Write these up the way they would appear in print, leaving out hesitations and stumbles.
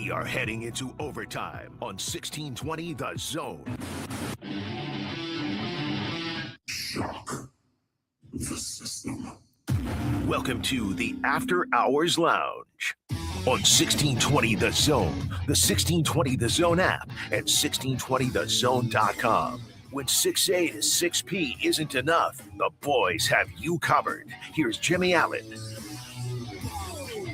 We are heading into overtime on 1620 The Zone. Shock the system. Welcome to the After Hours Lounge on 1620 The Zone, the 1620 The Zone app, and 1620thezone.com. When 6A to 6P isn't enough, the boys have you covered. Here's Jimmy Allen.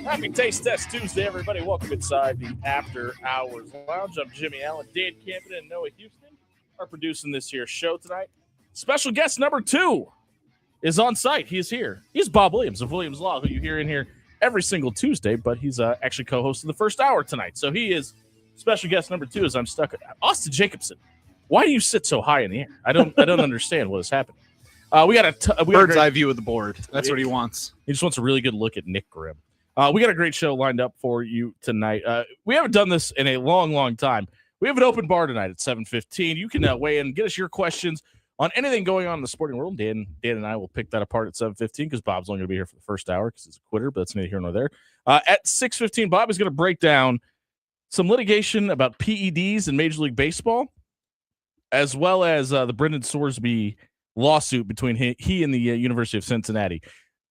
Happy Taste Test Tuesday, everybody. Welcome inside the After Hours Lounge. I'm Jimmy Allen. Dan Camden and Noah Houston are producing this here show tonight. Special guest number 2 is on site. He is here. He's Bob Williams of Williams Law, who you hear in here every single Tuesday, but he's actually co-hosting the first hour tonight. So he is special guest number 2 as I'm stuck. Austin Jacobson, why do you sit so high in the air? I don't understand what has happened. We got a bird's eye view of the board. That's what he wants. He just wants a really good look at Nick Grimm. We got a great show lined up for you tonight. We haven't done this in a long, long time. We have an open bar tonight at 7:15. You can weigh in, get us your questions on anything going on in the sporting world. Dan and I will pick that apart at 7:15 because Bob's only going to be here for the first hour because he's a quitter, but that's neither here nor there. At 6:15, Bob is going to break down some litigation about PEDs in Major League Baseball, as well as the Brendan Sorsby lawsuit between he and the University of Cincinnati.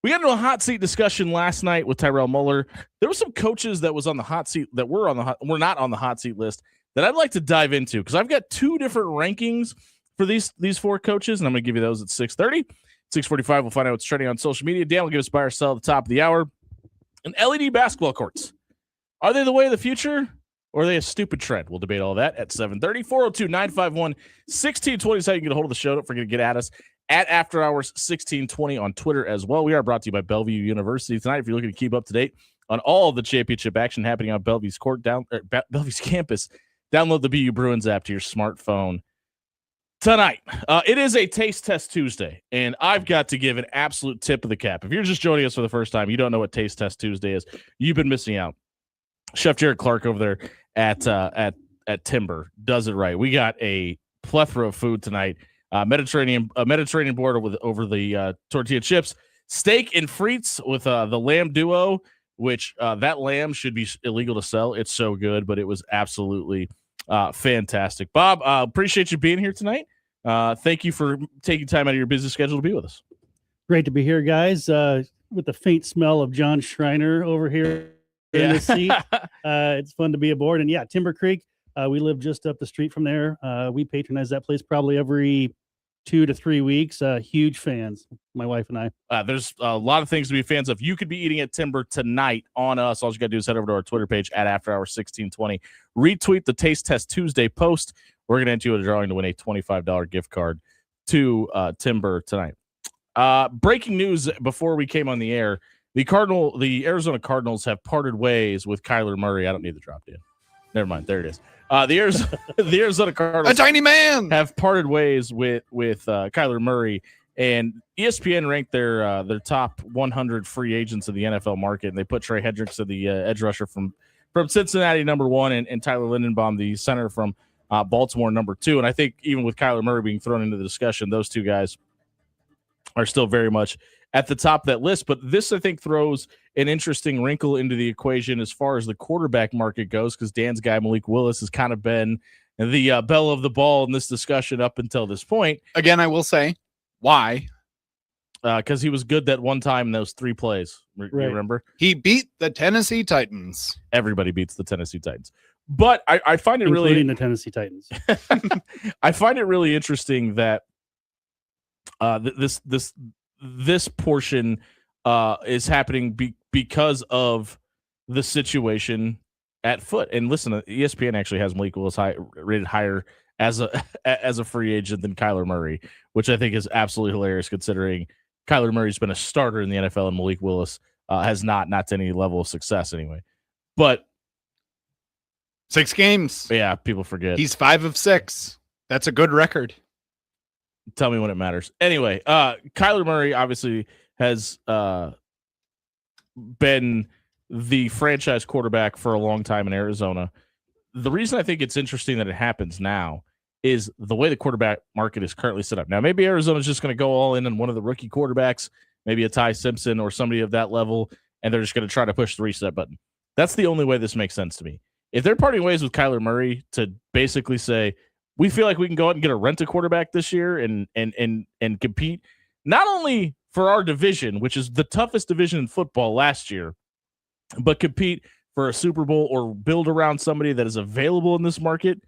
We got into a hot seat discussion last night with Tyrell Muller. There were some coaches that was on the hot seat that were not on the hot seat list that I'd like to dive into because I've got 2 different rankings for these 4 coaches, and I'm going to give you those at 6:30. 6:45, we'll find out what's trending on social media. Dan will give us buy or sell at the top of the hour. And LED basketball courts. Are they the way of the future, or are they a stupid trend? We'll debate all that at 7:30. 402-951-1620 is how you can get a hold of the show. Don't forget to get at us at After Hours 1620 on Twitter as well. We are brought to you by Bellevue University tonight. If you're looking to keep up to date on all of the championship action happening on Bellevue's Bellevue's campus, download the BU Bruins app to your smartphone tonight. It is a Taste Test Tuesday, and I've got to give an absolute tip of the cap. If you're just joining us for the first time, you don't know what Taste Test Tuesday is, you've been missing out. Chef Jared Clark over there at Timber does it right. We got a plethora of food tonight. Mediterranean board over the tortilla chips, steak and frites with the lamb duo, which that lamb should be illegal to sell. It's so good, but it was absolutely fantastic. Bob, appreciate you being here tonight. Thank you for taking time out of your busy schedule to be with us. Great to be here, guys. With the faint smell of John Schreiner over here in the seat. It's fun to be aboard. And yeah, Timber Creek. We live just up the street from there. We patronize that place probably every 2 to 3 weeks. Huge fans, my wife and I. There's a lot of things to be fans of. You could be eating at Timber tonight on us. All you got to do is head over to our Twitter page at After Hours 1620. Retweet the Taste Test Tuesday post. We're going to enter you a drawing to win a $25 gift card to Timber tonight. Breaking news before we came on the air. The Arizona Cardinals have parted ways with Kyler Murray. I don't need the drop, Dan. Never mind. There it is. The Arizona Cardinals, a tiny man, have parted ways with Kyler Murray, and ESPN ranked their top 100 free agents in the NFL market, and they put Trey Hendrickson, the edge rusher from Cincinnati, number 1, and Tyler Lindenbaum, the center from Baltimore, number 2. And I think even with Kyler Murray being thrown into the discussion, those 2 guys are still very much at the top of that list. But this, I think, throws an interesting wrinkle into the equation as far as the quarterback market goes, because Dan's guy, Malik Willis, has kind of been the belle of the ball in this discussion up until this point. Again, I will say, why? Because he was good that one time in those 3 plays. You remember? He beat the Tennessee Titans. Everybody beats the Tennessee Titans. But I find it including the Tennessee Titans. I find it really interesting that this portion is happening because of the situation at foot. And listen, ESPN actually has Malik Willis rated higher as a free agent than Kyler Murray, which I think is absolutely hilarious considering Kyler Murray's been a starter in the NFL and Malik Willis has not to any level of success anyway. But 6 games. Yeah, people forget. He's 5 of 6. That's a good record. Tell me when it matters. Anyway, Kyler Murray obviously has been the franchise quarterback for a long time in Arizona. The reason I think it's interesting that it happens now is the way the quarterback market is currently set up. Now, maybe Arizona's just going to go all in on one of the rookie quarterbacks, maybe a Ty Simpson or somebody of that level, and they're just going to try to push the reset button. That's the only way this makes sense to me. if they're parting ways with Kyler Murray to basically say, we feel like we can go out and get a rent-a-quarterback this year and compete, not only for our division, which is the toughest division in football last year, but compete for a Super Bowl or build around somebody that is available in this market,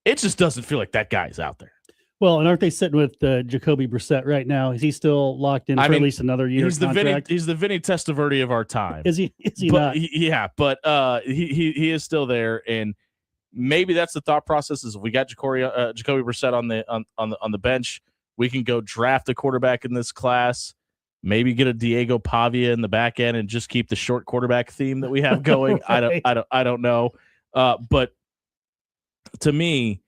it just doesn't feel like that guy's out there. Well, and aren't they sitting with Jacoby Brissett right now? Is he still locked in for at least another year? He's the Vinny Testaverde of our time. Is he but, not? Yeah, but he is still there, and maybe that's the thought process. Is if we got Jacoby Brissett on the bench, we can go draft a quarterback in this class. Maybe get a Diego Pavia in the back end and just keep the short quarterback theme that we have going. Right. I don't know, but to me,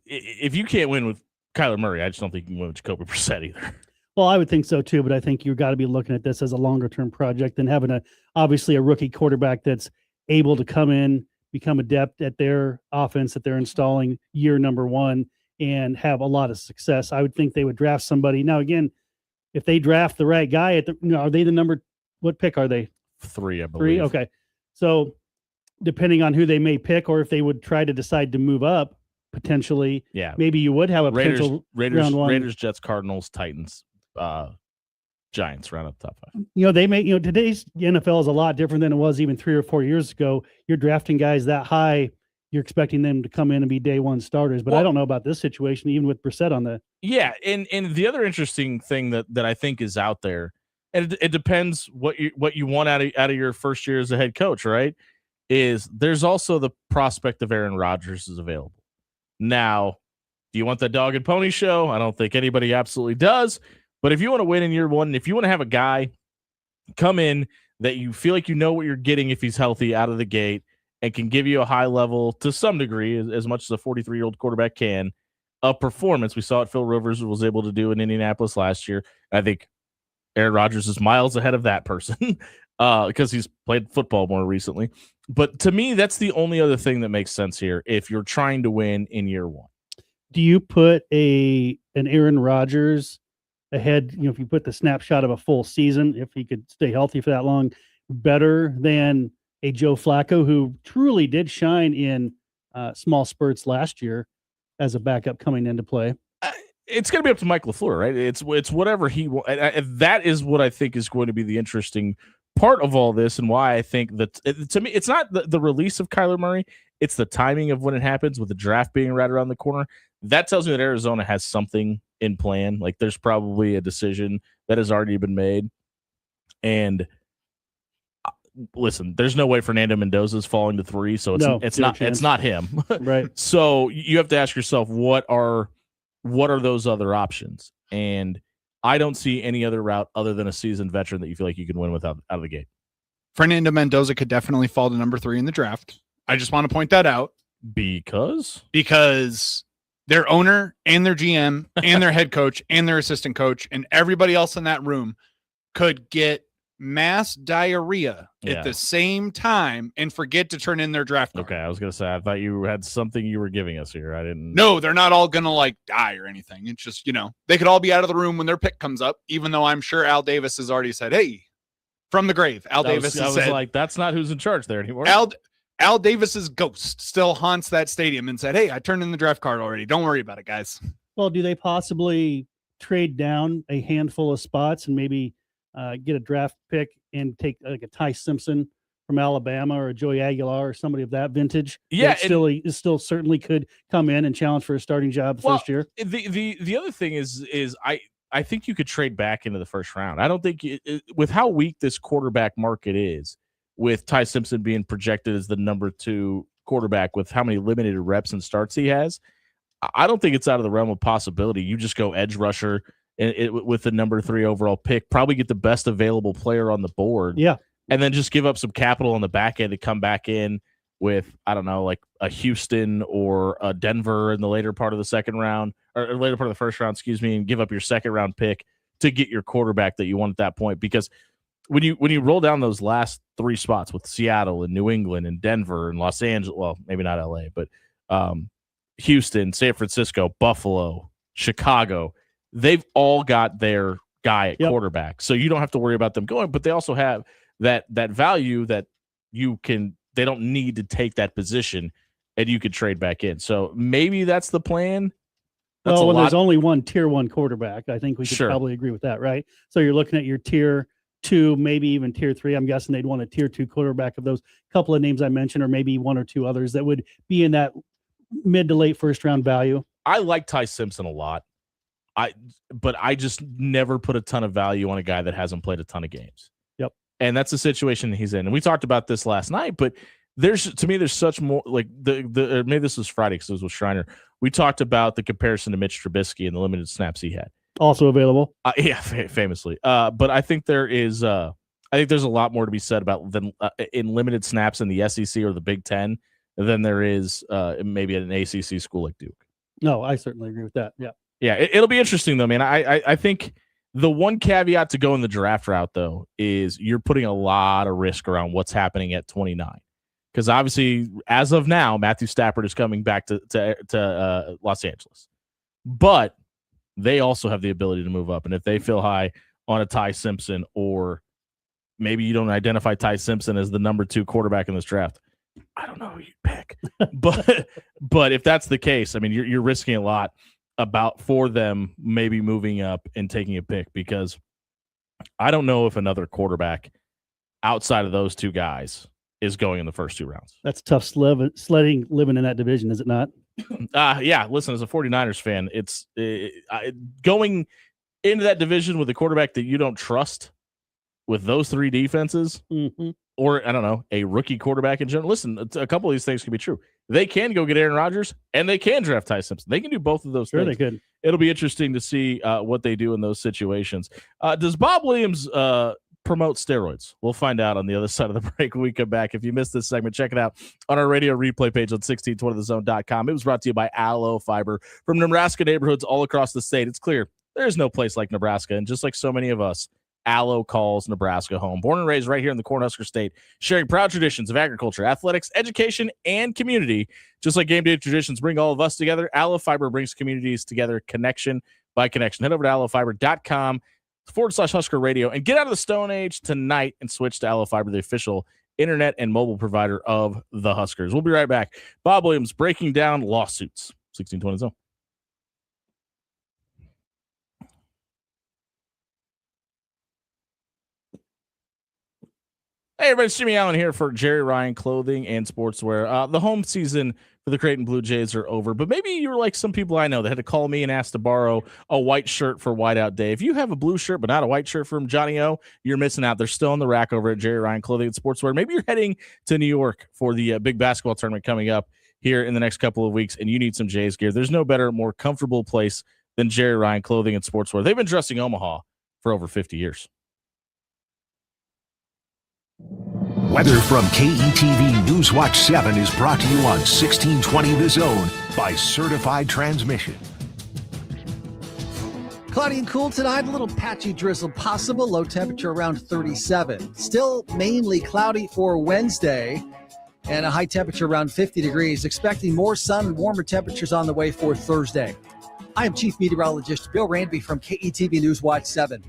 if you can't win with Kyler Murray, I just don't think you can win with Jacoby Brissett either. Well, I would think so too, but I think you've got to be looking at this as a longer term project than having obviously a rookie quarterback that's able to come in, become adept at their offense that they're installing year number one and have a lot of success. I would think they would draft somebody. Now, again, if they draft the right guy are they the number, what pick are they? 3, I believe. 3? Okay. So depending on who they may pick, or if they would try to decide to move up potentially, maybe you would have a potential round one. Raiders, Jets, Cardinals, Titans, Giants round up top 5. Today's NFL is a lot different than it was even 3 or 4 years ago. You're drafting guys that high. You're expecting them to come in and be day one starters, but I don't know about this situation, even with Brissett on the. Yeah, and the other interesting thing that I think is out there, and it depends what you want out of your first year as a head coach, right? Is there's also the prospect of Aaron Rodgers is available. Now, do you want the dog and pony show? I don't think anybody absolutely does. But if you want to win in year one, if you want to have a guy come in that you feel like you know what you're getting if he's healthy out of the gate and can give you a high level to some degree, as much as a 43-year-old quarterback can, of performance. We saw what Phil Rivers was able to do in Indianapolis last year. I think Aaron Rodgers is miles ahead of that person because he's played football more recently. But to me, that's the only other thing that makes sense here if you're trying to win in year one. Do you put an Aaron Rodgers ahead, if you put the snapshot of a full season, if he could stay healthy for that long, better than a Joe Flacco, who truly did shine in small spurts last year as a backup coming into play? It's going to be up to Mike LaFleur, right? It's whatever he wants. That is what I think is going to be the interesting part of all this, and why I think that to me, it's not the release of Kyler Murray, it's the timing of when it happens, with the draft being right around the corner. That tells me that Arizona has something in plan. Like there's probably a decision that has already been made. And listen, there's no way Fernando Mendoza is falling to 3, so it's not him. Right. So you have to ask yourself, what are those other options? And I don't see any other route other than a seasoned veteran that you feel like you can win with out of the gate. Fernando Mendoza could definitely fall to number 3 in the draft. I just want to point that out. Because their owner and their GM and their head coach and their assistant coach and everybody else in that room could get mass diarrhea at the same time and forget to turn in their draft card. Okay, I was going to say, I thought you had something you were giving us here. I didn't. No, they're not all going to die or anything. It's just, they could all be out of the room when their pick comes up, even though I'm sure Al Davis has already said, hey, from the grave. I was like, that's not who's in charge there anymore. Al Davis's ghost still haunts that stadium and said, hey, I turned in the draft card already. Don't worry about it, guys. Well, do they possibly trade down a handful of spots and maybe get a draft pick and take like a Ty Simpson from Alabama or a Joey Aguilar or somebody of that vintage? Yeah, still certainly could come in and challenge for a starting job first year. The other thing is I think you could trade back into the first round. I don't think with how weak this quarterback market is, with Ty Simpson being projected as the number 2 quarterback with how many limited reps and starts he has, I don't think it's out of the realm of possibility. You just go edge rusher with the number 3 overall pick, probably get the best available player on the board. Yeah. And then just give up some capital on the back end to come back in with, I don't know, like a Houston or a Denver in the later part of the second round or later part of the first round, and give up your second round pick to get your quarterback that you want at that point. Because when you roll down those last 3 spots with Seattle and New England and Denver and Los Angeles, well, maybe not LA, but Houston, San Francisco, Buffalo, Chicago, they've all got their guy at quarterback. So you don't have to worry about them going, but they also have that value that you can they don't need to take that position, and you could trade back in. So maybe that's the plan. That's well, when there's only one tier 1 quarterback, I think we could Sure. probably agree with that, right? So you're looking at your tier 2, maybe even tier 3. I'm guessing they'd want a tier 2 quarterback of those couple of names I mentioned, or maybe one or two others that would be in that mid to late first round value. I like Ty Simpson a lot. But I just never put a ton of value on a guy that hasn't played a ton of games. Yep. And that's the situation he's in. And we talked about this last night, but there's such more like maybe this was Friday because it was with Schreiner. We talked about the comparison to Mitch Trubisky and the limited snaps he had. Also available. Famously. But I think there's a lot more to be said about than in limited snaps in the SEC or the Big Ten than there is maybe at an ACC school like Duke. No, I certainly agree with that. Yeah. Yeah, it'll be interesting though, man. I think the one caveat to go in the draft route though is you're putting a lot of risk around what's happening at 29, because obviously as of now Matthew Stafford is coming back to Los Angeles, but they also have the ability to move up, and if they feel high on a Ty Simpson, or maybe you don't identify Ty Simpson as the number 2 quarterback in this draft, I don't know who you pick, but if that's the case, I mean you're risking a lot for them maybe moving up and taking a pick, because I don't know if another quarterback outside of those 2 guys is going in the first 2 rounds. That's tough sledding living in that division, is it not? Yeah, listen, as a 49ers fan, it's going into that division with a quarterback that you don't trust with those 3 defenses, or I don't know, a rookie quarterback in general. Listen, a couple of these things can be true. They can go get Aaron Rodgers, and they can draft Ty Simpson. They can do both of those things. They could. It'll be interesting to see what they do in those situations. Does Bob Williams promote steroids? We'll find out on the other side of the break when we come back. If you missed this segment, check it out on our radio replay page on 1620thezone.com. It was brought to you by Aloe Fiber. From Nebraska neighborhoods all across the state, it's clear there's no place like Nebraska, and just like so many of us, Aloe calls Nebraska home. Born and raised right here in the Cornhusker State, sharing proud traditions of agriculture, athletics, education, and community. Just like game day traditions bring all of us together, Aloe Fiber brings communities together, connection by connection. Head over to aloefiber.com/Husker Radio and get out of the Stone Age tonight and switch to Aloe Fiber, the official internet and mobile provider of the Huskers. We'll be right back. Bob Williams breaking down lawsuits. 1620 Zone. Hey, everybody, it's Jimmy Allen here for Jerry Ryan Clothing and Sportswear. The home season for the Creighton Blue Jays are over, but maybe you're like some people I know that had to call me and ask to borrow a white shirt for Whiteout Day. If you have a blue shirt but not a white shirt from Johnny O, you're missing out. They're still in the rack over at Jerry Ryan Clothing and Sportswear. Maybe you're heading to New York for the big basketball tournament coming up here in the next couple of weeks, and you need some Jays gear. There's no better, more comfortable place than Jerry Ryan Clothing and Sportswear. They've been dressing Omaha for over 50 years. Weather from KETV Newswatch 7 is brought to you on 1620 The Zone by Certified Transmission. Cloudy and cool tonight, a little patchy drizzle possible, low temperature around 37. Still mainly cloudy for Wednesday and a high temperature around 50 degrees. Expecting more sun and warmer temperatures on the way for Thursday. I am Chief Meteorologist Bill Ranby from KETV Newswatch 7.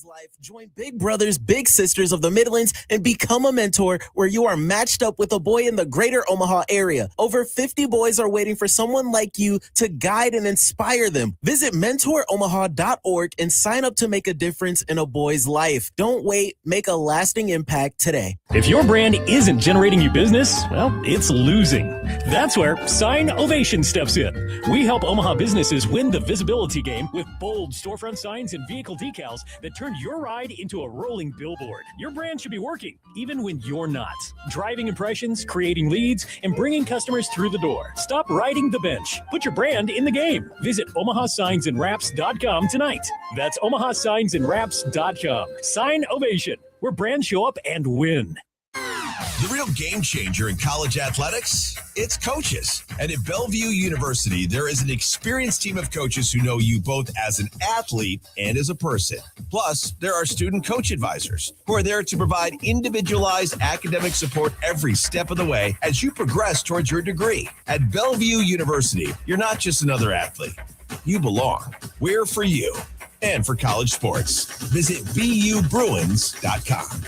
Life. Join Big Brothers Big Sisters of the Midlands and become a mentor where you are matched up with a boy in the greater Omaha area. Over 50 boys are waiting for someone like you to guide and inspire them. Visit mentoromaha.org and sign up to make a difference in a boy's life. Don't wait. Make a lasting impact today. If your brand isn't generating you business, well, it's losing. That's where Sign Ovation steps in. We help Omaha businesses win the visibility game with bold storefront signs and vehicle decals that turn your ride into a rolling billboard. Your brand should be working, even when you're not. Driving impressions, creating leads, and bringing customers through the door. Stop riding the bench. Put your brand in the game. Visit OmahaSignsAndWraps.com tonight. That's OmahaSignsAndWraps.com. Sign Ovation, where brands show up and win. The real game changer in college athletics, it's coaches. And at Bellevue University, there is an experienced team of coaches who know you both as an athlete and as a person. Plus, there are student coach advisors who are there to provide individualized academic support every step of the way as you progress towards your degree. At Bellevue University, you're not just another athlete. You belong. We're for you and for college sports. Visit BUBruins.com.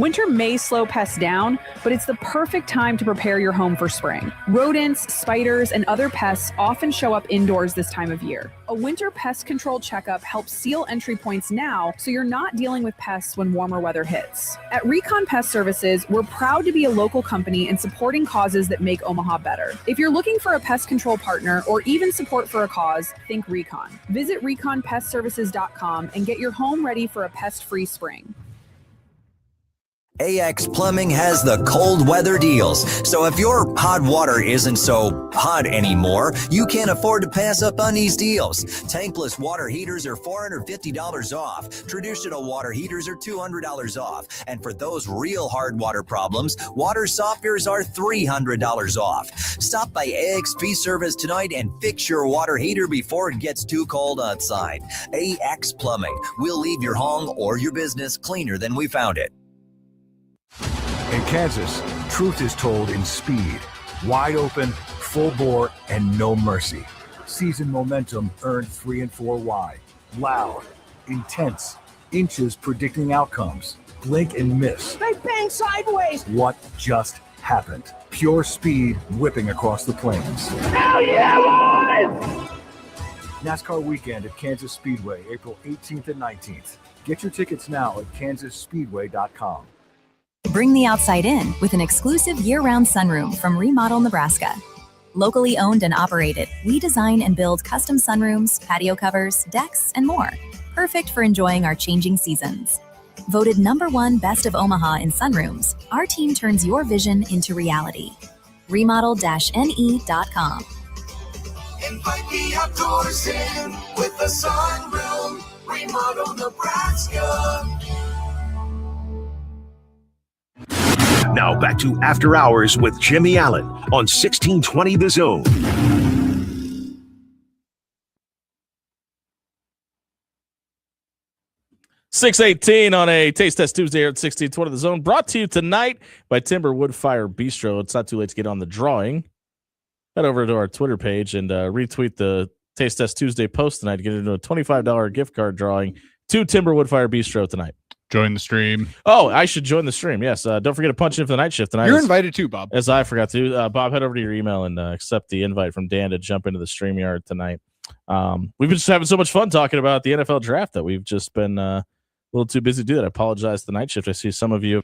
Winter may slow pests down, but it's the perfect time to prepare your home for spring. Rodents, spiders, and other pests often show up indoors this time of year. A winter pest control checkup helps seal entry points now so you're not dealing with pests when warmer weather hits. At Recon Pest Services, we're proud to be a local company and supporting causes that make Omaha better. If you're looking for a pest control partner or even support for a cause, think Recon. Visit reconpestservices.com and get your home ready for a pest-free spring. AX Plumbing has the cold weather deals. So if your hot water isn't so hot anymore, you can't afford to pass up on these deals. Tankless water heaters are $450 off. Traditional water heaters are $200 off. And for those real hard water problems, water softeners are $300 off. Stop by AXP Service tonight and fix your water heater before it gets too cold outside. AX Plumbing. We'll leave your home or your business cleaner than we found it. In Kansas, truth is told in speed, wide open, full bore, and no mercy. Season momentum earned 3 and 4 wide, loud, intense, inches predicting outcomes, blink and miss. They bang sideways. What just happened? Pure speed whipping across the plains. Hell yeah, boys! NASCAR weekend at Kansas Speedway, April 18th and 19th. Get your tickets now at kansasspeedway.com. Bring the outside in with an exclusive year-round sunroom from Remodel Nebraska. Locally owned and operated, we design and build custom sunrooms, patio covers, decks, and more. Perfect for enjoying our changing seasons. Voted #1 Best of Omaha in sunrooms, our team turns your vision into reality. Remodel-ne.com. Invite the outdoors in with a sunroom. Remodel Nebraska. Now back to After Hours with Jimmy Allen on 1620 The Zone. $6.18 on a Taste Test Tuesday here at 1620 The Zone, brought to you tonight by Timber Woodfire Bistro. It's not too late to get on the drawing. Head over to our Twitter page and retweet the Taste Test Tuesday post tonight to get into a $25 gift card drawing to Timber Woodfire Bistro tonight. Join the stream. Oh, I should join the stream. Yes. Don't forget to punch in for the night shift tonight. You're invited too, Bob. As I forgot to. Bob, head over to your email and accept the invite from Dan to jump into the StreamYard tonight. We've been just having so much fun talking about the NFL draft that we've just been a little too busy to do that. I apologize for the night shift. I see some of you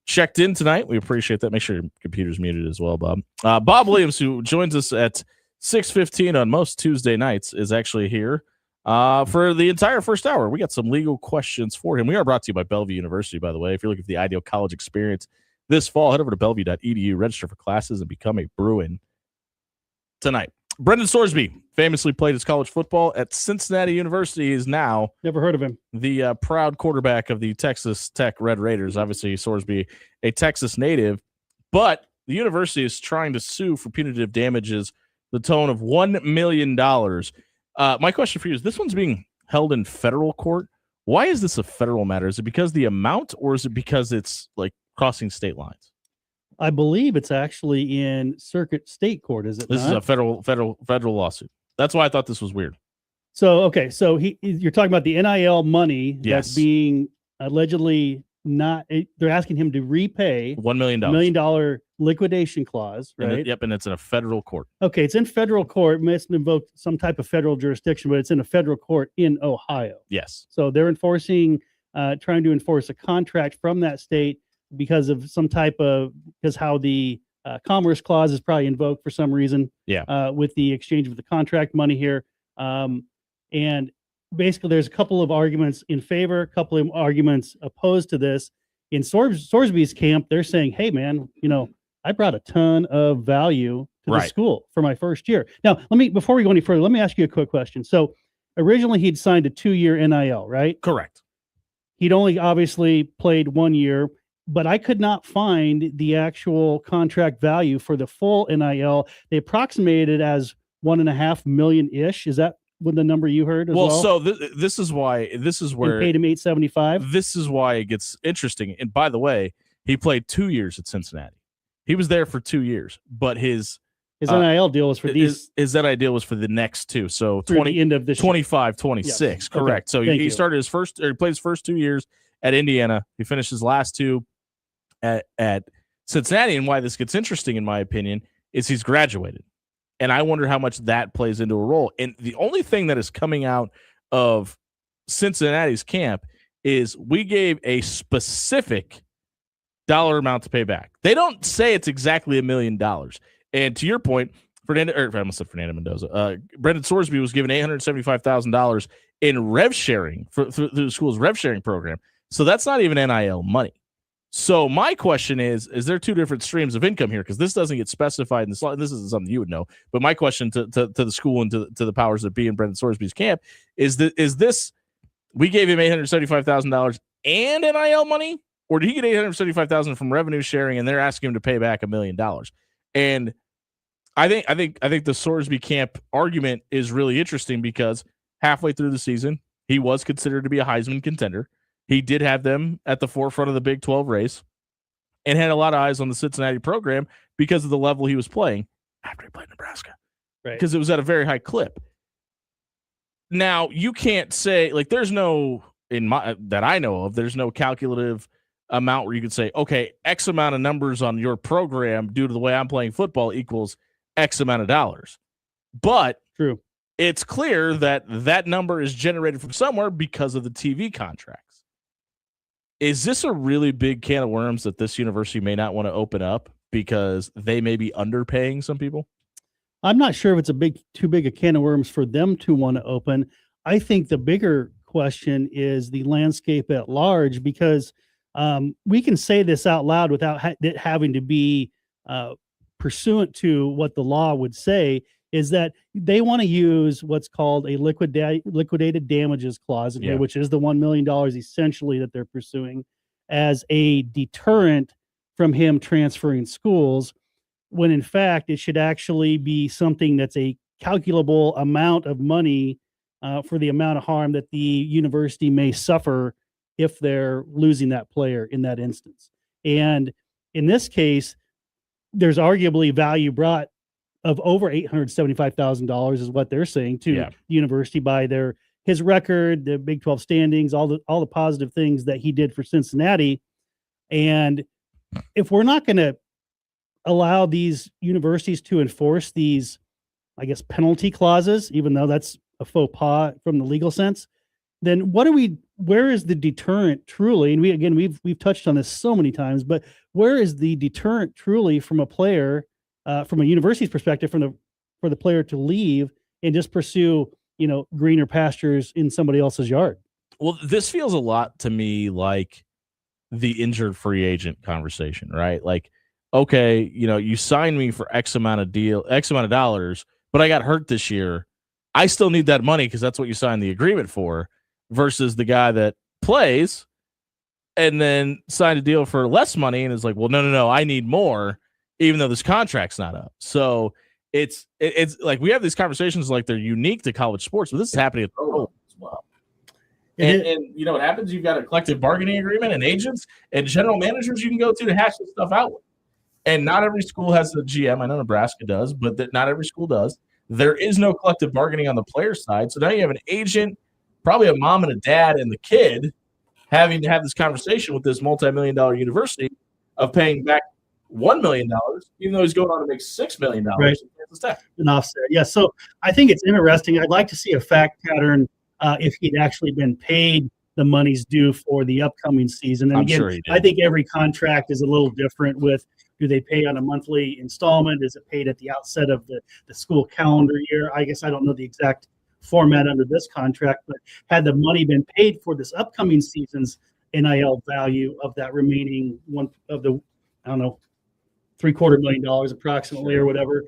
checked in tonight. We appreciate that. Make sure your computer's muted as well, Bob. Bob Williams, who joins us at 6:15 on most Tuesday nights, is actually here for the entire first hour. We got some legal questions for him. We are brought to you by Bellevue University, by the way. If you're looking for the ideal college experience this fall, head over to bellevue.edu, register for classes, and become a Bruin tonight. Brendan Sorsby famously played his college football at Cincinnati University. He is now never heard of him. The proud quarterback of the Texas Tech Red Raiders. Obviously, Sorsby, a Texas native, but the university is trying to sue for punitive damages, the tone of $1 million. My question for you is, this one's being held in federal court. Why is this a federal matter? Is it because the amount, or is it because it's like crossing state lines? I believe it's actually in circuit state court. Is it? This is a federal lawsuit. That's why I thought this was weird. So, okay. So you're talking about the NIL money Yes. that's being allegedly not, they're asking him to repay $1 million. $1 million liquidation clause, right? Yep. And it's in a federal court. Okay. It's in federal court. It must invoke some type of federal jurisdiction, but it's in a federal court in Ohio. Yes. So they're trying to enforce a contract from that state because of some type of, because how the Commerce Clause is probably invoked for some reason. Yeah. With the exchange of the contract money here. And basically there's a couple of arguments in favor, a couple of arguments opposed to this. In Sorsby's camp, they're saying, hey man, I brought a ton of value to the school for my first year. Now, before we go any further, let me ask you a quick question. So originally he'd signed a 2-year NIL, right? Correct. He'd only obviously played 1 year, but I could not find the actual contract value for the full NIL. They approximated it as $1.5 million-ish. Is that what the number you heard as well? So this is where paid him $875. This is why it gets interesting. And by the way, he played 2 years at Cincinnati. He was there for 2 years, but his NIL deal was for these. His NIL deal was for the next two. So through the end of this 25, 26. Yes. Correct. Okay. So Thank he you. started he played his first 2 years at Indiana. He finished his last 2 at Cincinnati. And why this gets interesting, in my opinion, is he's graduated. And I wonder how much that plays into a role. And the only thing that is coming out of Cincinnati's camp is we gave a specific dollar amount to pay back. They don't say it's exactly $1 million. And to your point, Fernando Mendoza, Brendan Sorsby was given $875,000 in rev sharing through the school's rev sharing program. So that's not even NIL money. So my question is there 2 different streams of income here? Because this doesn't get specified in the slot, and this isn't something you would know. But my question to the school and to the powers that be in Brendan Sorsby's camp is this we gave him $875,000 and NIL money, or did he get $875,000 from revenue sharing and they're asking him to pay back $1 million? And I think the Sorsby camp argument is really interesting because halfway through the season, he was considered to be a Heisman contender. He did have them at the forefront of the Big 12 race and had a lot of eyes on the Cincinnati program because of the level he was playing after he played Nebraska. Right. Because it was at a very high clip. Now, you can't say, like, there's no, that I know of, there's no calculative amount where you could say, okay, X amount of numbers on your program due to the way I'm playing football equals X amount of dollars. But true, it's clear that that number is generated from somewhere because of the TV contracts. Is this a really big can of worms that this university may not want to open up because they may be underpaying some people? I'm not sure if it's too big a can of worms for them to want to open. I think the bigger question is the landscape at large, because we can say this out loud without it having to be pursuant to what the law would say, is that they want to use what's called a liquidated damages clause in here, which is the $1 million essentially that they're pursuing as a deterrent from him transferring schools, when in fact it should actually be something that's a calculable amount of money for the amount of harm that the university may suffer if they're losing that player in that instance. And in this case, there's arguably value brought of over $875,000 is what they're saying to the university by his record, the Big 12 standings, all the positive things that he did for Cincinnati. And if we're not going to allow these universities to enforce these, I guess, penalty clauses, even though that's a faux pas from the legal sense, then where is the deterrent truly? And we've touched on this so many times, but where is the deterrent truly from a player, from a university's perspective, for the player to leave and just pursue, greener pastures in somebody else's yard? Well, this feels a lot to me like the injured free agent conversation, right? Like, okay, you signed me for X amount of dollars, but I got hurt this year. I still need that money because that's what you signed the agreement for, versus the guy that plays and then signed a deal for less money and is like, well, no, I need more, even though this contract's not up. So it's like we have these conversations like they're unique to college sports, but this is happening at the world as well. And you know what happens? You've got a collective bargaining agreement and agents and general managers you can go to hash this stuff out with. And not every school has a GM. I know Nebraska does, but not every school does. There is no collective bargaining on the player side. So now you have an agent, probably a mom and a dad and the kid having to have this conversation with this multi-million-dollar university of paying back $1 million, even though he's going on to make $6 million. Right. An offset. Yeah. So I think it's interesting. I'd like to see a fact pattern if he'd actually been paid the money's due for the upcoming season. And I'm again, sure he did. I think every contract is a little different with, do they pay on a monthly installment? Is it paid at the outset of the school calendar year? I guess I don't know the exact format under this contract, but had the money been paid for this upcoming season's NIL value of that remaining one of the, $750,000 approximately or whatever,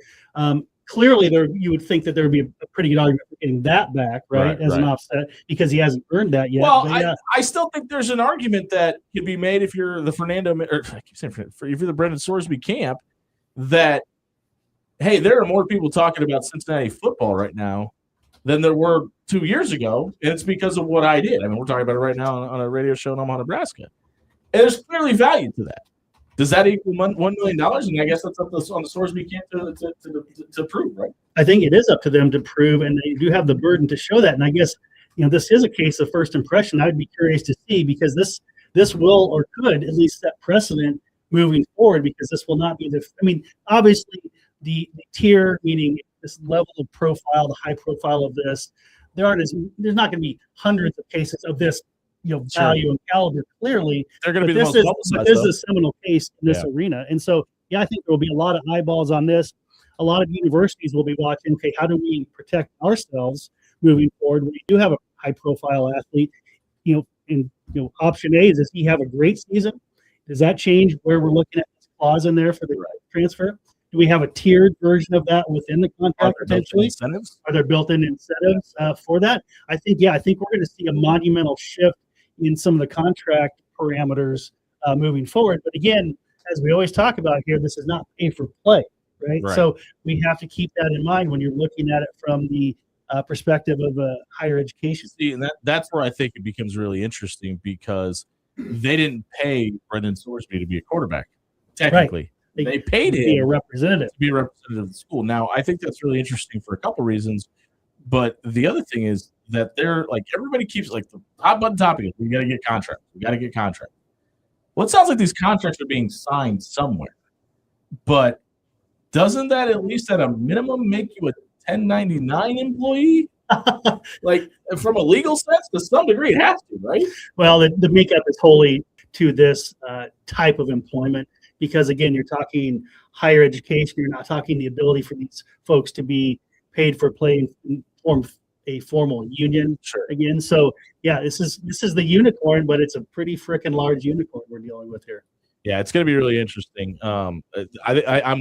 clearly you would think that there would be a pretty good argument for getting that back, right, as an offset, because he hasn't earned that yet. Well, but I still think there's an argument that could be made if you're the if you're the Brendan Sorsby camp, that, hey, there are more people talking about Cincinnati football right now than there were 2 years ago, and it's because of what I did. I mean, we're talking about it right now on a radio show in Omaha, Nebraska. And there's clearly value to that. Does that equal $1 million? And I guess that's up on the Sorsby camp to prove, right? I think it is up to them to prove, and they do have the burden to show that. And I guess, this is a case of first impression. I'd be curious to see, because this will or could at least set precedent moving forward, because this will not be obviously the tier, meaning this level of profile, the high profile of this, there's not going to be hundreds of cases of this, value and caliber. Clearly, they're going to be this is a seminal case in this arena, and so I think there will be a lot of eyeballs on this. A lot of universities will be watching. Okay, how do we protect ourselves moving forward? When you do have a high profile athlete, option A is, does he have a great season? Does that change where we're looking at this clause in there for the transfer? Do we have a tiered version of that within the contract potentially? Are there built-in incentives for that? I think we're going to see a monumental shift in some of the contract parameters moving forward. But again, as we always talk about here, this is not pay for play, right? So we have to keep that in mind when you're looking at it from the perspective of higher education. See, and that's where I think it becomes really interesting, because they didn't pay Brendan Sorsby to be a quarterback. Technically, they paid him to be a representative of the school. Now, I think that's really interesting for a couple reasons. But the other thing is that they're like, everybody keeps like the hot button topic. We got to get contracts. Well, it sounds like these contracts are being signed somewhere, but doesn't that at least at a minimum make you a 1099 employee? Like, from a legal sense, to some degree, it has to, right? Well, the makeup is wholly to this type of employment, because again, you're talking higher education. You're not talking the ability for these folks to be paid for playing form a formal union again. So yeah, this is the unicorn, but it's a pretty freaking large unicorn we're dealing with here. Yeah, it's going to be really interesting. I'm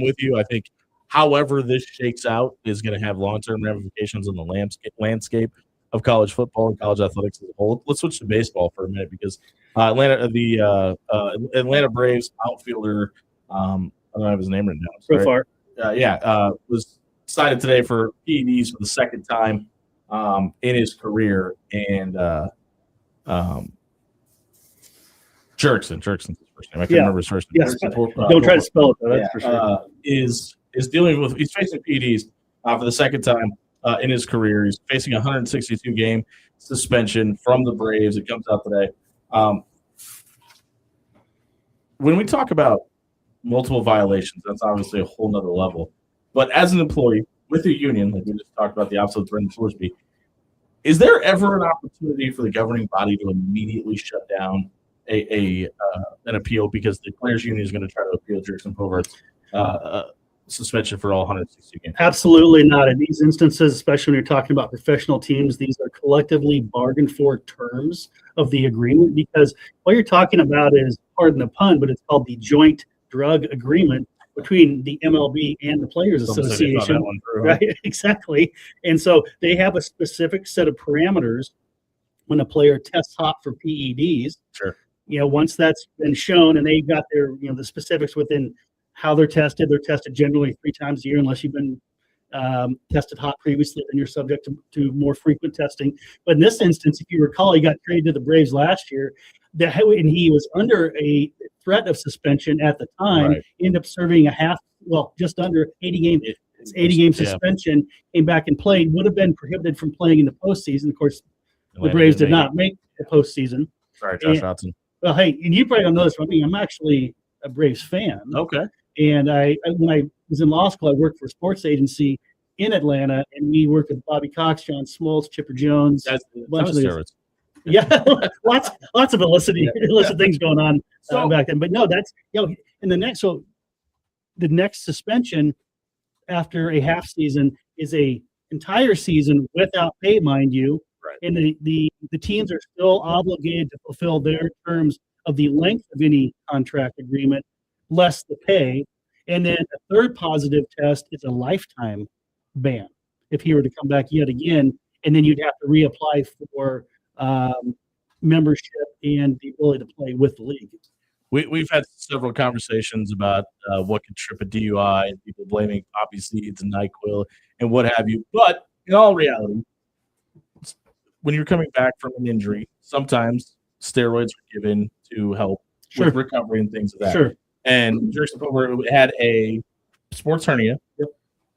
with you. I think however this shakes out is going to have long-term ramifications on the landscape of college football and college athletics as a whole. Let's switch to baseball for a minute, because Atlanta Braves outfielder, I don't have his name written down. Was cited today for PEDs for the second time in his career, and Jerkson's his first name. I can't remember his first name. Don't try to spell it, though. That's for sure. Is dealing with, he's facing PEDs for the second time in his career. He's facing a 162-game suspension from the Braves. It comes out today. When we talk about multiple violations, that's obviously a whole nother level. But as an employee with a union, like we just talked about the opposite of Brendan Sorsby, is there ever an opportunity for the governing body to immediately shut down an appeal because the players' union is going to try to appeal Jurickson Povart's suspension for all 160 games? Absolutely not. In these instances, especially when you're talking about professional teams, these are collectively bargained for terms of the agreement, because what you're talking about is, pardon the pun, but it's called the joint drug agreement between the MLB and the Players Association. Right, exactly. And so they have a specific set of parameters when a player tests hot for PEDs. Sure. Once that's been shown and they've got their, the specifics within how they're tested generally 3 times a year, unless you've been tested hot previously, then you're subject to more frequent testing. But in this instance, if you recall, he got traded to the Braves last year, and he was under a threat of suspension at the time, ended up serving just under 80 game suspension, came back and played, would have been prohibited from playing in the postseason. Of course, the Braves did not make the postseason. Sorry, Josh Hudson. Well, hey, and you probably don't know this from me. I'm actually a Braves fan. Okay. And when I was in law school, I worked for a sports agency in Atlanta, and we worked with Bobby Cox, John Smoltz, Chipper Jones. That's a bunch of these. Yeah, lots of illicit things going on back then. But no, that's and the next suspension after a half season is a entire season without pay, mind you. Right. And the teams are still obligated to fulfill their terms of the length of any contract agreement, less the pay. And then a third positive test is a lifetime ban if he were to come back yet again, and then you'd have to reapply for membership and the ability to play with the league. We've had several conversations about what could trip a DUI, and people blaming poppy seeds and NyQuil and what have you. But in all reality, when you're coming back from an injury, sometimes steroids are given to help with recovery and things of that. Sure. And Jurickson Povart had a sports hernia,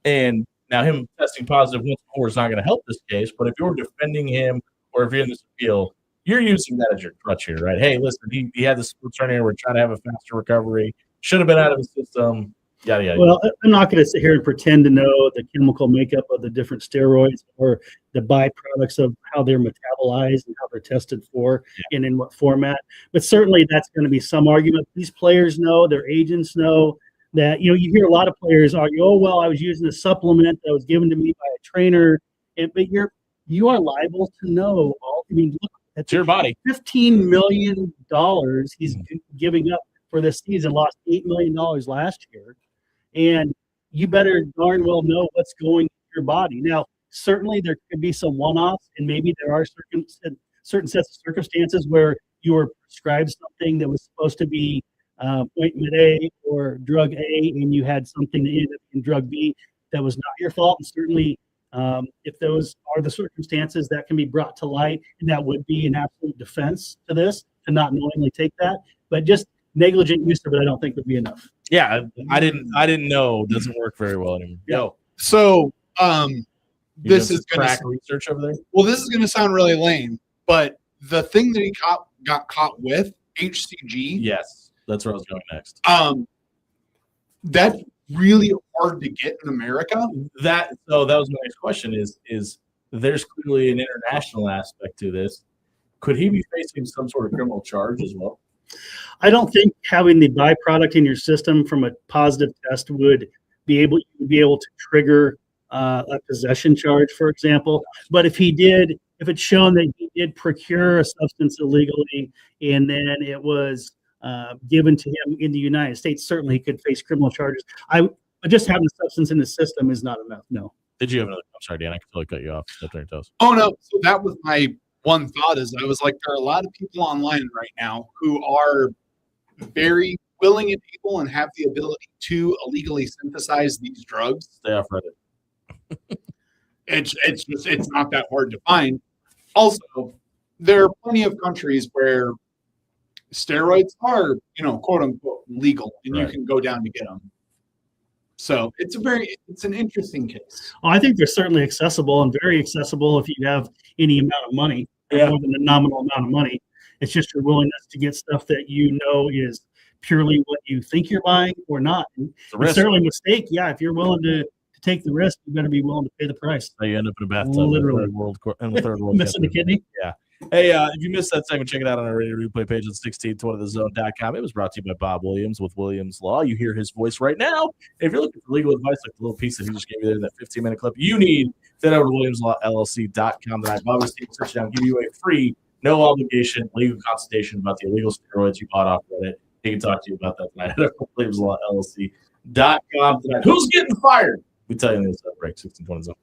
and now him testing positive once more is not going to help this case. But if you're defending him or if you're in this appeal, you're using that as your crutch here, right? Hey, listen, he had this sports hernia. We're trying to have a faster recovery. Should have been out of the system. Yada, yada. Well, I'm not going to sit here and pretend to know the chemical makeup of the different steroids or the byproducts of how they're metabolized and how they're tested for and in what format. But certainly that's going to be some argument. These players know, their agents know that, you hear a lot of players argue, oh, well, I was using a supplement that was given to me by a trainer. But you are liable to know all. I mean, look, it's your body. $15 million he's giving up for this season, lost $8 million last year. And you better darn well know what's going in your body. Now, certainly there could be some one-offs, and maybe there are certain sets of circumstances where you were prescribed something that was supposed to be ointment A or drug A, and you had something that ended up in drug B that was not your fault. And certainly, if those are the circumstances, that can be brought to light, and that would be an absolute defense to this, to not knowingly take that. But just negligent use of it, I don't think would be enough. Yeah, I didn't know. It doesn't work very well anymore. Yeah. So this is crack research over there. Well, this is going to sound really lame, but the thing that he got caught with, HCG. Yes, that's where I was going next. That's really hard to get in America. That was my next question. Is there's clearly an international aspect to this? Could he be facing some sort of criminal charge as well? I don't think having the byproduct in your system from a positive test would be able to trigger a possession charge, for example. But if it's shown that he did procure a substance illegally and then it was given to him in the United States, certainly he could face criminal charges. But just having the substance in the system is not enough. No. Did you have another? I'm sorry, Dan. I totally cut you off. Stepped on your toes. Oh no. So that was my one thought. Is I was like, there are a lot of people online right now who are very willing and able and have the ability to illegally synthesize these drugs. Stay off Reddit. It's not that hard to find. Also, there are plenty of countries where steroids are, quote unquote, legal, and you can go down to get them. So it's an interesting case. Oh, I think they're certainly accessible and very accessible if you have any amount of money, more than a nominal amount of money. It's just your willingness to get stuff that is purely what you think you're buying or not. It's certainly a mistake. Yeah, if you're willing to take the risk, you better be willing to pay the price. So you end up in a bathtub. Literally. In the third world. Missing a kidney. Yeah. Hey, if you missed that segment, check it out on our radio replay page at 1620thezone.com. It was brought to you by Bob Williams with Williams Law. You hear his voice right now. If you're looking for legal advice, like the little piece that he just gave you there in that 15-minute clip, you need to head over to WilliamsLawLLC.com tonight. Bob will search down, give you a free, no obligation legal consultation about the illegal steroids you bought off Reddit. He can talk to you about that tonight at WilliamsLawLLC.com tonight. Who's getting fired? We tell you in this break, 1620 Zone.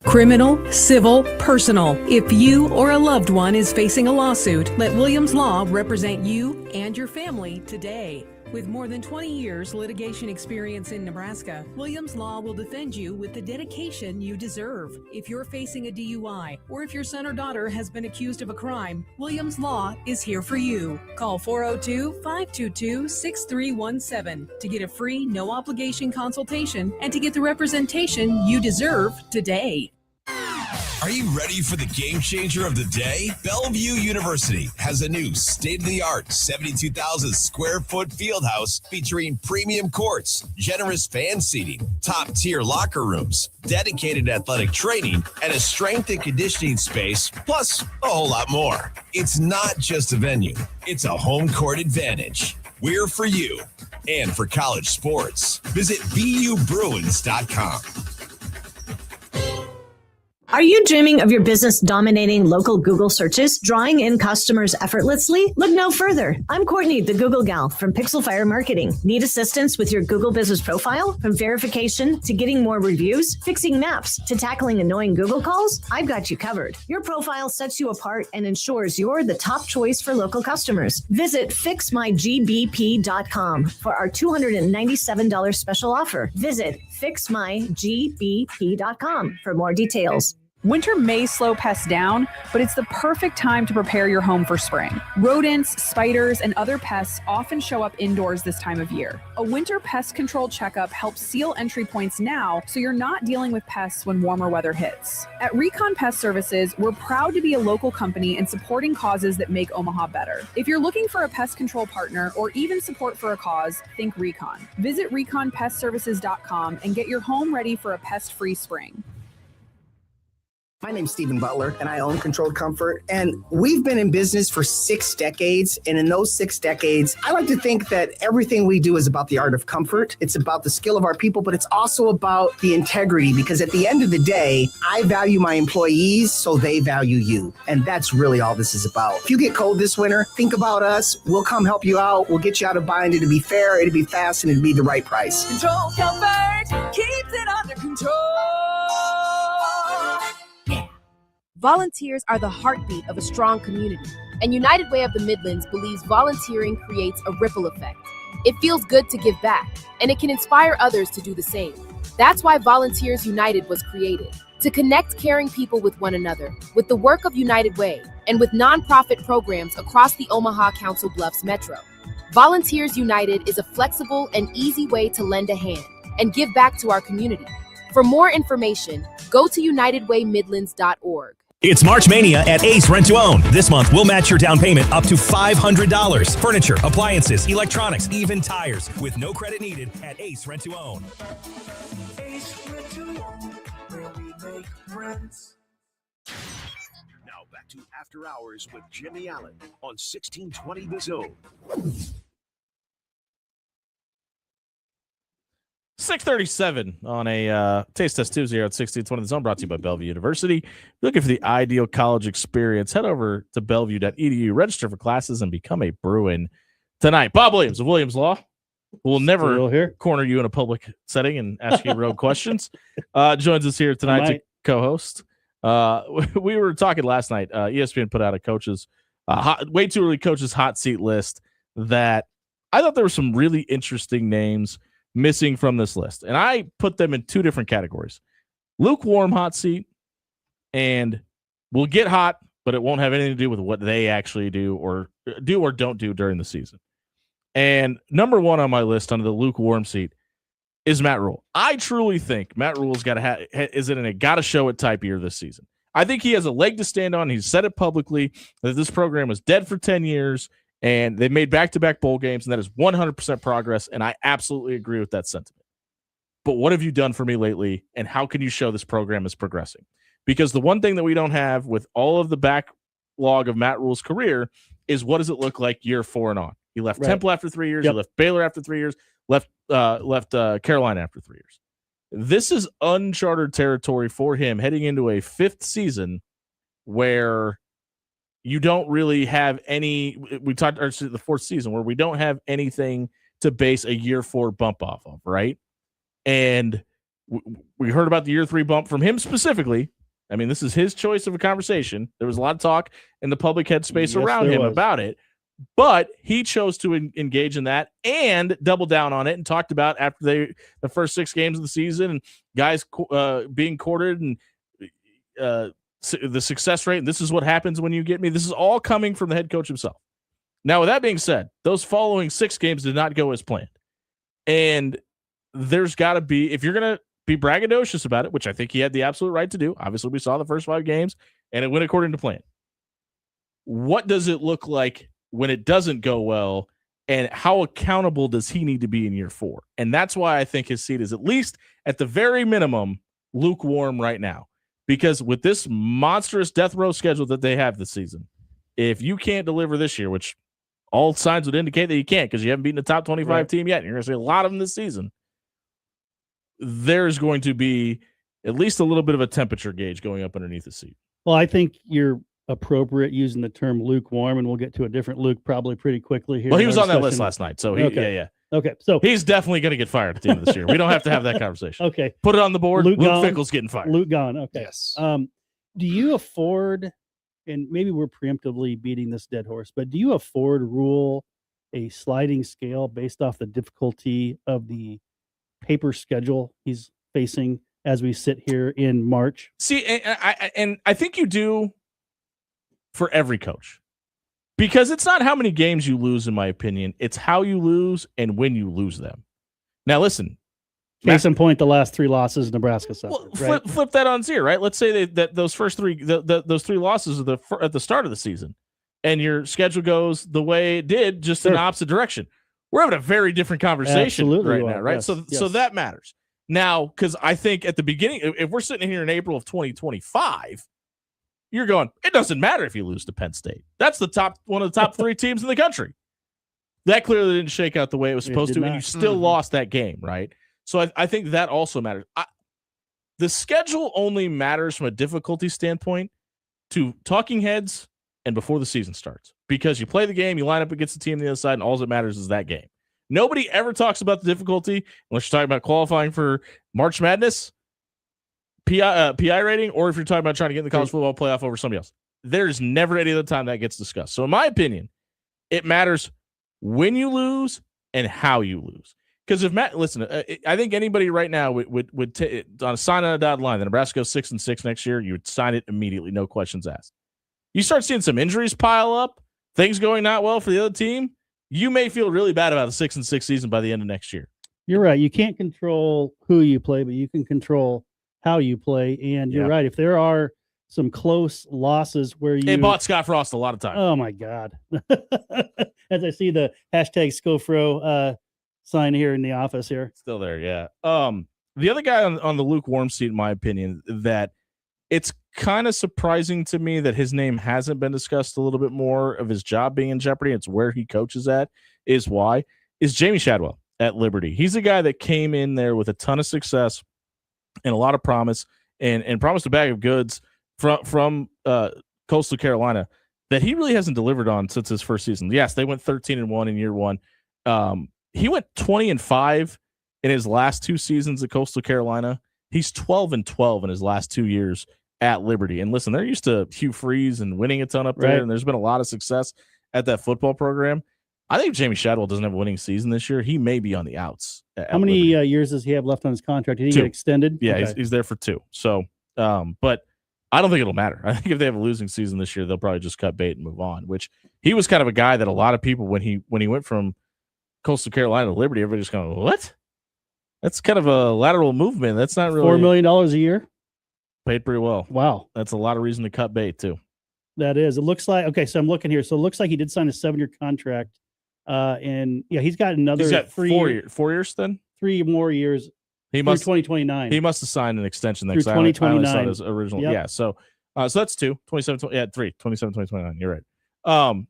Criminal, civil, personal. If you or a loved one is facing a lawsuit, let Williams Law represent you and your family today. With more than 20 years litigation experience in Nebraska, Williams Law will defend you with the dedication you deserve. If you're facing a DUI or if your son or daughter has been accused of a crime, Williams Law is here for you. Call 402-522-6317 to get a free, no obligation consultation and to get the representation you deserve today. Are you ready for the game changer of the day? Bellevue University has a new state-of-the-art 72,000 square foot field house featuring premium courts, generous fan seating, top-tier locker rooms, dedicated athletic training, and a strength and conditioning space, plus a whole lot more. It's not just a venue, it's a home court advantage. We're for you and for college sports. Visit BUBruins.com. Are you dreaming of your business dominating local Google searches, drawing in customers effortlessly? Look no further. I'm Courtney, the Google gal from Pixel Fire Marketing. Need assistance with your Google business profile? From verification to getting more reviews, fixing maps to tackling annoying Google calls? I've got you covered. Your profile sets you apart and ensures you're the top choice for local customers. Visit fixmygbp.com for our $297 special offer. Visit fixmygbp.com for more details. Winter may slow pests down, but it's the perfect time to prepare your home for spring. Rodents, spiders, and other pests often show up indoors this time of year. A winter pest control checkup helps seal entry points now so you're not dealing with pests when warmer weather hits. At Recon Pest Services, we're proud to be a local company and supporting causes that make Omaha better. If you're looking for a pest control partner or even support for a cause, think Recon. Visit reconpestservices.com and get your home ready for a pest-free spring. My name's Stephen Butler, and I own Controlled Comfort. And we've been in business for 6 decades. And in those 6 decades, I like to think that everything we do is about the art of comfort. It's about the skill of our people, but it's also about the integrity, because at the end of the day, I value my employees, so they value you. And that's really all this is about. If you get cold this winter, think about us. We'll come help you out. We'll get you out of bind. It'll be fair, it'll be fast, and it'll be the right price. Control Comfort keeps it under control. Volunteers are the heartbeat of a strong community, and United Way of the Midlands believes volunteering creates a ripple effect. It feels good to give back, and it can inspire others to do the same. That's why Volunteers United was created, to connect caring people with one another, with the work of United Way, and with nonprofit programs across the Omaha Council Bluffs Metro. Volunteers United is a flexible and easy way to lend a hand and give back to our community. For more information, go to unitedwaymidlands.org. It's March Mania at Ace Rent to Own. This month, we'll match your down payment up to $500. Furniture, appliances, electronics, even tires, with no credit needed at Ace Rent to Own. Ace Rent to Own, where we make friends. Now back to After Hours with Jimmy Allen on 1620 The Zone. 6:37 on a Taste Test Tuesday here at 1620 The Zone, brought to you by Bellevue University. If you're looking for the ideal college experience, head over to bellevue.edu, register for classes, and become a Bruin tonight. Bob Williams of Williams Law will never corner you in a public setting and ask you road questions. Joins us here tonight to co-host. We were talking last night. ESPN put out a coaches, way too early coaches hot seat list that I thought there were some really interesting names missing from this list. And I put them in 2 different categories. Lukewarm hot seat, and we'll get hot, but it won't have anything to do with what they actually do or don't do during the season. And number 1 on my list under the lukewarm seat is Matt Rule. I truly think Matt Rule's got to is in a gotta show it type year this season. I think he has a leg to stand on. He's said it publicly that this program was dead for 10 years. And they made back-to-back bowl games, and that is 100% progress, and I absolutely agree with that sentiment. But what have you done for me lately, and how can you show this program is progressing? Because the one thing that we don't have with all of the backlog of Matt Rule's career is what does it look like year 4 and on? He left Temple after 3 years. He left Baylor after 3 years. Left Carolina after 3 years. This is uncharted territory for him heading into a 5th season where you don't really have any. We talked the 4th season where we don't have anything to base a year 4 bump off of, right? And we heard about the year 3 bump from him specifically. I mean, this is his choice of a conversation. There was a lot of talk in the public headspace around him about it, but he chose to engage in that and double down on it and talked about after the first 6 games of the season and guys being courted and the success rate, and this is what happens when you get me. This is all coming from the head coach himself. Now, with that being said, those following 6 games did not go as planned. And there's got to be, if you're going to be braggadocious about it, which I think he had the absolute right to do. Obviously, we saw the first 5 games, and it went according to plan. What does it look like when it doesn't go well, and how accountable does he need to be in year 4? And that's why I think his seat is at least, at the very minimum, lukewarm right now. Because with this monstrous death row schedule that they have this season, if you can't deliver this year, which all signs would indicate that you can't because you haven't beaten the top 25 team yet, and you're going to see a lot of them this season, there's going to be at least a little bit of a temperature gauge going up underneath the seat. Well, I think you're appropriate using the term lukewarm, and we'll get to a different Luke probably pretty quickly here. Well, he was on that list last night, so Okay, so he's definitely going to get fired at the end of this year. We don't have to have that conversation. Okay. Put it on the board. Luke gone. Fickell's getting fired. Luke gone. Okay. Yes. Do you afford, and maybe we're preemptively beating this dead horse, but do you afford Rule a sliding scale based off the difficulty of the paper schedule he's facing as we sit here in March. See, and I think you do for every coach, because it's not how many games you lose, in my opinion. It's how you lose and when you lose them. Now, listen. Case in point, the last 3 losses Nebraska suffered. Well, flip that on zero, right? Let's say that those first 3, those 3 losses are at the start of the season, and your schedule goes the way it did, just in the opposite direction. We're having a very different conversation right now, right? Yes, So that matters. Now, because I think at the beginning, if we're sitting here in April of 2025, you're going, it doesn't matter if you lose to Penn State. That's one of the top 3 teams in the country. That clearly didn't shake out the way it was supposed to, and you still lost that game, right? So I think that also matters. The schedule only matters from a difficulty standpoint to talking heads and before the season starts, because you play the game, you line up against the team on the other side, and all that matters is that game. Nobody ever talks about the difficulty unless you're talking about qualifying for March Madness, PI rating, or if you're talking about trying to get in the college football playoff over somebody else. There's never any other time that gets discussed. So in my opinion, it matters when you lose and how you lose. Because if I think anybody right now would on a sign on a dotted line, the Nebraska goes 6-6 next year, you would sign it immediately, no questions asked. You start seeing some injuries pile up, things going not well for the other team, you may feel really bad about a 6-6 season by the end of next year. You're right. You can't control who you play, but you can control how you play. And you're right. If there are some close losses where It bought Scott Frost a lot of time. Oh my God. As I see the hashtag Scofro sign here in the office here. Still there, yeah. The other guy on the lukewarm seat, in my opinion, that it's kind of surprising to me that his name hasn't been discussed a little bit more of his job being in jeopardy. It's where he coaches at is Jamie Shadwell at Liberty. He's a guy that came in there with a ton of success and a lot of promise and promised a bag of goods from Coastal Carolina that he really hasn't delivered on since his first season. Yes, they went 13-1 in year one. He went 20-5 in his last 2 seasons at Coastal Carolina. He's 12-12 in his last 2 years at Liberty. And listen, they're used to Hugh Freeze and winning a ton up there, and there's been a lot of success at that football program. I think Jamie Shadwell doesn't have a winning season this year. He may be on the outs. How many years does he have left on his contract? Did he 2. get extended? Yeah, Okay. he's there for 2. So, but I don't think it'll matter. I think if they have a losing season this year, they'll probably just cut bait and move on, which he was kind of a guy that a lot of people, when he went from Coastal Carolina to Liberty, everybody's going, what? That's kind of a lateral movement. That's not really $4 million a year. Paid pretty well. Wow. That's a lot of reason to cut bait too. That is. It looks like, okay, so I'm looking here. So it looks like he did sign a 7-year contract. And yeah, he's got another He's got 4 years then? 3 more years. He must 2029. He must have signed an extension Through next. I only saw 2029. his original. Yep. Yeah. So that's 2, 27, 3, 27, 2029. You're right.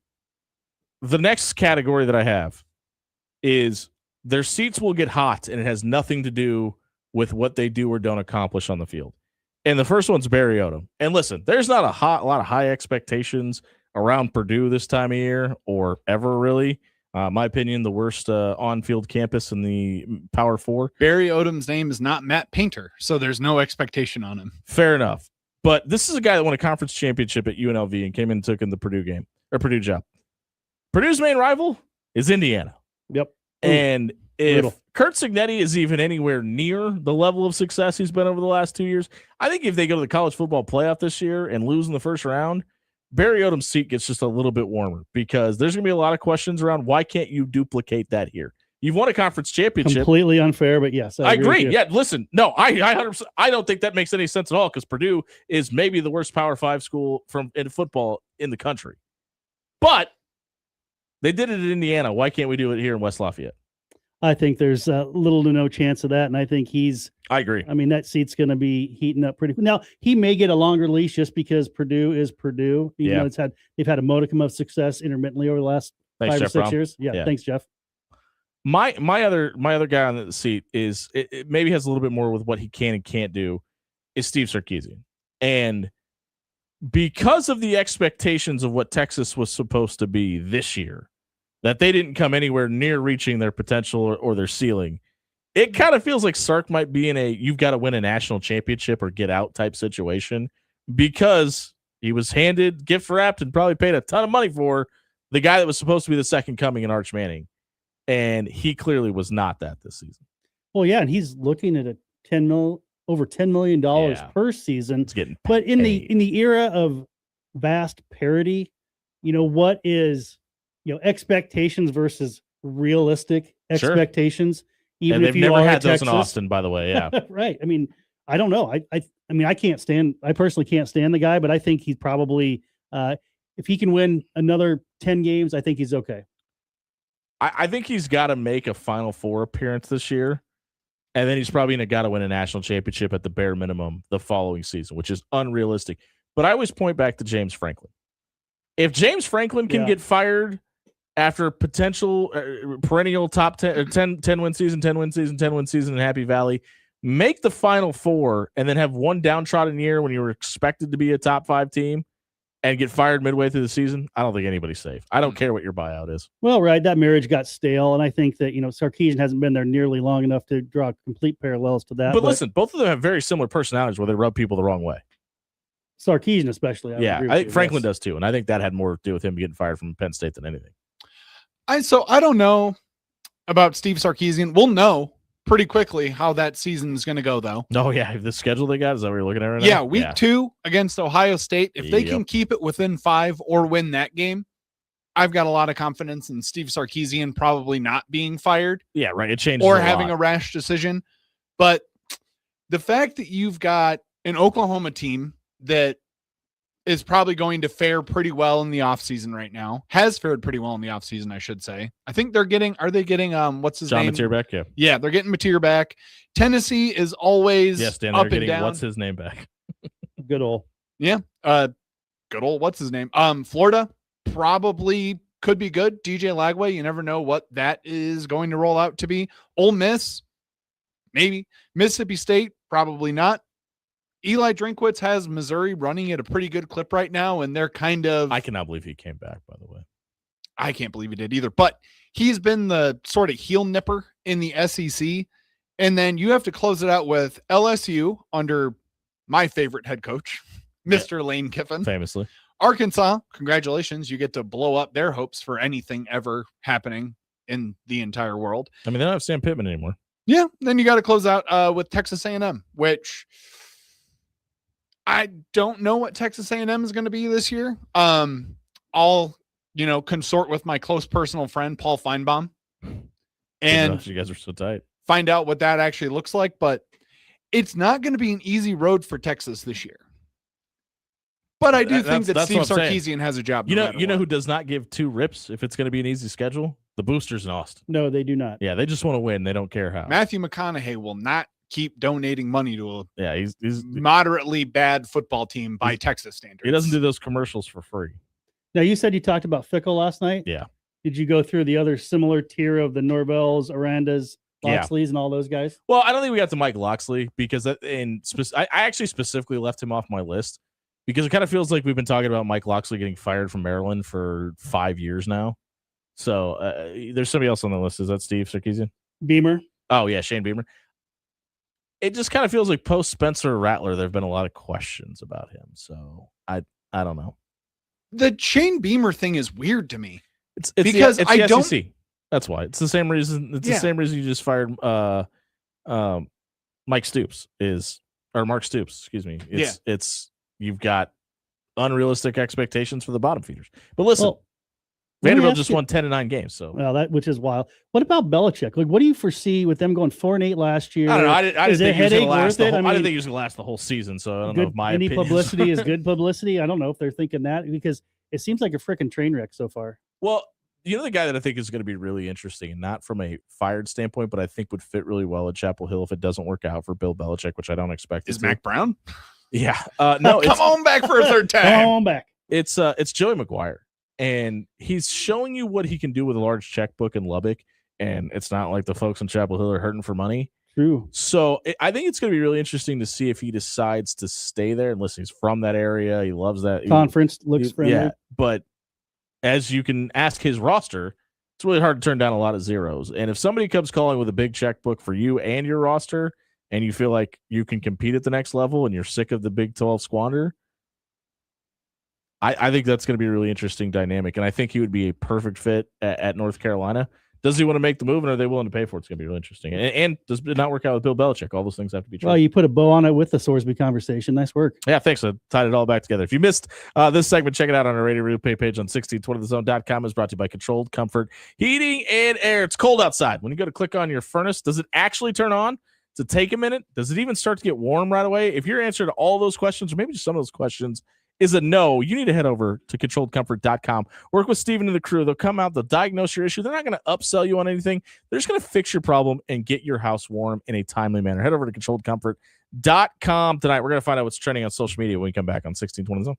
The next category that I have is their seats will get hot, and it has nothing to do with what they do or don't accomplish on the field. And the first one's Barry Odom. And listen, there's not a lot of high expectations around Purdue this time of year or ever really. My opinion, the worst on-field campus in the Power 4. Barry Odom's name is not Matt Painter, so there's no expectation on him. Fair enough. But this is a guy that won a conference championship at UNLV and came in and took in the Purdue job. Purdue's main rival is Indiana. Yep. And if brutal. Kurt Cignetti is even anywhere near the level of success he's been over the last 2 years, I think if they go to the college football playoff this year and lose in the first round, Barry Odom's seat gets just a little bit warmer because there's going to be a lot of questions around why can't you duplicate that here? You've won a conference championship. Completely unfair, but yes. I agree. with you. Yeah, listen, no, I 100%, I don't think that makes any sense at all because Purdue is maybe the worst Power 5 school in football in the country. But they did it in Indiana. Why can't we do it here in West Lafayette? I think there's little to no chance of that. And I think I agree. I mean, that seat's going to be heating up pretty. Now, he may get a longer leash just because Purdue is Purdue. You know, they've had a modicum of success intermittently over the last 5 or 6 years. Yeah. Thanks, Jeff. My other guy on the seat is it maybe has a little bit more with what he can and can't do is Steve Sarkisian. And because of the expectations of what Texas was supposed to be this year, that they didn't come anywhere near reaching their potential or their ceiling, it kind of feels like Sark might be in a you've got to win a national championship or get out type situation because he was handed, gift wrapped, and probably paid a ton of money for the guy that was supposed to be the second coming in Arch Manning. And he clearly was not that this season. Well, yeah, and he's looking at a $10 over $10 million per season. It's getting but in the era of vast parity, what is expectations versus realistic expectations? Even they've if you never are had those Texas. in Austin, by the way. Yeah. Right. I mean, I don't know. I personally can't stand the guy, but I think he's probably if he can win another 10 games, I think he's okay. I think he's got to make a Final Four appearance this year, and then he's probably going to got to win a national championship at the bare minimum the following season, which is unrealistic. But I always point back to James Franklin. If James Franklin can get fired after potential perennial top 10 win season in Happy Valley, make the Final Four, and then have one downtrodden year when you were expected to be a top 5 team, and get fired midway through the season, I don't think anybody's safe. I don't care what your buyout is. Well, right, that marriage got stale, and I think that Sarkisian hasn't been there nearly long enough to draw complete parallels to that. But listen, both of them have very similar personalities where they rub people the wrong way. Sarkisian especially. I think Franklin does too, and I think that had more to do with him getting fired from Penn State than anything. So I don't know about Steve Sarkisian. We'll know pretty quickly how that season is going to go, though. Oh, yeah. The schedule they got, is that what you're looking at right now? Yeah, week 2 against Ohio State. If they can keep it within 5 or win that game, I've got a lot of confidence in Steve Sarkisian probably not being fired. Yeah, right. It changes or a having lot. a rash decision. But the fact that you've got an Oklahoma team that is probably going to fare pretty well in the offseason right now, has fared pretty well in the offseason, I should say. I think are they getting what's his John name? Mateer back, yeah. Yeah, they're getting Mateer back. Tennessee is always Dan, up they're and getting down. what's his name back? Good old. Yeah. Good old what's his name? Florida probably could be good. DJ Lagway, you never know what that is going to roll out to be. Ole Miss, maybe. Mississippi State, probably not. Eli Drinkwitz has Missouri running at a pretty good clip right now, and they're kind of... I cannot believe he came back, by the way. I can't believe he did either, but he's been the sort of heel nipper in the SEC, and then you have to close it out with LSU under my favorite head coach, Mr. Lane Kiffin. Famously. Arkansas, congratulations. You get to blow up their hopes for anything ever happening in the entire world. I mean, they don't have Sam Pittman anymore. Yeah, then you got to close out with Texas A&M, which... I don't know what Texas A&M is going to be this year. I'll, consort with my close personal friend, Paul Feinbaum, and you guys are so tight. Find out what that actually looks like. But it's not going to be an easy road for Texas this year. But I do think that Steve Sarkisian has a job. You know who does not give 2 rips if it's going to be an easy schedule? The boosters in Austin. No, they do not. Yeah, they just want to win. They don't care how. Matthew McConaughey will not keep donating money to he's moderately bad football team by Texas standards. He doesn't do those commercials for free. Now, you said you talked about Fickle last night. Yeah. Did you go through the other similar tier of the Norvells, Arandas, Loxleys, and all those guys? Well, I don't think we got to Mike Loxley because I actually specifically left him off my list because it kind of feels like we've been talking about Mike Loxley getting fired from Maryland for 5 years now. So there's somebody else on the list. Is that Steve Sarkisian? Beamer. Oh, yeah, Shane Beamer. It just kind of feels like post Spencer Rattler, there have been a lot of questions about him. So I don't know. The Shane Beamer thing is weird to me. It's because it's I the don't. SEC. That's why. It's the same reason. It's the same reason you just fired Mark Stoops. Excuse me. It's you've got unrealistic expectations for the bottom feeders. But listen. Vanderbilt just won 10-9 games, so which is wild. What about Belichick? Like, what do you foresee with them going 4-8 last year? I don't know. I didn't think he was going to last I didn't think he was going to last the whole season. So I don't know if my any opinion publicity is good publicity. I don't know if they're thinking that because it seems like a freaking train wreck so far. Well, the guy that I think is going to be really interesting, and not from a fired standpoint, but I think would fit really well at Chapel Hill if it doesn't work out for Bill Belichick, which I don't expect. Is Mac Brown? Yeah. No. Come on back for a third time. Come on back. It's Joey McGuire. And he's showing you what he can do with a large checkbook in Lubbock. And it's not like the folks in Chapel Hill are hurting for money. True. So I think it's going to be really interesting to see if he decides to stay there. And listen, he's from that area. He loves that. Conference looks friendly. Yeah. But as you can ask his roster, it's really hard to turn down a lot of zeros. And if somebody comes calling with a big checkbook for you and your roster, and you feel like you can compete at the next level and you're sick of the Big 12 squander, I think that's going to be a really interesting dynamic, and I think he would be a perfect fit at North Carolina. does he want to make the move, and are they willing to pay for it? It's going to be really interesting. And does it not work out with Bill Belichick? All those things have to be true. Well, you put a bow on it with the Sorsby conversation. Nice work. Yeah, thanks. I tied it all back together. If you missed this segment, check it out on our Radio Replay page on 1620thezone.com. Is brought to you by Controlled Comfort Heating and Air. It's cold outside. When you go to click on your furnace, does it actually turn on? Does it take a minute? Does it even start to get warm right away? If your answer to all those questions, or maybe just some of those questions, is a no, you need to head over to controlledcomfort.com. Work with Steven and the crew. They'll come out, they'll diagnose your issue. They're not going to upsell you on anything. They're just going to fix your problem and get your house warm in a timely manner. Head over to controlledcomfort.com tonight. We're going to find out what's trending on social media when we come back on 1620 Zone.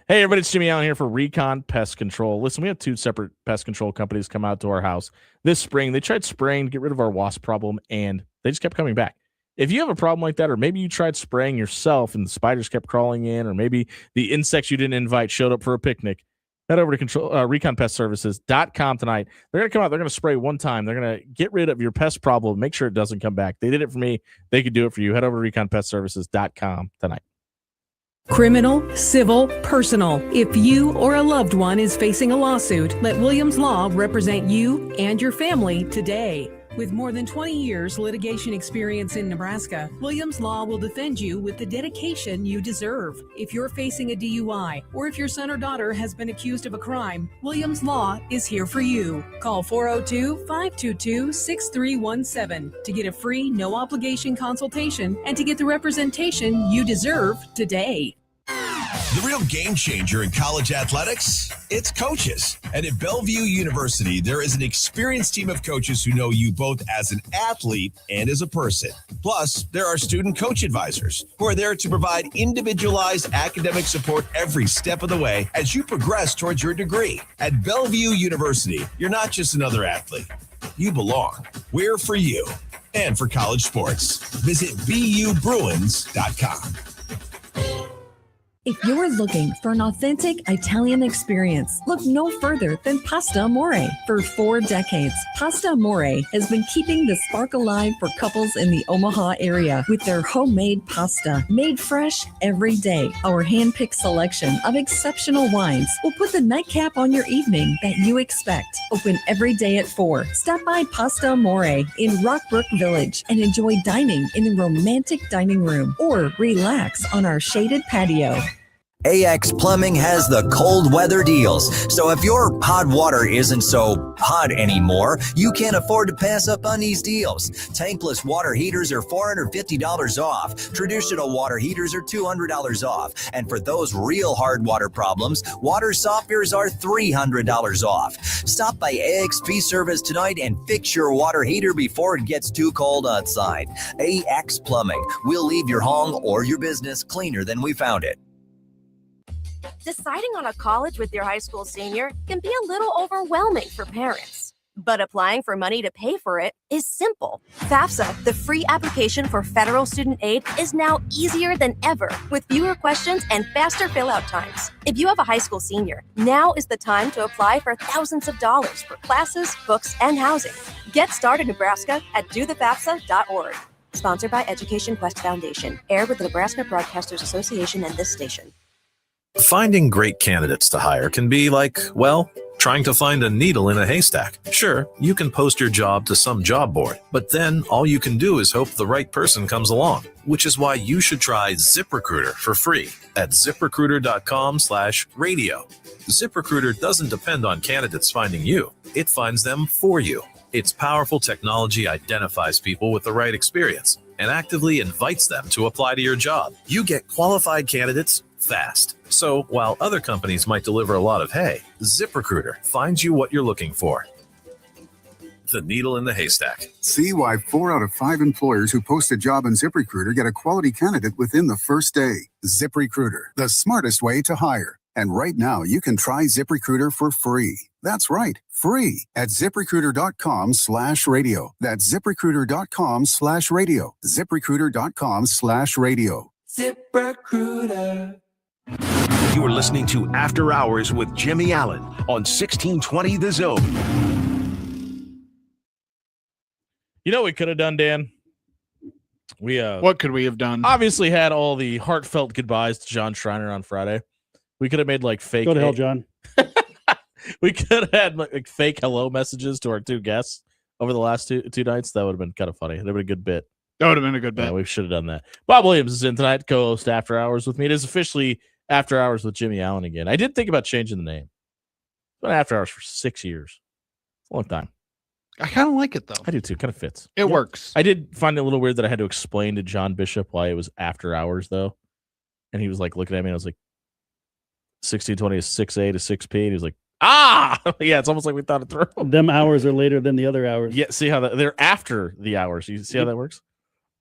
Hey, everybody, it's Jimmy Allen here for Recon Pest Control. Listen, we had 2 separate pest control companies come out to our house this spring. They tried spraying to get rid of our wasp problem, and they just kept coming back. If you have a problem like that, or maybe you tried spraying yourself and the spiders kept crawling in, or maybe the insects you didn't invite showed up for a picnic, head over to reconpestservices.com tonight. They're going to come out. They're going to spray one time. They're going to get rid of your pest problem, make sure it doesn't come back. They did it for me. They could do it for you. Head over to reconpestservices.com tonight. Criminal, civil, personal. If you or a loved one is facing a lawsuit, let Williams Law represent you and your family today. With more than 20 years litigation experience in Nebraska, Williams Law will defend you with the dedication you deserve. If you're facing a DUI, or if your son or daughter has been accused of a crime, Williams Law is here for you. Call 402-522-6317 to get a free, no-obligation consultation and to get the representation you deserve today. The real game changer in college athletics, it's coaches. And at Bellevue University, there is an experienced team of coaches who know you both as an athlete and as a person. Plus, there are student coach advisors who are there to provide individualized academic support every step of the way as you progress towards your degree. At Bellevue University, you're not just another athlete. You belong. We're for you and for college sports. Visit BUBruins.com. If you're looking for an authentic Italian experience, look no further than Pasta Amore. For 4 decades, Pasta Amore has been keeping the spark alive for couples in the Omaha area with their homemade pasta, made fresh every day. Our hand-picked selection of exceptional wines will put the nightcap on your evening that you expect. Open every day at 4. Stop by Pasta Amore in Rockbrook Village and enjoy dining in the romantic dining room or relax on our shaded patio. AX Plumbing has the cold weather deals. So if your hot water isn't so hot anymore, you can't afford to pass up on these deals. Tankless water heaters are $450 off. Traditional water heaters are $200 off. And for those real hard water problems, water softeners are $300 off. Stop by AXP Service tonight and fix your water heater before it gets too cold outside. AX Plumbing. We'll leave your home or your business cleaner than we found it. Deciding on a college with your high school senior can be a little overwhelming for parents. But applying for money to pay for it is simple. FAFSA, the free application for federal student aid, is now easier than ever with fewer questions and faster fill-out times. If you have a high school senior, now is the time to apply for thousands of dollars for classes, books, and housing. Get started, Nebraska, at dothefafsa.org. Sponsored by Education Quest Foundation. Aired with the Nebraska Broadcasters Association and this station. Finding great candidates to hire can be like, well, trying to find a needle in a haystack. Sure, you can post your job to some job board, but then all you can do is hope the right person comes along, which is why you should try ZipRecruiter for free at ZipRecruiter.com/radio. ZipRecruiter doesn't depend on candidates finding you. It finds them for you. Its powerful technology identifies people with the right experience and actively invites them to apply to your job. You get qualified candidates fast. So while other companies might deliver a lot of hay, ZipRecruiter finds you what you're looking for. The needle in the haystack. See why 4 out of 5 employers who post a job on ZipRecruiter get a quality candidate within the first day. ZipRecruiter, the smartest way to hire. And right now, you can try ZipRecruiter for free. That's right, free at ZipRecruiter.com/radio. That's ZipRecruiter.com/radio. ZipRecruiter.com/radio. ZipRecruiter. You are listening to After Hours with Jimmy Allen on 1620 The Zone. You know what we could have done, Dan? What could we have done? Obviously had all the heartfelt goodbyes to John Schreiner on Friday. We could have made like fake. Go to hell, John. We could have had like fake hello messages to our two guests over the last two nights. That would have been kind of funny. That would have been a good bit. That would have been a good bet. Yeah, we should have done that. Bob Williams is in tonight, co-host After Hours with me. It is officially After Hours with Jimmy Allen again. I did think about changing the name. It's been After Hours for 6 years. It's a long time. I kind of like it, though. I do, too. Kind of fits. It works. I did find it a little weird that I had to explain to John Bishop why it was After Hours, though. And he was like looking at me, and I was like, 1620 is 6A to 6P. And he was like, yeah, it's almost like we thought it through. Them hours are later than the other hours. Yeah, see how they're after the hours. You see how that works?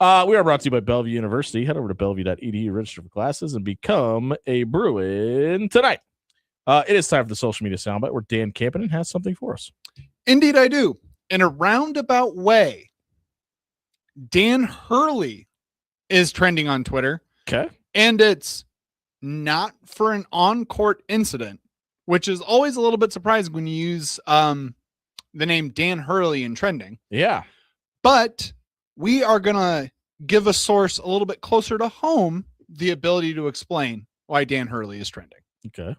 We are brought to you by Bellevue University. Head over to bellevue.edu, register for classes, and become a Bruin tonight. It is time for the social media soundbite where Dan Campanen has something for us. Indeed, I do. In a roundabout way, Dan Hurley is trending on Twitter. Okay. And it's not for an on-court incident, which is always a little bit surprising when you use the name Dan Hurley in trending. Yeah. But we are going to give a source a little bit closer to home the ability to explain why Dan Hurley is trending. Okay.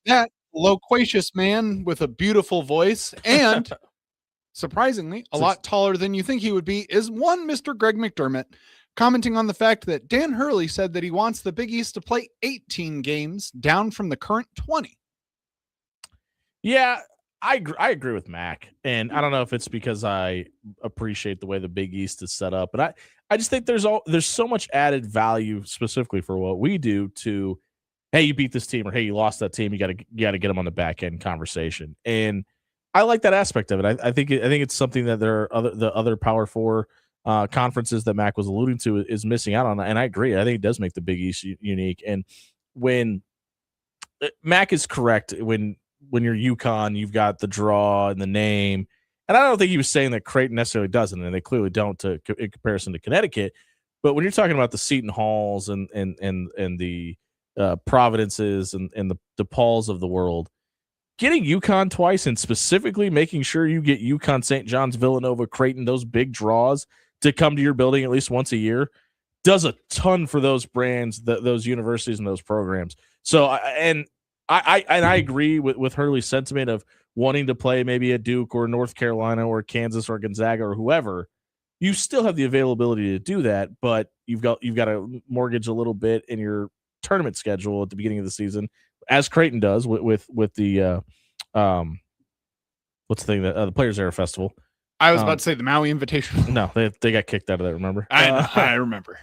That loquacious man with a beautiful voice and surprisingly a lot taller than you think he would be is one Mr. Greg McDermott, commenting on the fact that Dan Hurley said that he wants the Big East to play 18 games down from the current 20. Yeah, I agree with Mac, and I don't know if it's because I appreciate the way the Big East is set up, but I just think there's so much added value specifically for what we do to, hey, you beat this team, or hey, you lost that team. You got to get them on the back end conversation, and I like that aspect of it. I think it's something that the other Power Four conferences that Mac was alluding to is missing out on, and I agree. I think it does make the Big East unique. And when Mac is correct, when you're UConn, you've got the draw and the name, and I don't think he was saying that Creighton necessarily doesn't, and they clearly don't in comparison to Connecticut. But when you're talking about the Seton Halls and the Providences and the DePauls of the world, getting UConn twice and specifically making sure you get UConn, St. John's, Villanova, Creighton, those big draws to come to your building at least once a year does a ton for those brands, those universities and those programs. So, I agree with Hurley's sentiment of wanting to play maybe a Duke or North Carolina or Kansas or Gonzaga or whoever. You still have the availability to do that, but you've got to mortgage a little bit in your tournament schedule at the beginning of the season, as Creighton does with the what's the thing that the Players Era Festival. I was about to say the Maui Invitational. No, they got kicked out of that. Remember? I remember.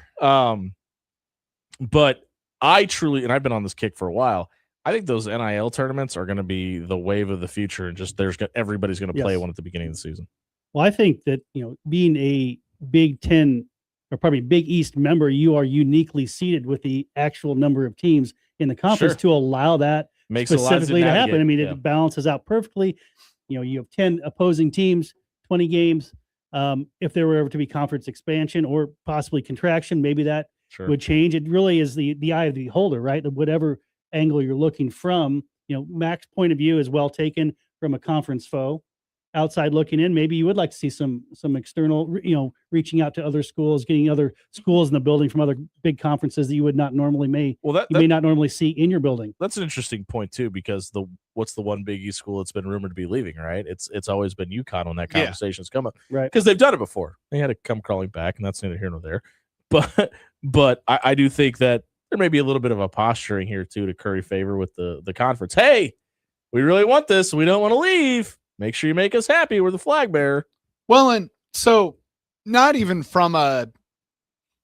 But I truly, and I've been on this kick for a while, I think those NIL tournaments are going to be the wave of the future, and just everybody's going to play one at the beginning of the season. Well, I think that, being a Big Ten or probably Big East member, you are uniquely seated with the actual number of teams in the conference to allow that Makes it specifically to happen. I mean, yeah. it balances out perfectly. You have 10 opposing teams, 20 games. If there were ever to be conference expansion or possibly contraction, maybe that would change. It really is the eye of the beholder, right? Whatever angle you're looking from, Mac's point of view is well taken from a conference foe. Outside looking in, maybe you would like to see some external, reaching out to other schools, getting other schools in the building from other big conferences that you would not normally may not normally see in your building. That's an interesting point too, because what's the one Big East school that's been rumored to be leaving, right? It's always been UConn when that conversation's come up, right? Because they've done it before. They had to come crawling back, and that's neither here nor there. But I do think that there may be a little bit of a posturing here too to curry favor with the conference. Hey, we really want this. We don't want to leave. Make sure you make us happy. We're the flag bearer. Well, and so not even from a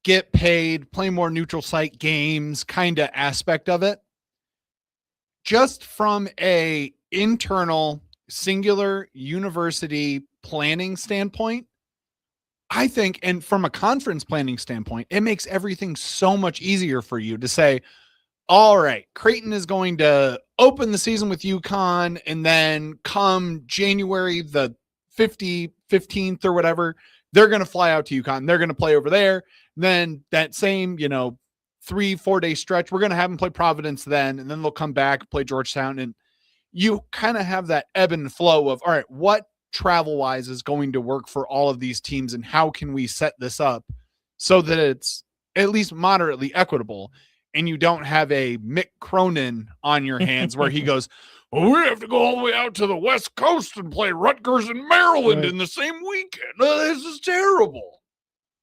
get paid, play more neutral site games kind of aspect of it. Just from a internal singular university planning standpoint, I think, and from a conference planning standpoint, it makes everything so much easier for you to say, all right, Creighton is going to open the season with UConn, and then come January the 15th or whatever, they're going to fly out to UConn. They're going to play over there. Then that same, 3-4 day stretch, we're going to have them play Providence then, and then they'll come back, play Georgetown. And you kind of have that ebb and flow of, all right, what travel wise is going to work for all of these teams, and how can we set this up so that it's at least moderately equitable, and you don't have a Mick Cronin on your hands where he goes, well, we have to go all the way out to the West Coast and play Rutgers and Maryland in the same weekend. This is terrible.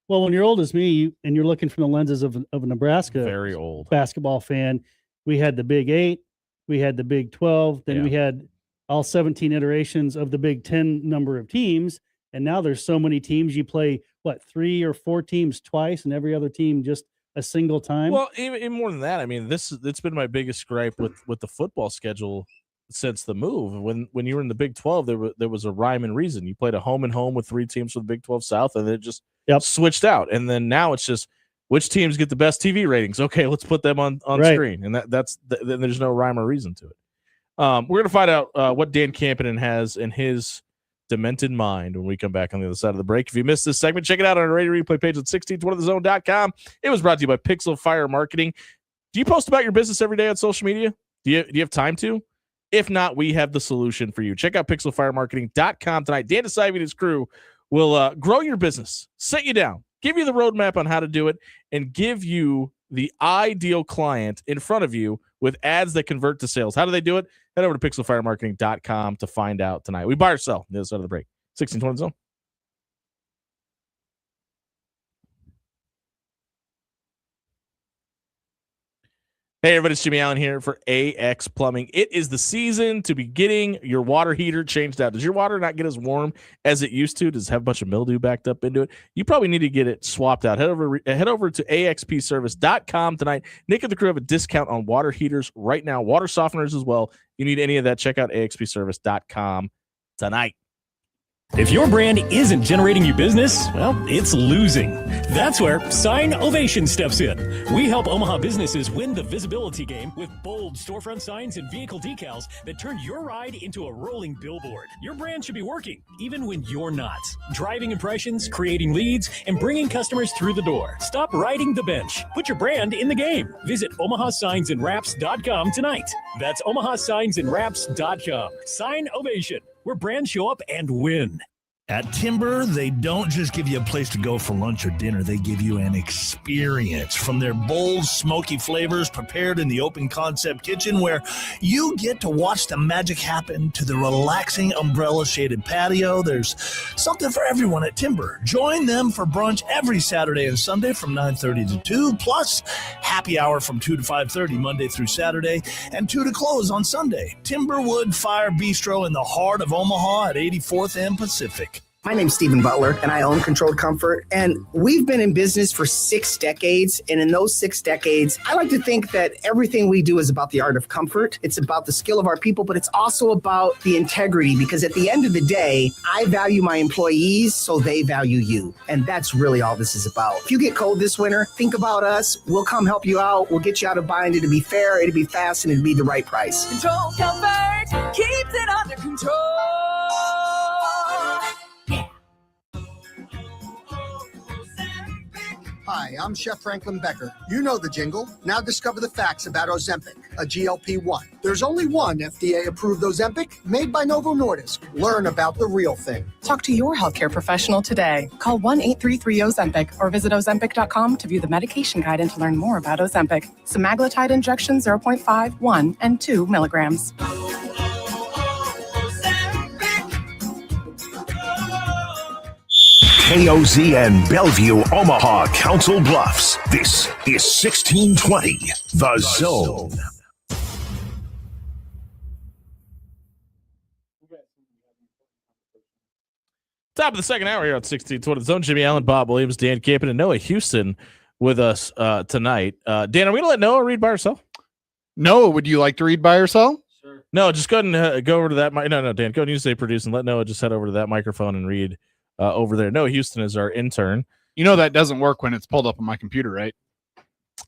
Well, when you're old as me and you're looking from the lenses of a Nebraska very old basketball fan, we had the Big 8, we had the Big 12, then we had all 17 iterations of the Big 10 number of teams. And now there's so many teams. You play, 3 or 4 teams twice, and every other team just a single time. Well, even more than that, I mean, it's been my biggest gripe with the football schedule since the move. When you were in the Big 12, there was a rhyme and reason. You played a home and home with 3 teams for the Big 12 South, and then it just switched out. And then now it's just which teams get the best TV ratings. Okay, let's put them on screen, and then there's no rhyme or reason to it. We're going to find out what Dan Campanen has in his demented mind when we come back on the other side of the break. If you missed this segment, check it out on our radio replay page at 1620thezone.com. It was brought to you by Pixel Fire Marketing. Do you post about your business every day on social media? Do you have time to? If not, we have the solution for you. Check out pixelfiremarketing.com tonight. Dan Desai and his crew will grow your business, sit you down, give you the roadmap on how to do it, and give you the ideal client in front of you with ads that convert to sales. How do they do it? Head over to pixelfiremarketing.com to find out tonight. We buy or sell on the other side of the break. 1620 Zone. Hey, everybody, it's Jimmy Allen here for AX Plumbing. It is the season to be getting your water heater changed out. Does your water not get as warm as it used to? Does it have a bunch of mildew backed up into it? You probably need to get it swapped out. Head over to axpservice.com tonight. Nick and the crew have a discount on water heaters right now, water softeners as well. If you need any of that, check out axpservice.com tonight. If your brand isn't generating you business, well, it's losing. That's where Sign Ovation steps in. We help Omaha businesses win the visibility game with bold storefront signs and vehicle decals that turn your ride into a rolling billboard. Your brand should be working, even when you're not. Driving impressions, creating leads, and bringing customers through the door. Stop riding the bench. Put your brand in the game. Visit OmahaSignsAndWraps.com tonight. That's OmahaSignsAndWraps.com. Sign Ovation, where brands show up and win. At Timber, they don't just give you a place to go for lunch or dinner. They give you an experience from their bold, smoky flavors prepared in the open concept kitchen where you get to watch the magic happen to the relaxing umbrella-shaded patio. There's something for everyone at Timber. Join them for brunch every Saturday and Sunday from 9:30 to 2, plus happy hour from 2 to 5:30 Monday through Saturday, and 2 to close on Sunday. Timberwood Fire Bistro in the heart of Omaha at 84th and Pacific. My name's Stephen Butler, and I own Controlled Comfort, and we've been in business for 6 decades, and in those 6 decades, I like to think that everything we do is about the art of comfort. It's about the skill of our people, but it's also about the integrity, because at the end of the day, I value my employees, so they value you, and that's really all this is about. If you get cold this winter, think about us. We'll come help you out. We'll get you out of bind. It'll be fair, it'll be fast, and it'll be the right price. Control Comfort keeps it under control. Hi, I'm Chef Franklin Becker. You know the jingle. Now discover the facts about Ozempic, a GLP-1. There's only one FDA-approved Ozempic made by Novo Nordisk. Learn about the real thing. Talk to your healthcare professional today. Call 1-833-OZEMPIC or visit Ozempic.com to view the medication guide and to learn more about Ozempic. Semaglutide injection 0.5, 1, and 2 milligrams. KOZ and Bellevue, Omaha, Council Bluffs. This is 1620, The Zone. Top of the second hour here on 1620 The Zone. Jimmy Allen, Bob Williams, Dan Campanen, and Noah Houston with us tonight. Dan, are we going to let Noah read by herself? Noah, would you like to read by yourself? Sure. No, just go ahead and go over to that. No, Dan, go ahead and use say produce and let Noah just head over to that microphone and read over there. Noah Houston is our intern. You know that doesn't work when it's pulled up on my computer, right?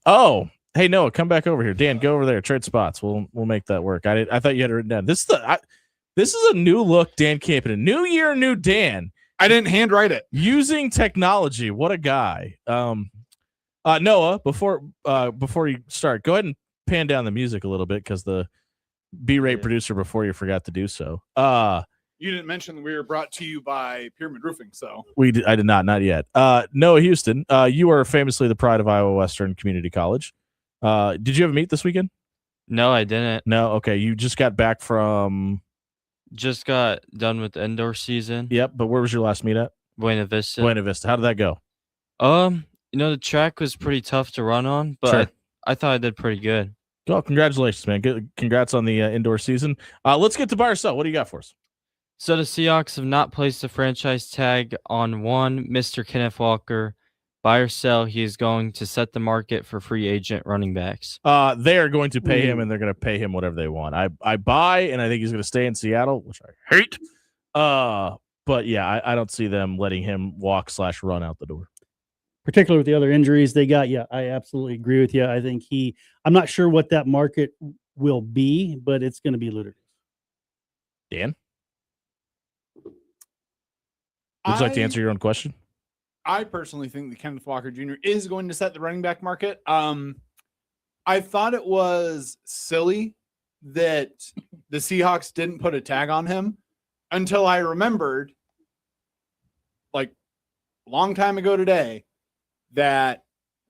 Oh, hey Noah, come back over here. Dan, go over there. Trade spots. We'll make that work. I thought you had it written down. This is a new look, Dan Campen. A new year, new Dan. I didn't handwrite it. Using technology. What a guy. Noah, before you start, go ahead and pan down the music a little bit because the B-rate producer before you forgot to do so. You didn't mention that we were brought to you by Pyramid Roofing, so I did not yet. Noah Houston, you are famously the pride of Iowa Western Community College. Did you have a meet this weekend? No, I didn't. No, okay. You just got back from. Just got done with the indoor season. Yep, but where was your last meet at? Buena Vista. Buena Vista. How did that go? The track was pretty tough to run on, but Sure. I thought I did pretty good. Oh, congratulations, man. Good, congrats on the indoor season. Let's get to buy or sell. What do you got for us? So the Seahawks have not placed a franchise tag on one Mr. Kenneth Walker. Buy or sell, he is going to set the market for free agent running backs. They are going to pay him, and they're going to pay him whatever they want. I buy, and I think he's going to stay in Seattle, which I hate. But yeah, I don't see them letting him walk/run out the door. Particularly with the other injuries they got. Yeah, I absolutely agree with you. I think I'm not sure what that market will be, but it's going to be ludicrous. Dan? Would you like to answer your own question? I personally think that Kenneth Walker Jr. is going to set the running back market. I thought it was silly that the Seahawks didn't put a tag on him until I remembered, like a long time ago today, that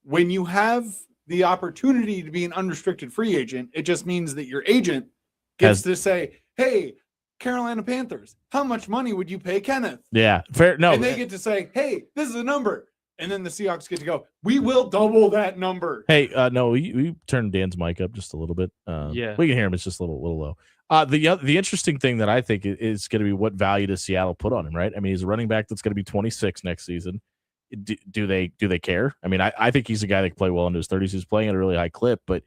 when you have the opportunity to be an unrestricted free agent, it just means that your agent gets to say, hey, Carolina Panthers, how much money would you pay Kenneth? Yeah, fair. No, and they get to say, hey, this is a number. And then the Seahawks get to go, we will double that number. Hey, no, we turned Dan's mic up just a little bit. Yeah, we can hear him. It's just a little low. The interesting thing that I think is going to be what value does Seattle put on him, right? I mean, he's a running back that's going to be 26 next season. Do they care? I mean, I think he's a guy that can play well into his 30s. He's playing at a really high clip, but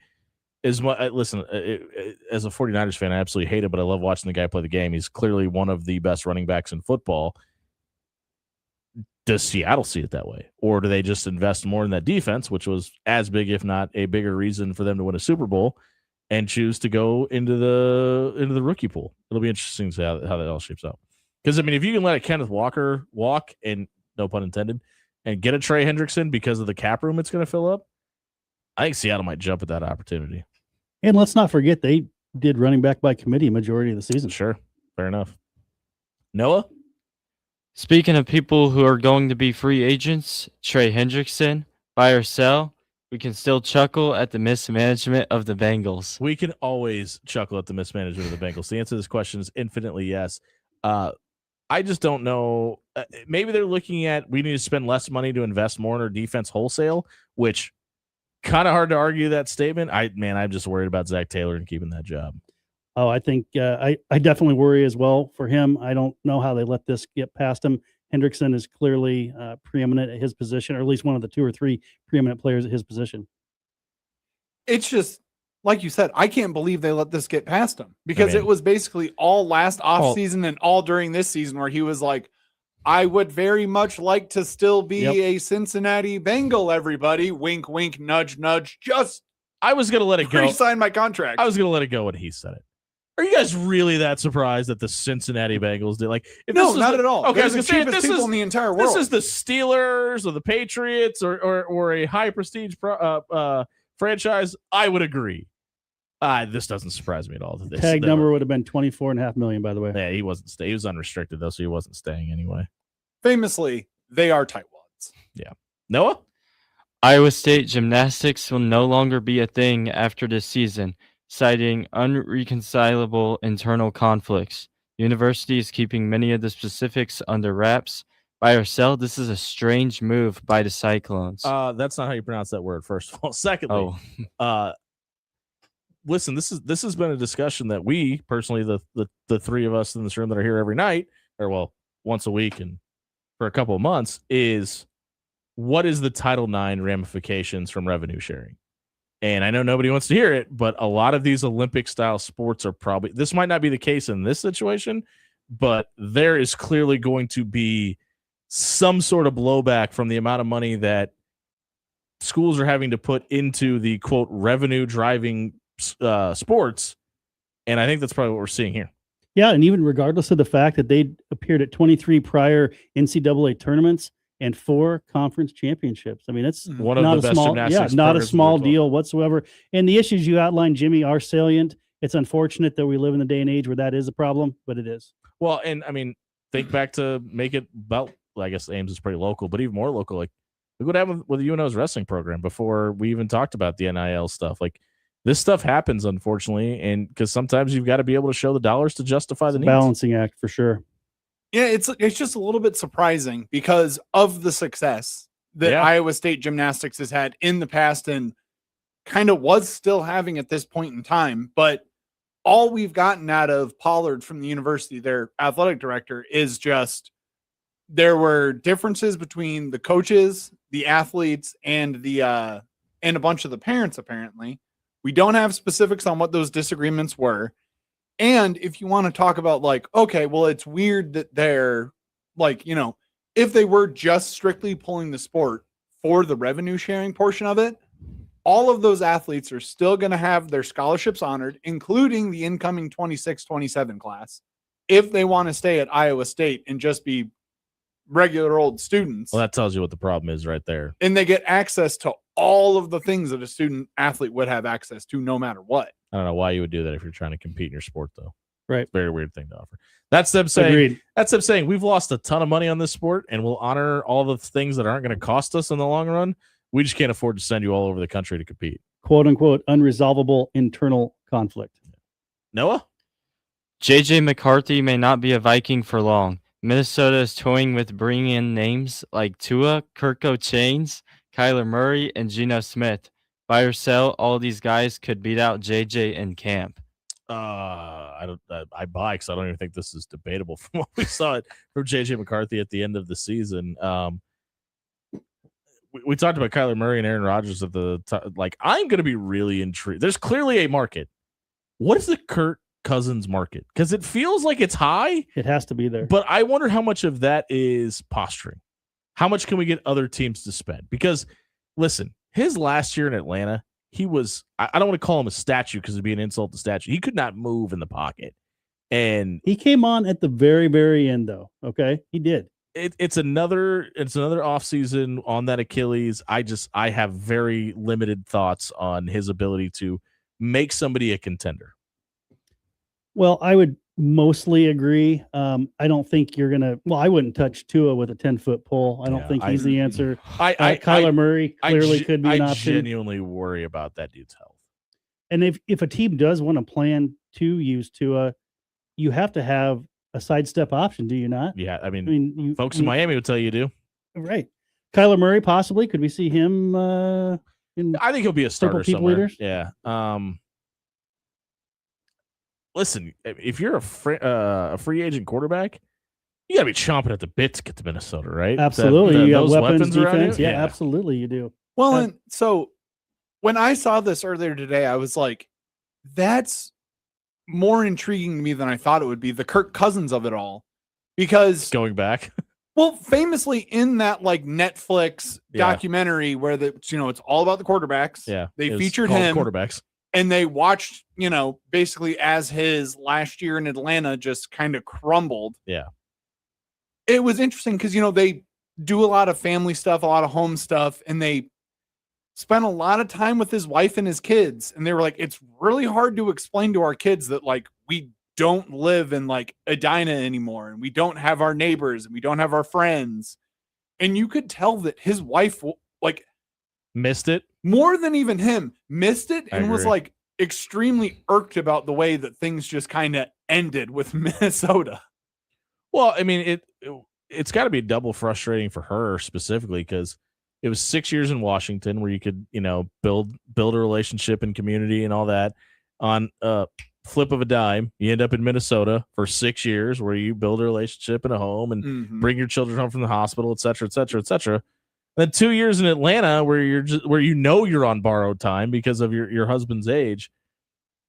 as a 49ers fan, I absolutely hate it, but I love watching the guy play the game. He's clearly one of the best running backs in football. Does Seattle see it that way? Or do they just invest more in that defense, which was as big, if not a bigger reason for them to win a Super Bowl, and choose to go into the rookie pool? It'll be interesting to see how that all shapes out. Because, I mean, if you can let a Kenneth Walker walk, and no pun intended, and get a Trey Hendrickson because of the cap room it's going to fill up, I think Seattle might jump at that opportunity. And let's not forget, they did running back by committee majority of the season. Sure. Fair enough. Noah? Speaking of people who are going to be free agents, Trey Hendrickson, buy or sell, we can still chuckle at the mismanagement of the Bengals. We can always chuckle at the mismanagement of the Bengals. The answer to this question is infinitely yes. I just don't know. Maybe they're looking at, we need to spend less money to invest more in our defense wholesale, which kind of hard to argue that statement. I'm just worried about Zach Taylor and keeping that job. Oh, I think I definitely worry as well for him. I don't know how they let this get past him. Hendrickson is clearly preeminent at his position, or at least one of the two or three preeminent players at his position. It's just, like you said, I can't believe they let this get past him, because it was basically all last offseason and all during this season where he was like, I would very much like to still be a Cincinnati Bengal, everybody. Wink, wink, nudge, nudge. I was going to let it go. Re-sign my contract. I was going to let it go when he said it. Are you guys really that surprised that the Cincinnati Bengals did? Like, if no, this was not at all. Okay, They're the cheapest people in the entire world. This is the Steelers or the Patriots or a high prestige franchise. I would agree. This doesn't surprise me at all. Tag number would have been $24.5 million, by the way. Yeah, he wasn't. He was unrestricted though, so he wasn't staying anyway. Famously, they are tightwads. Yeah. Noah? Iowa State gymnastics will no longer be a thing after this season, citing unreconcilable internal conflicts. The university is keeping many of the specifics under wraps. Buy or sell, this is a strange move by the Cyclones. That's not how you pronounce that word, first of all. Secondly, listen, this has been a discussion that we personally, the three of us in this room that are here every night, or well, once a week and for a couple of months, is what is the Title IX ramifications from revenue sharing? And I know nobody wants to hear it, but a lot of these Olympic style sports are probably, this might not be the case in this situation, but there is clearly going to be some sort of blowback from the amount of money that schools are having to put into the quote revenue driving sports. And I think that's probably what we're seeing here. Yeah. And even regardless of the fact that they appeared at 23 prior NCAA tournaments and 4 conference championships. I mean, it's one of not the a best small, gymnastics not a programs small in the world. deal whatsoever. And the issues you outlined, Jimmy, are salient. It's unfortunate that we live in the day and age where that is a problem, but it is. Well, and I mean, think back to make it about, I guess Ames is pretty local, but even more local. Like, look what happened with the UNO's wrestling program before we even talked about the NIL stuff. Like, this stuff happens, unfortunately, and because sometimes you've got to be able to show the dollars to justify the needs. Balancing act for sure. Yeah, it's just a little bit surprising because of the success that Iowa State gymnastics has had in the past and kind of was still having at this point in time. But all we've gotten out of Pollard from the university, their athletic director, is just there were differences between the coaches, the athletes, and the and a bunch of the parents, apparently. We don't have specifics on what those disagreements were. And if you want to talk about like, okay, well, it's weird that they're like, you know, if they were just strictly pulling the sport for the revenue sharing portion of it, all of those athletes are still going to have their scholarships honored, including the incoming 26-27 class, if they want to stay at Iowa State and just be regular old students. Well, that tells you what the problem is right there. And they get access to all of the things that a student athlete would have access to no matter what. I don't know why you would do that if you're trying to compete in your sport, though. Right. Very weird thing to offer. That's them saying, Agreed. That's them saying we've lost a ton of money on this sport and we'll honor all the things that aren't going to cost us in the long run. We just can't afford to send you all over the country to compete. Quote unquote, unresolvable internal conflict. Noah? JJ McCarthy may not be a Viking for long. Minnesota is toying with bringing in names like Tua, Kirko Chains, Kyler Murray, and Geno Smith. Buy or sell, all these guys could beat out JJ in camp. I buy because I don't even think this is debatable from what we saw it from JJ McCarthy at the end of the season. We talked about Kyler Murray and Aaron Rodgers at the time. Like, I'm going to be really intrigued. There's clearly a market. What is the Kirk Cousins market? Because it feels like it's high. It has to be there. But I wonder how much of that is posturing. How much can we get other teams to spend? Because, listen, his last year in Atlanta, he was, I don't want to call him a statue because it'd be an insult to statue. He could not move in the pocket. And he came on at the very, very end, though. Okay. He did. It's another offseason on that Achilles. I have very limited thoughts on his ability to make somebody a contender. Well, I would mostly agree. I don't think you're gonna. Well, I wouldn't touch Tua with a 10-foot pole. I don't think he's the answer. Kyler Murray clearly could be an option. I genuinely worry about that dude's health. And if a team does want to plan to use Tua, you have to have a sidestep option, do you not? Yeah, I mean folks in Miami would tell you do. Right. Kyler Murray, possibly. Could we see him in I think he'll be a starter people somewhere. leaders? Yeah. Listen, if you're a free agent quarterback, you got to be chomping at the bit to get to Minnesota, right? Absolutely. You got those weapons, around defense. you? Yeah, absolutely you do. Well, and so when I saw this earlier today, I was like, that's more intriguing to me than I thought it would be, the Kirk Cousins of it all. Because going back. Well, famously in that like Netflix documentary where it's all about the quarterbacks. Yeah. They featured him quarterbacks. And they watched, basically as his last year in Atlanta just kind of crumbled. Yeah. It was interesting because, they do a lot of family stuff, a lot of home stuff, and they spent a lot of time with his wife and his kids. And they were like, it's really hard to explain to our kids that like we don't live in like Edina anymore, and we don't have our neighbors, and we don't have our friends. And you could tell that his wife like missed it more than even him, missed it, I and was agree. like extremely irked about the way that things just kind of ended with Minnesota. Well, I mean, it's got to be double frustrating for her specifically because it was 6 years in Washington where you could, build a relationship and community and all that. On a flip of a dime, you end up in Minnesota for 6 years where you build a relationship and a home and bring your children home from the hospital, et cetera, et cetera, et cetera. Then 2 years in Atlanta where you're on borrowed time because of your husband's age.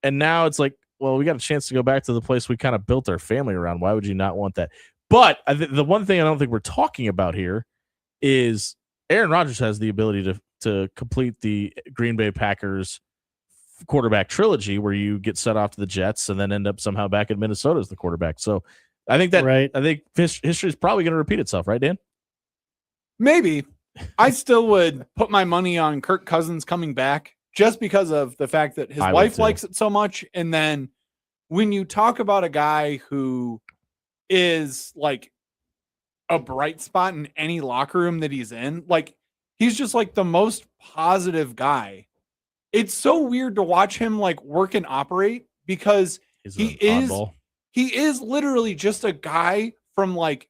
And now it's like, well, we got a chance to go back to the place we kind of built our family around. Why would you not want that? But the one thing I don't think we're talking about here is Aaron Rodgers has the ability to complete the Green Bay Packers quarterback trilogy where you get set off to the Jets and then end up somehow back in Minnesota as the quarterback. So I think history is probably going to repeat itself, right, Dan? Maybe. I still would put my money on Kirk Cousins coming back just because of the fact that his wife likes it so much. And then when you talk about a guy who is like a bright spot in any locker room that he's in, like he's just like the most positive guy. It's so weird to watch him like work and operate because he is literally just a guy from like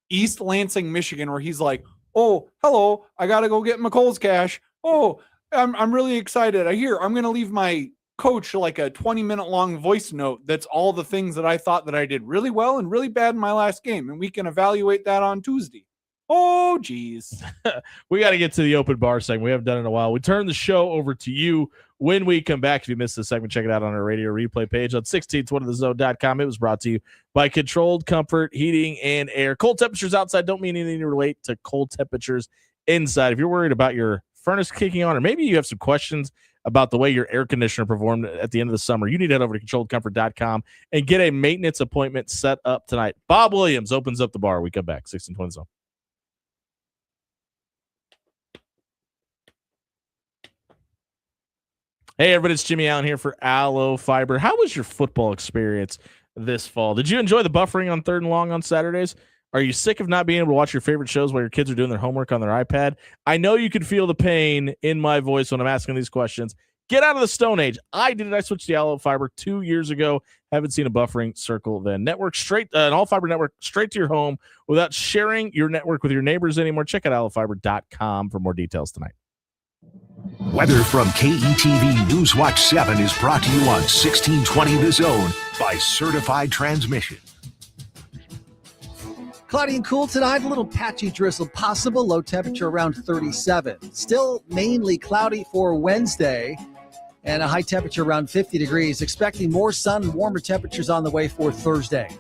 East Lansing, Michigan, where he's like, oh, hello, I got to go get McColl's cash. Oh, I'm really excited. I'm going to leave my coach like a 20-minute long voice note. That's all the things that I thought that I did really well and really bad in my last game. And we can evaluate that on Tuesday. Oh, geez. We got to get to the open bar segment. We haven't done it in a while. We turn the show over to you when we come back. If you missed this segment, check it out on our radio replay page on 1620thezone.com. It was brought to you by Controlled Comfort Heating and Air. Cold temperatures outside don't mean anything to relate to cold temperatures inside. If you're worried about your furnace kicking on, or maybe you have some questions about the way your air conditioner performed at the end of the summer, you need to head over to controlledcomfort.com and get a maintenance appointment set up tonight. Bob Williams opens up the bar. We come back. 1620 Zone. Hey, everybody, it's Jimmy Allen here for Aloe Fiber. How was your football experience this fall? Did you enjoy the buffering on 3rd and Long on Saturdays? Are you sick of not being able to watch your favorite shows while your kids are doing their homework on their iPad? I know you can feel the pain in my voice when I'm asking these questions. Get out of the Stone Age. I did it. I switched to Aloe Fiber 2 years ago. Haven't seen a buffering circle then. An all-fiber network straight to your home without sharing your network with your neighbors anymore. Check out aloefiber.com for more details tonight. Weather from KETV Newswatch 7 is brought to you on 1620 The Zone by Certified Transmission. Cloudy and cool tonight, a little patchy drizzle possible, low temperature around 37. Still mainly cloudy for Wednesday and a high temperature around 50 degrees. Expecting more sun and warmer temperatures on the way for Thursday.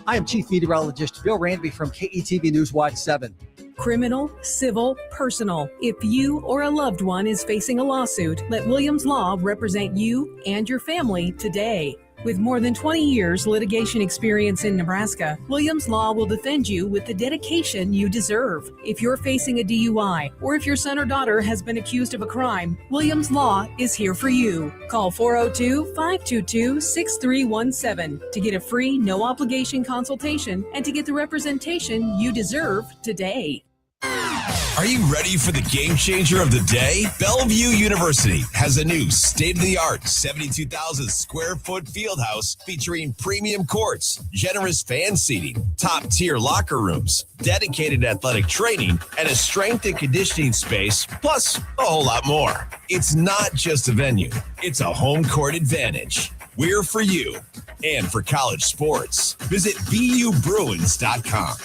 I am Chief Meteorologist Bill Ranby from KETV Newswatch 7. Criminal, civil, personal. If you or a loved one is facing a lawsuit, let Williams Law represent you and your family today. With more than 20 years litigation experience in Nebraska, Williams Law will defend you with the dedication you deserve. If you're facing a DUI or if your son or daughter has been accused of a crime, Williams Law is here for you. Call 402-522-6317 to get a free, no-obligation consultation and to get the representation you deserve today. Are you ready for the game changer of the day? Bellevue University has a new state-of-the-art 72,000 square foot field house featuring premium courts, generous fan seating, top-tier locker rooms, dedicated athletic training, and a strength and conditioning space, plus a whole lot more. It's not just a venue, it's a home court advantage. We're for you and for college sports. Visit BUBruins.com.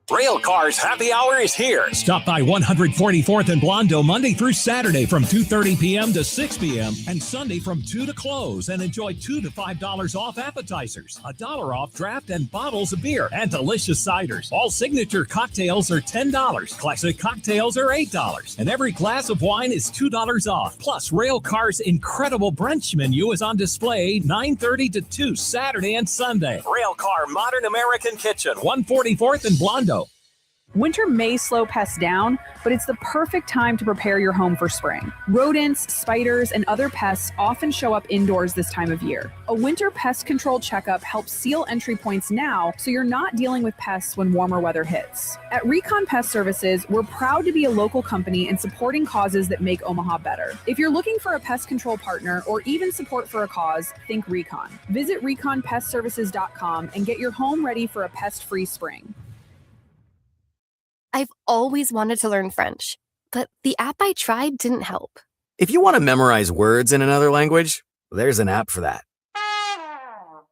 Rail Cars Happy Hour is here. Stop by 144th and Blondo Monday through Saturday from 2:30 p.m. to 6 p.m. and Sunday from 2 to close and enjoy $2 to $5 off appetizers, $1 off draft and bottles of beer, and delicious ciders. All signature cocktails are $10. Classic cocktails are $8. And every glass of wine is $2 off. Plus, Rail Cars' incredible brunch menu is on display 9:30 to 2 Saturday and Sunday. Rail Car Modern American Kitchen. 144th and Blondo. Winter may slow pests down, but it's the perfect time to prepare your home for spring. Rodents, spiders, and other pests often show up indoors this time of year. A winter pest control checkup helps seal entry points now so you're not dealing with pests when warmer weather hits. At Recon Pest Services, we're proud to be a local company and supporting causes that make Omaha better. If you're looking for a pest control partner or even support for a cause, think Recon. Visit reconpestservices.com and get your home ready for a pest-free spring. I've always wanted to learn French, but the app I tried didn't help. If you want to memorize words in another language, there's an app for that.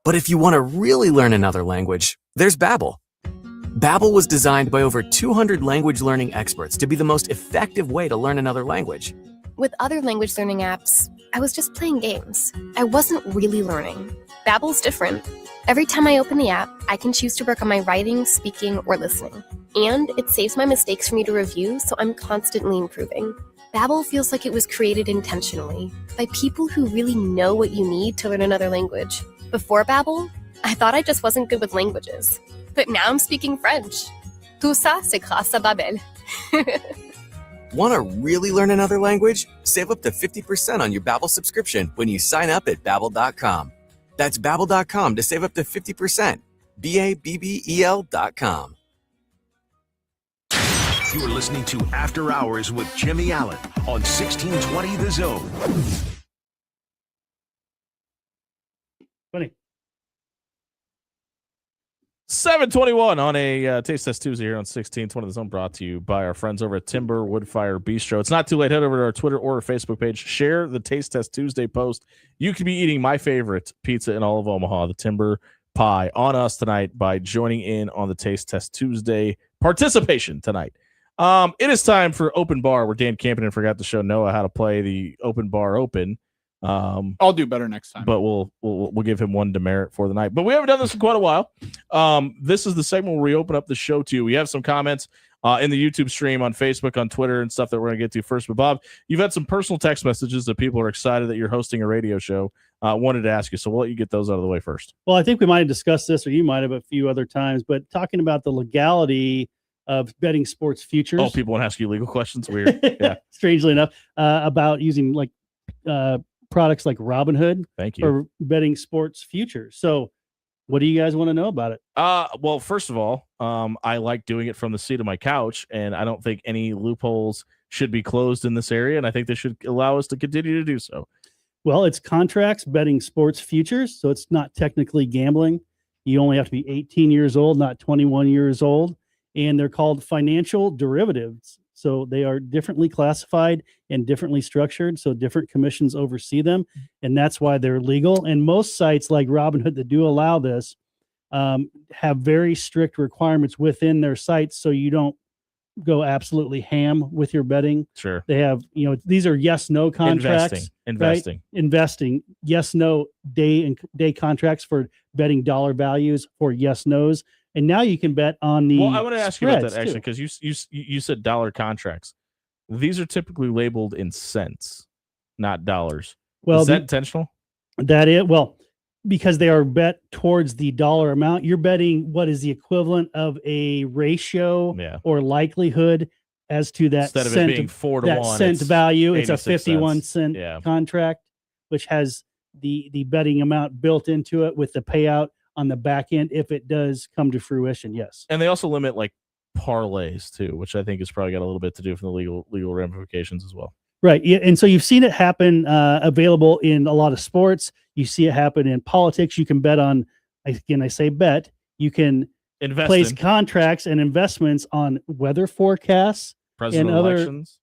But if you want to really learn another language, there's Babbel. Babbel was designed by over 200 language learning experts to be the most effective way to learn another language. With other language learning apps, I was just playing games. I wasn't really learning. Babbel's different. Every time I open the app, I can choose to work on my writing, speaking, or listening. And it saves my mistakes for me to review, so I'm constantly improving. Babbel feels like it was created intentionally by people who really know what you need to learn another language. Before Babbel, I thought I just wasn't good with languages. But now I'm speaking French. Tout ça, c'est grâce à Babbel. Want to really learn another language? Save up to 50% on your Babbel subscription when you sign up at Babbel.com. That's Babbel.com to save up to 50%. Babbel.com. You're listening to After Hours with Jimmy Allen on 1620 The Zone. Funny. 7:21 on a Taste Test Tuesday here on 1620 The Zone, brought to you by our friends over at Timber Woodfire Bistro. It's not too late. Head over to our Twitter or our Facebook page. Share the Taste Test Tuesday post. You could be eating my favorite pizza in all of Omaha, the Timber Pie, on us tonight by joining in on the Taste Test Tuesday participation tonight. It is time for Open Bar, where Dan Campion forgot to show Noah how to play the Open Bar Open. I'll do better next time. But we'll give him one demerit for the night. But we haven't done this in quite a while. This is the segment where we open up the show to you. We have some comments in the YouTube stream, on Facebook, on Twitter, and stuff that we're going to get to first. But Bob, you've had some personal text messages that people are excited that you're hosting a radio show. Wanted to ask you, so we'll let you get those out of the way first. Well, I think we might have discussed this, or you might have a few other times, but talking about the legality of betting sports futures. Oh, people want to ask you legal questions? Weird. Yeah. Strangely enough, about using like products like Robinhood Thank you. for betting sports futures. So what do you guys want to know about it? Well, first of all, I like doing it from the seat of my couch, and I don't think any loopholes should be closed in this area, and I think they should allow us to continue to do so. Well, it's contracts betting sports futures, so it's not technically gambling. You only have to be 18 years old, not 21 years old, and they're called financial derivatives. So they are differently classified and differently structured, so different commissions oversee them, and that's why they're legal. And most sites like Robinhood that do allow this have very strict requirements within their sites, so you don't go absolutely ham with your betting. Sure. They have, these are yes/no contracts. Investing. Right? Investing. Yes/no day contracts for betting dollar values for yes/nos. And now you can bet on the. Well, I want to ask you about that spreads, actually, because you said dollar contracts. These are typically labeled in cents, not dollars. Well, is that intentional? Because they are bet towards the dollar amount. You're betting what is the equivalent of a ratio or likelihood as to that Instead of cent, it being 4 to that 1, cent it's value. It's a 86 51 cents. cent contract, which has the betting amount built into it with the payout on the back end if it does come to fruition. Yes. And they also limit like parlays too, which I think has probably got a little bit to do with the legal ramifications as well. Right. And so you've seen it happen available in a lot of sports. You see it happen in politics. You can bet on, again, I say bet, you can place contracts and investments on weather forecasts and other elections.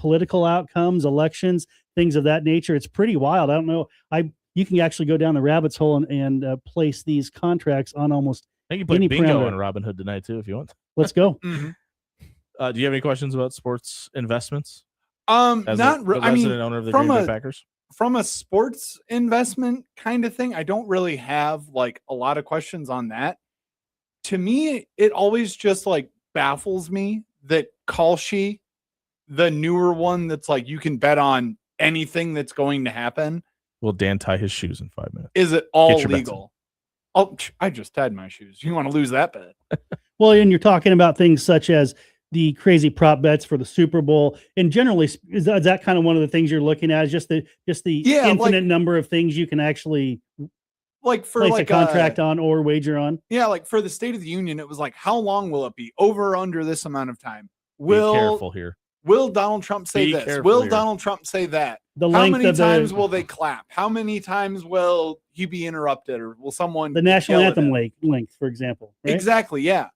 Political outcomes, elections, things of that nature. It's pretty wild. I don't know. You can actually go down the rabbit's hole and place these contracts on almost I think you play any bingo parameter. on Robinhood tonight too, if you want. Let's go. Do you have any questions about sports investments? Not really. I mean, owner of the Green Bay Packers. From a sports investment kind of thing, I don't really have like a lot of questions on that. To me, it always just like baffles me that Kalshi, the newer one that's like you can bet on anything that's going to happen. Will Dan tie his shoes in 5 minutes? Is it all Get your bets legal? Oh, I just tied my shoes. You want to lose that bet? Well, and you're talking about things such as the crazy prop bets for the Super Bowl, and generally, is that kind of one of the things you're looking at? Is just the infinite number of things you can actually like for place like a contract on or wager on. Yeah, like for the State of the Union, it was like, how long will it be? Over or under this amount of time? Be careful here. Will Donald Trump say Be this? careful Will here. Donald Trump say that? The How length many of the- times will they clap? How many times will he be interrupted, or will someone The national yell at anthem him? length, for example. Right? Exactly, yeah.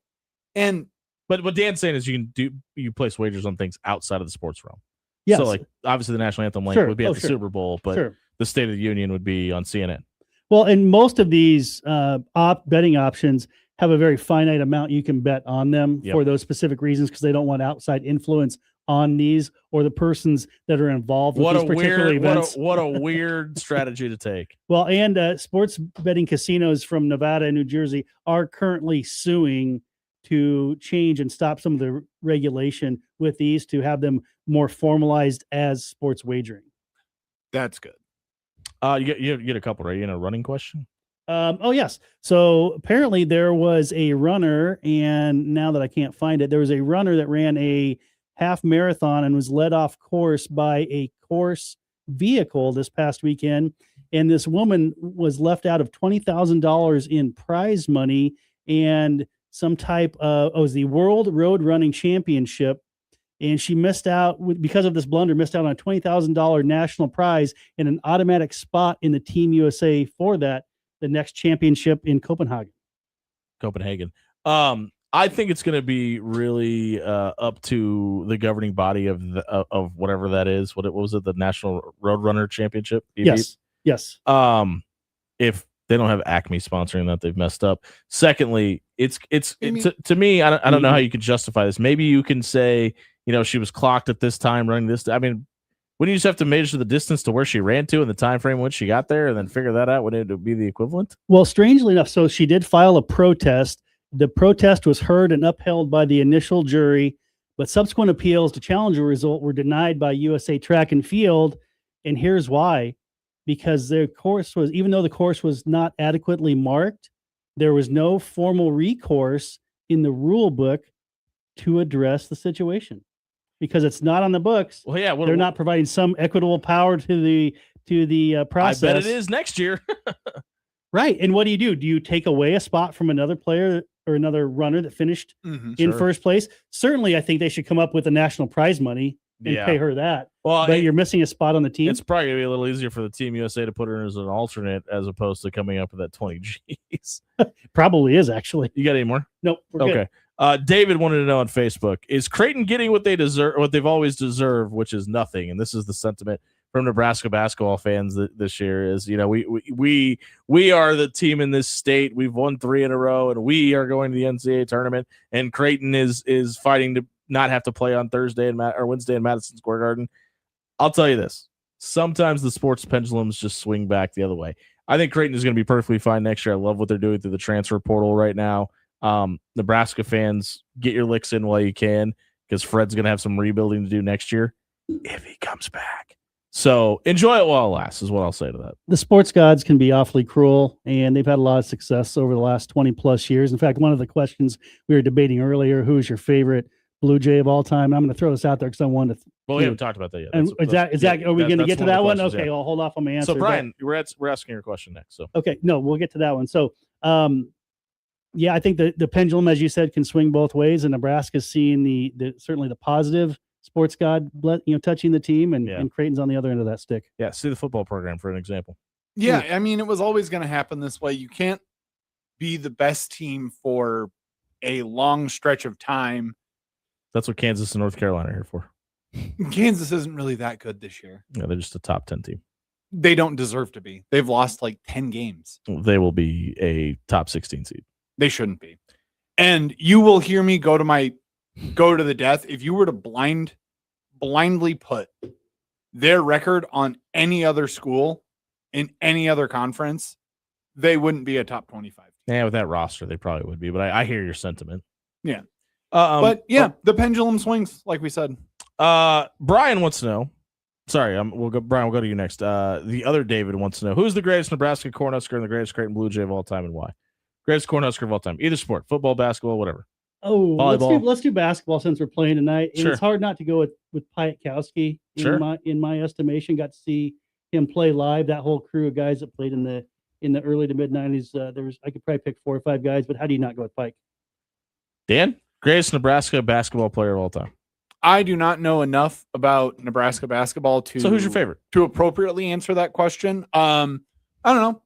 And But what Dan's saying is you place wagers on things outside of the sports realm. Yes. So like obviously the national anthem link Sure. would be at Oh, the sure. Super Bowl, but Sure. the State of the Union would be on CNN. Well, and most of these betting options have a very finite amount you can bet on them Yep. for those specific reasons because they don't want outside influence on these or the persons that are involved with What these a particular weird, events. what a weird strategy to take. Well, and sports betting casinos from Nevada and New Jersey are currently suing to change and stop some of the regulation with these to have them more formalized as sports wagering. That's good. You get a couple, right? You know, running question. Oh yes. So apparently there was a runner, and now that I can't find it, there was a runner that ran a half marathon and was led off course by a course vehicle this past weekend. And this woman was left out of $20,000 in prize money and some type of, it was the World Road Running Championship. And she missed out because of this blunder, missed out on a $20,000 national prize and an automatic spot in the Team USA for that, the next championship in Copenhagen. I think it's going to be really up to the governing body of whatever that is. What was it? The National Roadrunner Championship? Yes. Yes. If they don't have Acme sponsoring that, they've messed up. Secondly, to me, I don't know how you could justify this. Maybe you can say, you know, she was clocked at this time running this. I mean, wouldn't you just have to measure the distance to where she ran to and the time frame when she got there and then figure that out? Would it be the equivalent? Well, strangely enough, so she did file a protest. The protest was heard and upheld by the initial jury, but subsequent appeals to challenge the result were denied by USA Track and Field. And here's why. Because their course was, even though the course was not adequately marked, there was no formal recourse in the rule book to address the situation. Because it's not on the books. Well, yeah, they're not providing some equitable power to the process. I bet it is next year. Right. And what do? Do you take away a spot from another player or another runner that finished in first place? Certainly, I think they should come up with the national prize money and pay her that. Well, but you're missing a spot on the team. It's probably going to be a little easier for the Team USA to put her as an alternate as opposed to coming up with that 20 G's. Probably is, actually. You got any more? Nope. We're Okay. good. David wanted to know on Facebook, is Creighton getting what they deserve, what they've always deserved, which is nothing? And this is the sentiment from Nebraska basketball fans this year is, you know, we are the team in this state. We've won 3 in a row and we are going to the NCAA tournament, and Creighton is fighting to not have to play on Thursday or Wednesday in Madison Square Garden. I'll tell you this. Sometimes the sports pendulums just swing back the other way. I think Creighton is going to be perfectly fine next year. I love what they're doing through the transfer portal right now. Nebraska fans, get your licks in while you can, because Fred's going to have some rebuilding to do next year if he comes back. So enjoy it while it lasts is what I'll say to that. The sports gods can be awfully cruel, and they've had a lot of success over the last 20 plus years. In fact, one of the questions we were debating earlier, who is your favorite Blue Jay of all time? And I'm going to throw this out there because I wanted to. Well, we haven't talked about that yet. And are we going to get to that one? Okay, I'll hold off on my answer. So Brian, we're asking your question next. So okay, no, we'll get to that one. So, yeah, I think the pendulum, as you said, can swing both ways, and Nebraska's seeing the certainly the positive sports god, touching the team, and Creighton's on the other end of that stick. Yeah, see the football program for an example. Yeah, I mean, it was always going to happen this way. You can't be the best team for a long stretch of time. That's what Kansas and North Carolina are here for. Kansas isn't really that good this year. Yeah, they're just a top 10 team. They don't deserve to be. They've lost like 10 games. They will be a top 16 seed. They shouldn't be. And you will hear me go to the death. If you were to blindly put their record on any other school in any other conference, they wouldn't be a top 25. Yeah, with that roster, they probably would be. But I hear your sentiment. Yeah. But yeah, the pendulum swings, like we said. Brian wants to know. Sorry, Brian, we'll go to you next. The other David wants to know, who's the greatest Nebraska Cornhusker and the greatest Creighton Blue Jay of all time, and why? Greatest Cornhusker of all time, either sport, football, basketball, whatever. Oh, volleyball. Let's do basketball since we're playing tonight. And Sure. It's hard not to go with Piatkowski in my estimation. Got to see him play live. That whole crew of guys that played in the early to mid 90s. I could probably pick 4 or 5 guys, but how do you not go with Pike? Dan, greatest Nebraska basketball player of all time. I do not know enough about Nebraska basketball So who's your favorite? to appropriately answer that question. I don't know.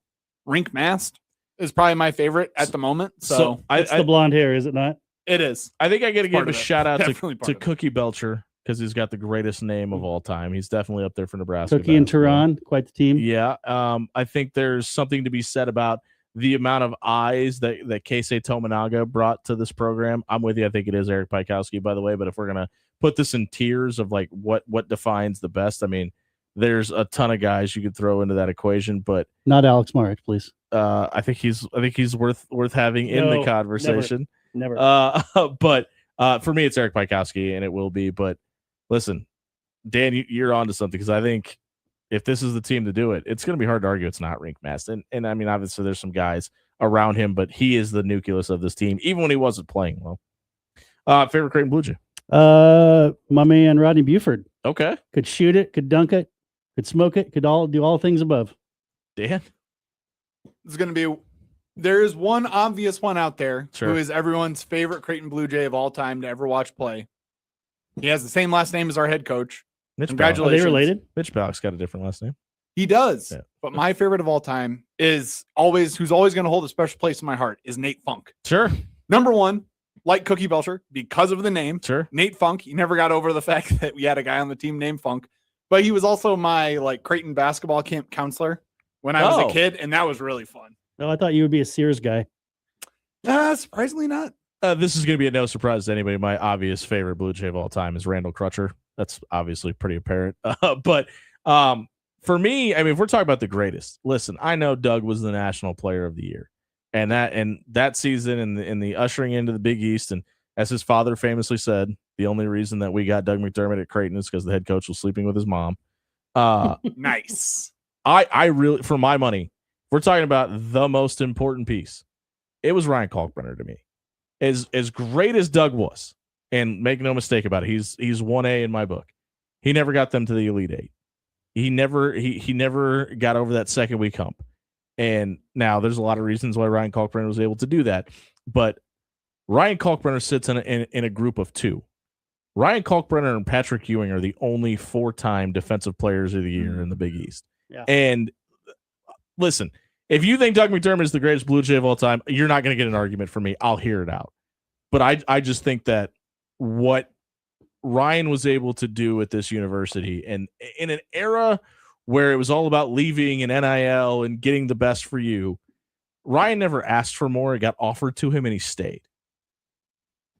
Rink Mast is probably my favorite at the moment. So It's the blonde hair, is it not? it is. I think I got to give a shout out Definitely part to of it. Cookie Belcher because he's got the greatest name of all time. He's definitely up there for Nebraska. Cookie and basketball. Tehran, quite the team. Yeah. I think there's something to be said about the amount of eyes that Keisei Tominaga brought to this program, I'm with you. I think it is Eric Pikowski, by the way. But if we're gonna put this in tiers of like what defines the best, I mean, there's a ton of guys you could throw into that equation, but not Alex Marek, please. I think he's worth having in the conversation. Never. But for me, it's Eric Pikowski, and it will be. But listen, Dan, you're onto something, because I think if this is the team to do it, it's going to be hard to argue it's not Rink Mast. And I mean, obviously, there's some guys around him, but he is the nucleus of this team, even when he wasn't playing well. Favorite Creighton Blue Jay? My man Rodney Buford. Okay. Could shoot it, could dunk it, could smoke it, could do all things above. Dan? It's going to be, there is one obvious one out there Sure. who is everyone's favorite Creighton Blue Jay of all time to ever watch play. He has the same last name as our head coach. Mitch Congratulations. Are they related? Mitch Ballock's got a different last name. He does. Yeah. But my favorite of all time is who's always going to hold a special place in my heart is Nate Funk. Sure. Number one, like Cookie Belcher, because of the name. Sure. Nate Funk. He never got over the fact that we had a guy on the team named Funk. But he was also my Creighton basketball camp counselor when I was a kid, and that was really fun. Oh, I thought you would be a Sears guy. Surprisingly not. This is going to be a no surprise to anybody. My obvious favorite Blue Jay of all time is Randall Crutcher. That's obviously pretty apparent. But for me, I mean, if we're talking about the greatest, listen, I know Doug was the National Player of the Year, and that season in the ushering into the Big East, and as his father famously said, the only reason that we got Doug McDermott at Creighton is because the head coach was sleeping with his mom. Nice. I really, for my money, if we're talking about the most important piece, it was Ryan Kalkbrenner to me. As great as Doug was, and make no mistake about it, he's 1A in my book. He never got them to the Elite Eight. He never got over that second week hump. And now there's a lot of reasons why Ryan Kalkbrenner was able to do that. But Ryan Kalkbrenner sits in a group of two. Ryan Kalkbrenner and Patrick Ewing are the only 4-time defensive players of the year in the Big East. Yeah. And listen, if you think Doug McDermott is the greatest Blue Jay of all time, you're not going to get an argument from me. I'll hear it out. But I just think that what Ryan was able to do at this university, and in an era where it was all about leaving and NIL and getting the best for you, Ryan never asked for more. It got offered to him, and he stayed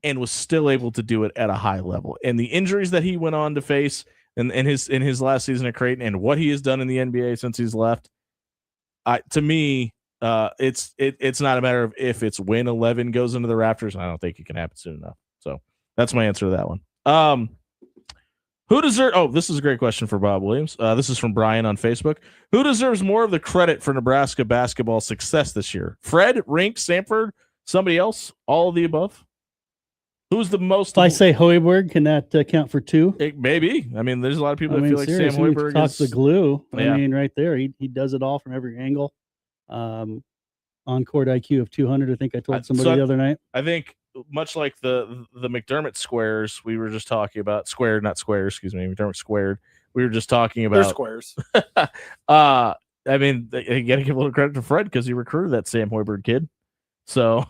and was still able to do it at a high level. And the injuries that he went on to face in his last season at Creighton, and what he has done in the NBA since he's left, to me, it's not a matter of if, it's when 11 goes into the rafters. I don't think it can happen soon enough. So that's my answer to that one. Who deserves? Oh, this is a great question for Bob Williams. This is from Brian on Facebook. Who deserves more of the credit for Nebraska basketball success this year? Fred, Rink, Samford, somebody else? All of the above? Who's the most? If I say Hoiberg, can that count for two? It maybe. I mean, there's a lot of people that feel like Sam seriously, Hoiberg talk is the glue. Yeah. I mean, right there, he does it all from every angle. On-court IQ of 200. I think I told somebody the other night. I think much like the McDermott squares we were just talking about, McDermott squared. We were just talking about. They're squares. I mean, you got to give a little credit to Fred because he recruited that Sam Hoiberg kid. So,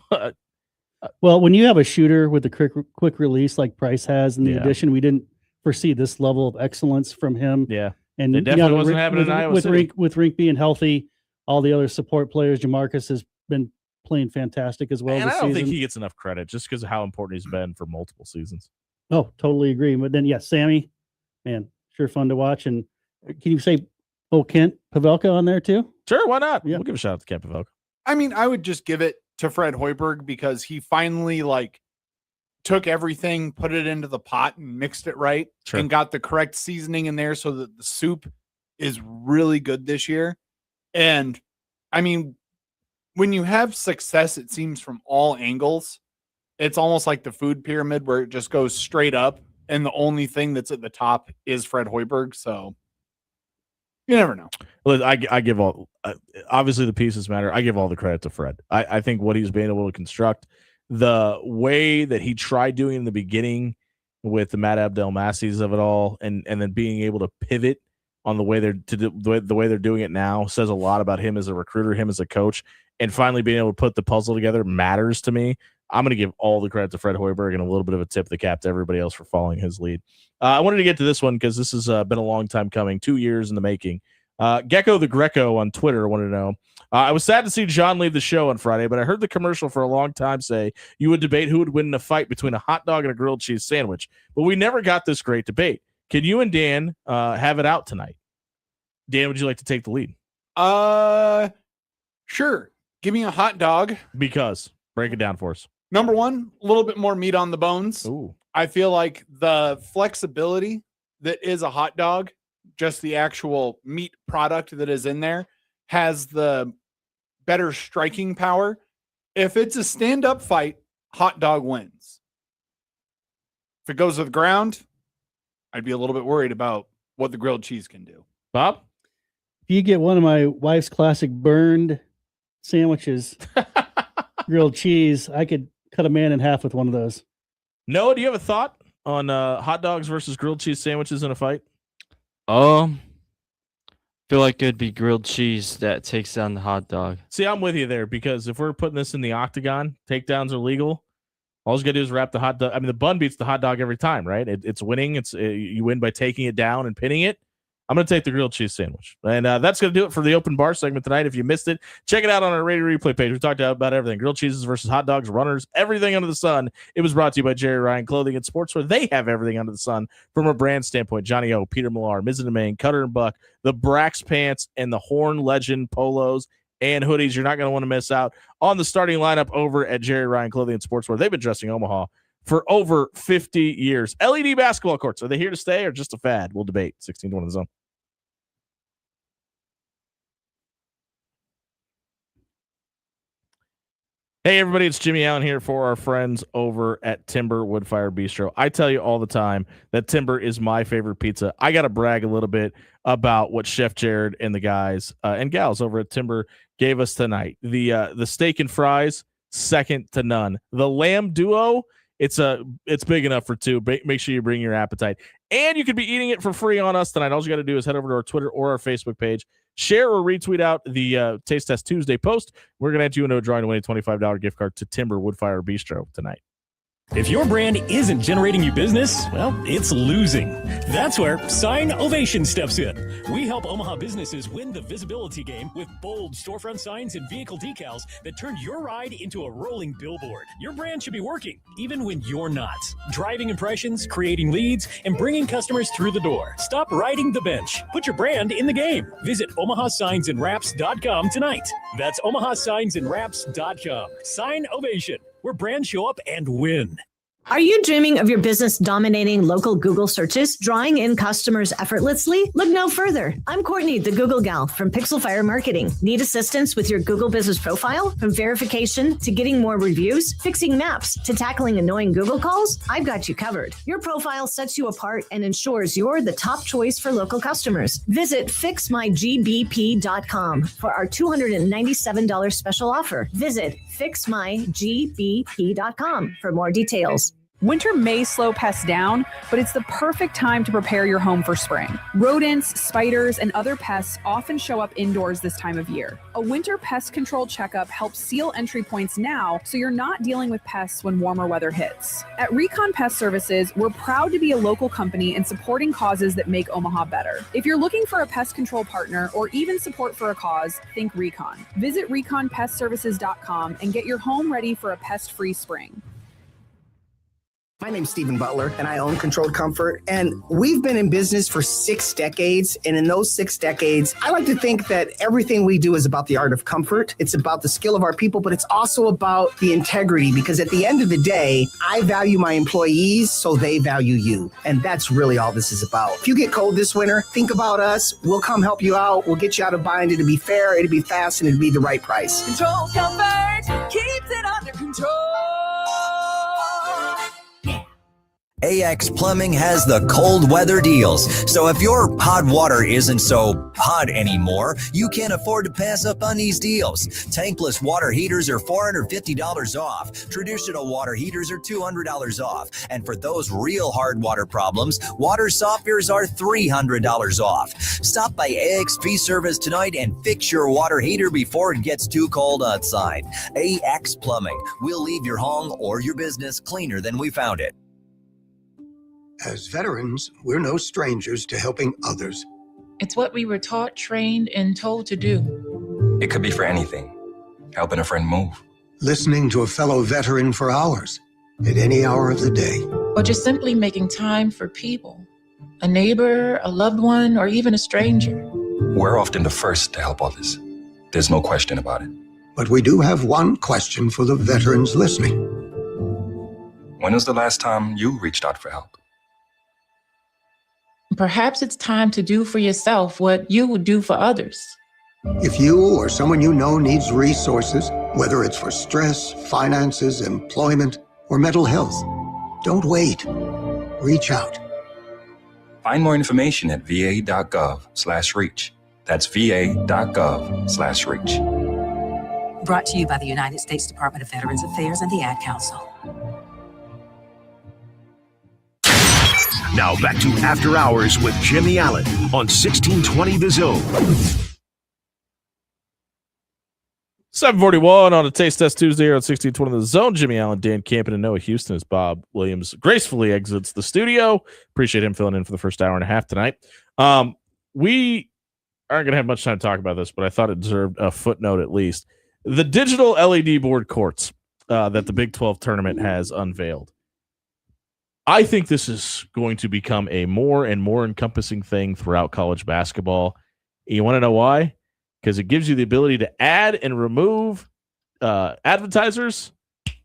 well, when you have a shooter with a quick release like Price has in the Yeah. addition, we didn't foresee this level of excellence from him. Yeah, and it definitely wasn't happening in Iowa City. With Rink being healthy, all the other support players. Jamarcus has been playing fantastic as well. And this I don't season. think he gets enough credit just because of how important he's been for multiple seasons. Oh, totally agree. But then, yeah, Sammy, man, sure fun to watch. And can you say, Kent Pavelka on there too? Sure, why not? We'll give a shout out to Kent Pavelka. I mean, I would just give it to Fred Hoiberg because he finally took everything, put it into the pot and mixed it right and got the correct seasoning in there so that the soup is really good this year. And I mean, when you have success, it seems from all angles, it's almost like the food pyramid where it just goes straight up. And the only thing that's at the top is Fred Hoiberg. So you never know. Well, I give all, obviously the pieces matter. I give all the credit to Fred. I think what he's been able to construct, the way that he tried doing in the beginning with the Matt Abdelmassis of it all, and then being able to pivot on the way the way they're doing it now says a lot about him as a recruiter, him as a coach, and finally being able to put the puzzle together matters to me. I'm going to give all the credit to Fred Hoiberg and a little bit of a tip of the cap to everybody else for following his lead. I wanted to get to this one because this has been a long time coming, 2 years in the making. Gecko the Greco on Twitter wanted to know. I was sad to see John leave the show on Friday, but I heard the commercial for a long time say you would debate who would win in a fight between a hot dog and a grilled cheese sandwich. But we never got this great debate. Can you and Dan have it out tonight? Dan, would you like to take the lead? Sure. Give me a hot dog. Because break it down for us. Number one, a little bit more meat on the bones. Ooh. I feel like the flexibility that is a hot dog, just the actual meat product that is in there, has the better striking power. If it's a stand-up fight, hot dog wins. If it goes to the ground, I'd be a little bit worried about what the grilled cheese can do. Bob? If you get one of my wife's classic burned sandwiches, grilled cheese, I could cut a man in half with one of those. Noah, do you have a thought on hot dogs versus grilled cheese sandwiches in a fight? Feel like it'd be grilled cheese that takes down the hot dog. See, I'm with you there because if we're putting this in the octagon, takedowns are legal. All you gotta do is wrap the hot dog. I mean, the bun beats the hot dog every time, right? It's winning. You win by taking it down and pinning it. I'm going to take the grilled cheese sandwich. And that's going to do it for the open bar segment tonight. If you missed it, check it out on our radio replay page. We talked about everything. Grilled cheeses versus hot dogs, runners, everything under the sun. It was brought to you by Jerry Ryan Clothing and Sportswear. They have everything under the sun from a brand standpoint. Johnny O, Peter Millar, Mizzen and Main, Cutter and Buck, the Brax pants, and the Horn Legend polos and hoodies. You're not going to want to miss out on the starting lineup over at Jerry Ryan Clothing and Sportswear. They've been dressing Omaha for over 50 years. LED basketball courts, are they here to stay or just a fad? We'll debate. 16-1 in the zone. Hey, everybody, it's Jimmy Allen here for our friends over at Timber Woodfire Bistro. I tell you all the time that Timber is my favorite pizza. I got to brag a little bit about what Chef Jared and the guys and gals over at Timber gave us tonight. The steak and fries, second to none. The lamb duo, it's big enough for two. Make sure you bring your appetite. And you could be eating it for free on us tonight. All you got to do is head over to our Twitter or our Facebook page. Share or retweet out the Taste Test Tuesday post. We're going to enter you into a drawing to win a $25 gift card to Timber Woodfire Bistro tonight. If your brand isn't generating you business, well, it's losing. That's where Sign Ovation steps in. We help Omaha businesses win the visibility game with bold storefront signs and vehicle decals that turn your ride into a rolling billboard. Your brand should be working, even when you're not. Driving impressions, creating leads, and bringing customers through the door. Stop riding the bench. Put your brand in the game. Visit OmahaSignsAndWraps.com tonight. That's OmahaSignsAndWraps.com. Sign Ovation, where brands show up and win. Are you dreaming of your business dominating local Google searches, drawing in customers effortlessly? Look no further. I'm Courtney, the Google gal from Pixel Fire Marketing. Need assistance with your Google business profile? From verification to getting more reviews, fixing maps to tackling annoying Google calls? I've got you covered. Your profile sets you apart and ensures you're the top choice for local customers. Visit fixmygbp.com for our $297 special offer. Visit fixmygbp.com for more details. Winter may slow pests down, but it's the perfect time to prepare your home for spring. Rodents, spiders, and other pests often show up indoors this time of year. A winter pest control checkup helps seal entry points now so you're not dealing with pests when warmer weather hits. At Recon Pest Services, we're proud to be a local company and supporting causes that make Omaha better. If you're looking for a pest control partner or even support for a cause, think Recon. Visit reconpestservices.com and get your home ready for a pest-free spring. My name's Stephen Butler, and I own Controlled Comfort, and we've been in business for 6 decades, and in those 6 decades, I like to think that everything we do is about the art of comfort. It's about the skill of our people, but it's also about the integrity, because at the end of the day, I value my employees, so they value you, and that's really all this is about. If you get cold this winter, think about us. We'll come help you out. We'll get you out of bind. It'll be fair, it'll be fast, and it'll be the right price. Control Comfort keeps it under control. AX Plumbing has the cold weather deals. So if your hot water isn't so hot anymore, you can't afford to pass up on these deals. Tankless water heaters are $450 off. Traditional water heaters are $200 off. And for those real hard water problems, water softeners are $300 off. Stop by AXP Service tonight and fix your water heater before it gets too cold outside. AX Plumbing. We'll leave your home or your business cleaner than we found it. As veterans, we're no strangers to helping others. It's what we were taught, trained, and told to do. It could be for anything. Helping a friend move. Listening to a fellow veteran for hours, at any hour of the day. Or just simply making time for people. A neighbor, a loved one, or even a stranger. We're often the first to help others. There's no question about it. But we do have one question for the veterans listening. When was the last time you reached out for help? Perhaps it's time to do for yourself what you would do for others. If you or someone you know needs resources, whether it's for stress, finances, employment, or mental health, don't wait. Reach out. Find more information at va.gov/reach. That's va.gov/reach. Brought to you by the United States Department of Veterans Affairs and the Ad Council. Now back to After Hours with Jimmy Allen on 1620 The Zone. 7:41 on a Taste Test Tuesday here on 1620 The Zone. Jimmy Allen, Dan Campen, and Noah Houston as Bob Williams gracefully exits the studio. Appreciate him filling in for the first hour and a half tonight. We aren't going to have much time to talk about this, but I thought it deserved a footnote at least. The digital LED board courts that the Big 12 tournament has unveiled. I think this is going to become a more and more encompassing thing throughout college basketball. You want to know why? Because it gives you the ability to add and remove advertisers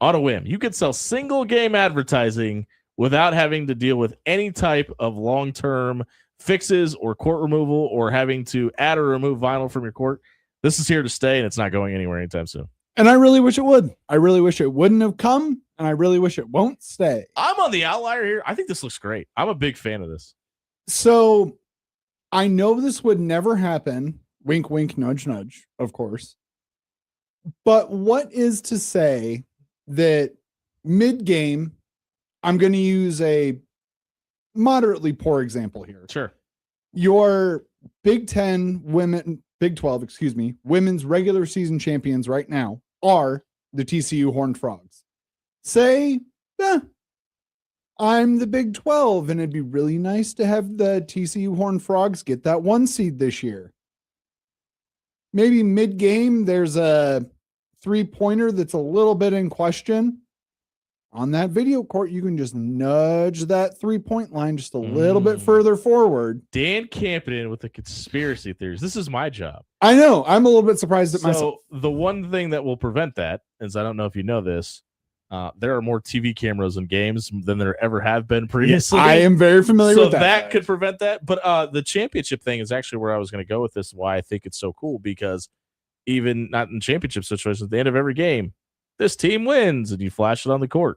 on a whim. You could sell single game advertising without having to deal with any type of long-term fixes or court removal or having to add or remove vinyl from your court. This is here to stay, and it's not going anywhere anytime soon. And I really wish it would. I really wish it wouldn't have come, and I really wish it won't stay. I'm on the outlier here. I think this looks great. I'm a big fan of this. So I know this would never happen. Wink, wink, nudge, nudge, of course. But what is to say that mid-game, I'm going to use a moderately poor example here. Sure. Your Big 12, women's regular season champions right now are the TCU Horned Frogs. Say, I'm the Big 12, and it'd be really nice to have the TCU Horned Frogs get that 1 seed this year. Maybe mid-game, there's a three-pointer that's a little bit in question. On that video court, you can just nudge that three-point line just a little bit further forward. Dan Campen with the conspiracy theories. This is my job. I know. I'm a little bit surprised at myself. So the one thing that will prevent that is, I don't know if you know this, there are more TV cameras in games than there ever have been previously. I am very familiar with that. So that could prevent that. But the championship thing is actually where I was going to go with this, why I think it's so cool, because even not in championship situations, at the end of every game, this team wins, and you flash it on the court.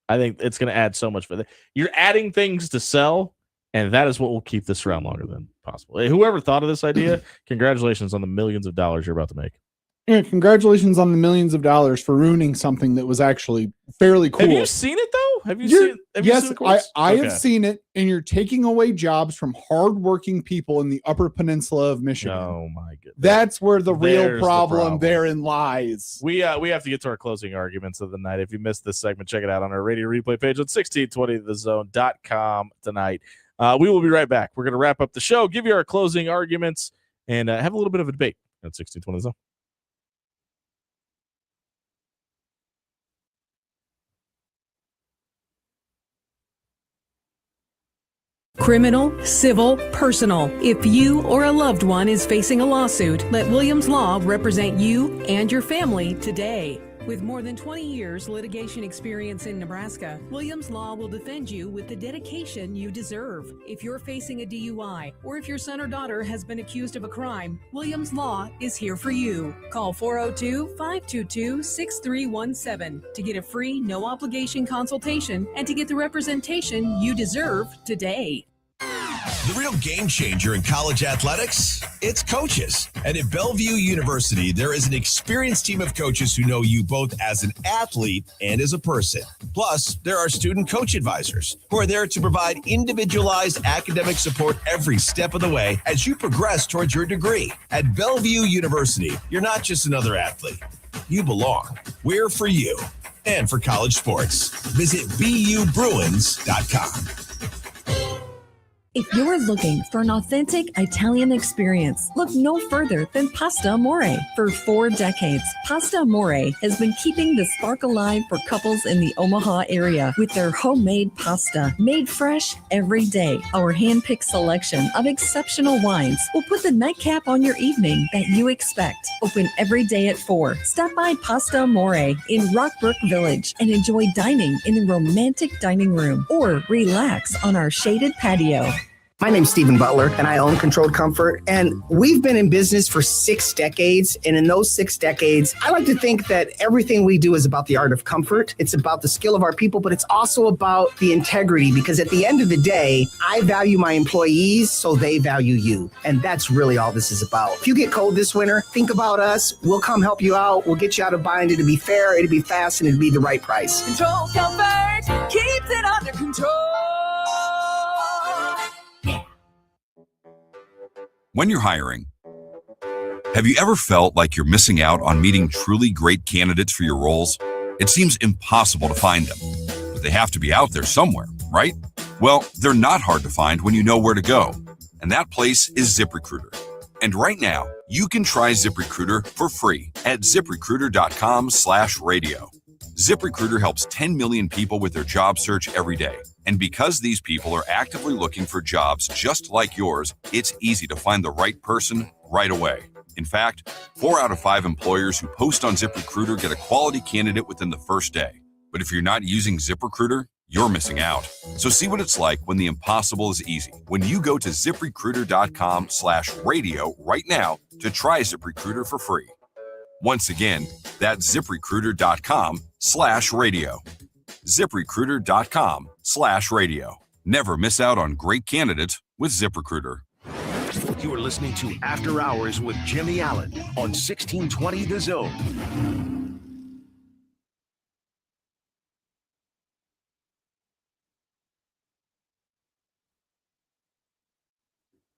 I think it's going to add so much for that. You're adding things to sell, and that is what will keep this around longer than possible. Whoever thought of this idea, congratulations on the millions of dollars you're about to make. Yeah, congratulations on the millions of dollars for ruining something that was actually fairly cool. Have you seen it though? Have you seen Yes, the I have seen it, and you're taking away jobs from hardworking people in the Upper Peninsula of Michigan. Oh my goodness. That's where the real There's the problem therein lies. We have to get to our closing arguments of the night. If you missed this segment, check it out on our radio replay page on 1620thezone.com tonight. We will be right back. We're going to wrap up the show, give you our closing arguments, and have a little bit of a debate at 1620 The Zone. Criminal, civil, personal. If you or a loved one is facing a lawsuit, let Williams Law represent you and your family today. With more than 20 years litigation experience in Nebraska, Williams Law will defend you with the dedication you deserve. If you're facing a DUI or if your son or daughter has been accused of a crime, Williams Law is here for you. Call 402-522-6317 to get a free, no-obligation consultation and to get the representation you deserve today. The real game changer in college athletics, it's coaches. And at Bellevue University, there is an experienced team of coaches who know you both as an athlete and as a person. Plus, there are student coach advisors who are there to provide individualized academic support every step of the way as you progress towards your degree. At Bellevue University, you're not just another athlete. You belong. We're for you and for college sports. Visit BUBruins.com. If you're looking for an authentic Italian experience, look no further than Pasta Amore. For 4 decades, Pasta Amore has been keeping the spark alive for couples in the Omaha area with their homemade pasta, made fresh every day. Our hand-picked selection of exceptional wines will put the nightcap on your evening that you expect. Open every day at 4. Stop by Pasta Amore in Rockbrook Village and enjoy dining in the romantic dining room or relax on our shaded patio. My name's Stephen Butler, and I own Controlled Comfort. And we've been in business for 6 decades. And in those 6 decades, I like to think that everything we do is about the art of comfort. It's about the skill of our people, but it's also about the integrity, because at the end of the day, I value my employees, so they value you. And that's really all this is about. If you get cold this winter, think about us. We'll come help you out. We'll get you out of bind. It'll be fair, it'll be fast, and it'll be the right price. Control Comfort keeps it under control. When you're hiring, have you ever felt like you're missing out on meeting truly great candidates for your roles? It seems impossible to find them, but they have to be out there somewhere, right? Well, they're not hard to find when you know where to go, and that place is ZipRecruiter. And right now, you can try ZipRecruiter for free at ZipRecruiter.com/radio. ZipRecruiter helps 10 million people with their job search every day. And because these people are actively looking for jobs just like yours, it's easy to find the right person right away. In fact, 4 out of 5 employers who post on ZipRecruiter get a quality candidate within the first day. But if you're not using ZipRecruiter, you're missing out. So see what it's like when the impossible is easy. When you go to ZipRecruiter.com/radio right now to try ZipRecruiter for free. Once again, that's ZipRecruiter.com/radio. ZipRecruiter.com/radio. Never miss out on great candidates with ZipRecruiter. You are listening to After Hours with Jimmy Allen on 1620 The Zone.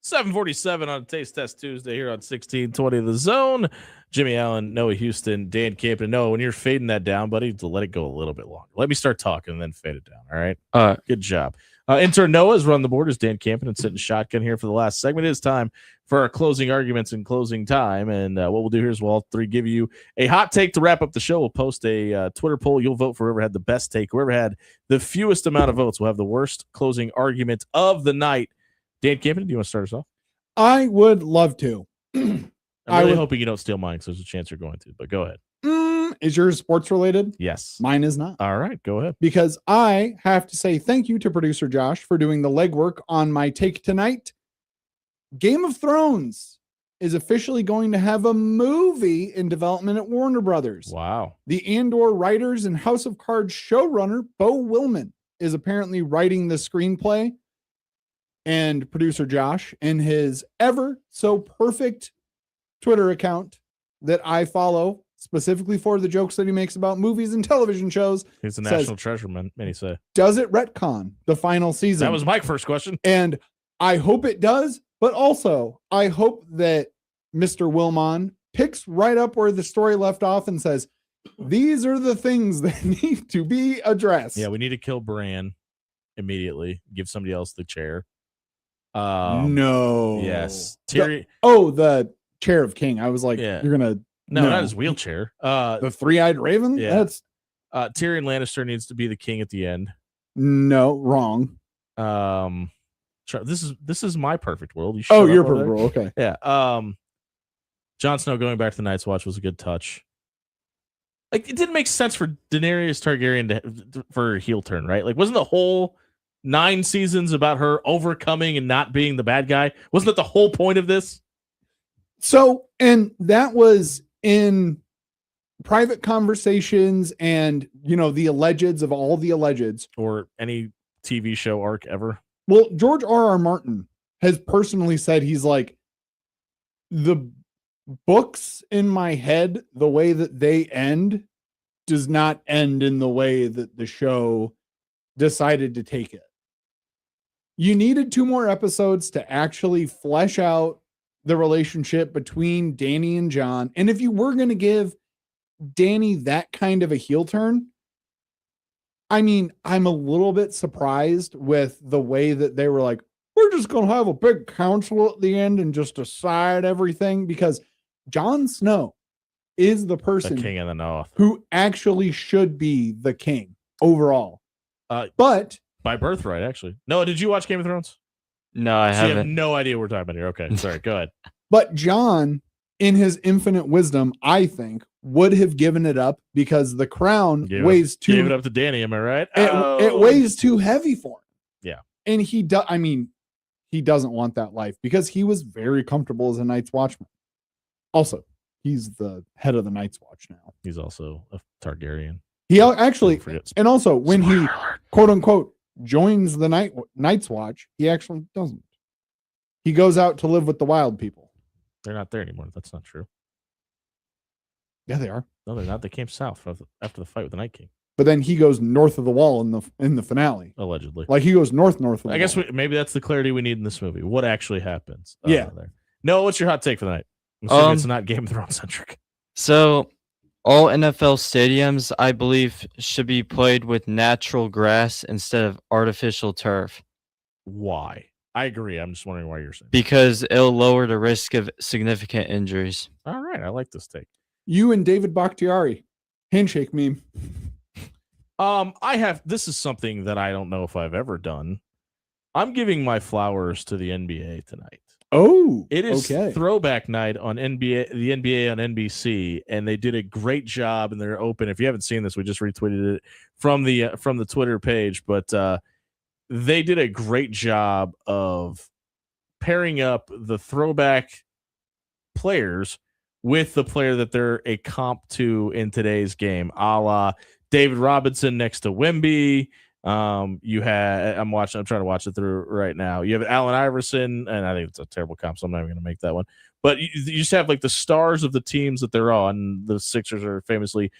7:47 on Taste Test Tuesday here on 1620 The Zone. Jimmy Allen, Noah Houston, Dan Campen. Noah, when you're fading that down, buddy, to let it go a little bit longer. Let me start talking and then fade it down. All right. Good job. Intern Noah has run the board as Dan Campen and sitting shotgun here for the last segment. It is time for our closing arguments and closing time. And what we'll do here is we'll all three give you a hot take to wrap up the show. We'll post a Twitter poll. You'll vote for whoever had the best take. Whoever had the fewest amount of votes will have the worst closing argument of the night. Dan Campen, do you want to start us off? I would love to. I'm really hoping you don't steal mine because there's a chance you're going to, but go ahead. Is yours sports related? Yes. Mine is not. All right, go ahead. Because I have to say thank you to producer Josh for doing the legwork on my take tonight. Game of Thrones is officially going to have a movie in development at Warner Brothers. Wow. The Andor writers and House of Cards showrunner Beau Willman is apparently writing the screenplay. And producer Josh, in his ever so perfect Twitter account that I follow specifically for the jokes that he makes about movies and television shows. He's a national treasure, man. Many say. Does it retcon the final season? That was my first question. And I hope it does, but also I hope that Mr. Willman picks right up where the story left off and says, these are the things that need to be addressed. Yeah, we need to kill Bran immediately. Give somebody else the chair. No. Yes. Tyrion. The chair of king. I was like, Yeah. you're gonna No, not his wheelchair. the three-eyed raven. Yeah. That's Tyrion Lannister needs to be the king at the end. no wrong. This is my perfect world. You Oh, shut your up over perfect world. Okay. there. Yeah. Jon Snow going back to the Night's Watch was a good touch. Like, it didn't make sense for Daenerys Targaryen for a heel turn, right? Like, wasn't the whole 9 seasons about her overcoming and not being the bad guy? Wasn't that the whole point of this? So, and that was in private conversations and, the allegeds of all the allegeds. Or any TV show arc ever. Well, George R.R. Martin has personally said, he's like, the books in my head, the way that they end does not end in the way that the show decided to take it. You needed 2 more episodes to actually flesh out the relationship between Dany and Jon. And if you were going to give Dany that kind of a heel turn, I mean, I'm a little bit surprised with the way that they were like, we're just going to have a big council at the end and just decide everything, because Jon Snow is the person the king of the north who actually should be the king overall. But by birthright, actually. No, did you watch Game of Thrones? No, I So you have haven't. no idea what we're talking about here. Okay, sorry. Go ahead. But Jon, in his infinite wisdom, I think, would have given it up because the crown weighs too. Gave it up to Danny. Am I right? It weighs too heavy for him. Yeah. And he does. I mean, he doesn't want that life because he was very comfortable as a Night's Watchman. Also, he's the head of the Night's Watch now. He's also a Targaryen. He actually, and also when he quote unquote joins the Night's Watch, he actually doesn't. He goes out to live with the wild people. They're not there anymore. That's not true. Yeah, they are. No, they're not. They came south after the fight with the Night King. But then he goes north of the wall in the finale. Allegedly. Like he goes north of the I guess wall. maybe that's the clarity we need in this movie. What actually happens? Yeah. There. No, what's your hot take for the night? I'm assuming it's not Game of Thrones centric. So, all NFL stadiums, I believe, should be played with natural grass instead of artificial turf. Why? I agree. I'm just wondering why you're saying. Because it'll lower the risk of significant injuries. All right, I like this take. You and David Bakhtiari, handshake meme. This is something that I don't know if I've ever done. I'm giving my flowers to the NBA tonight. Oh, it is okay. Throwback night on the NBA on NBC, and they did a great job. And they're open. If you haven't seen this, we just retweeted it from the Twitter page. But they did a great job of pairing up the throwback players with the player that they're a comp to in today's game, a la David Robinson next to Wemby. I'm trying to watch it through right now. You have Allen Iverson, and I think it's a terrible comp, so I'm not even going to make that one. But you just have like the stars of the teams that they're on. The Sixers are famously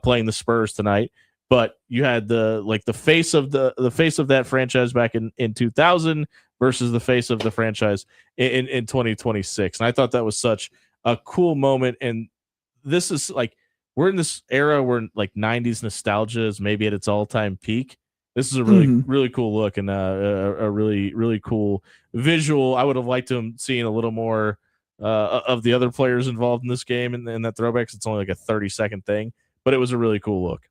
playing the Spurs tonight. But you had the face of the face of that franchise back in 2000 versus the face of the franchise in 2026. And I thought that was such a cool moment. And this is like, we're in this era where like 90s nostalgia is maybe at its all-time peak. This is a really, really cool look and a really, really cool visual. I would have liked to seeing a little more of the other players involved in this game and that throwbacks. It's only like a 30-second thing, but it was a really cool look.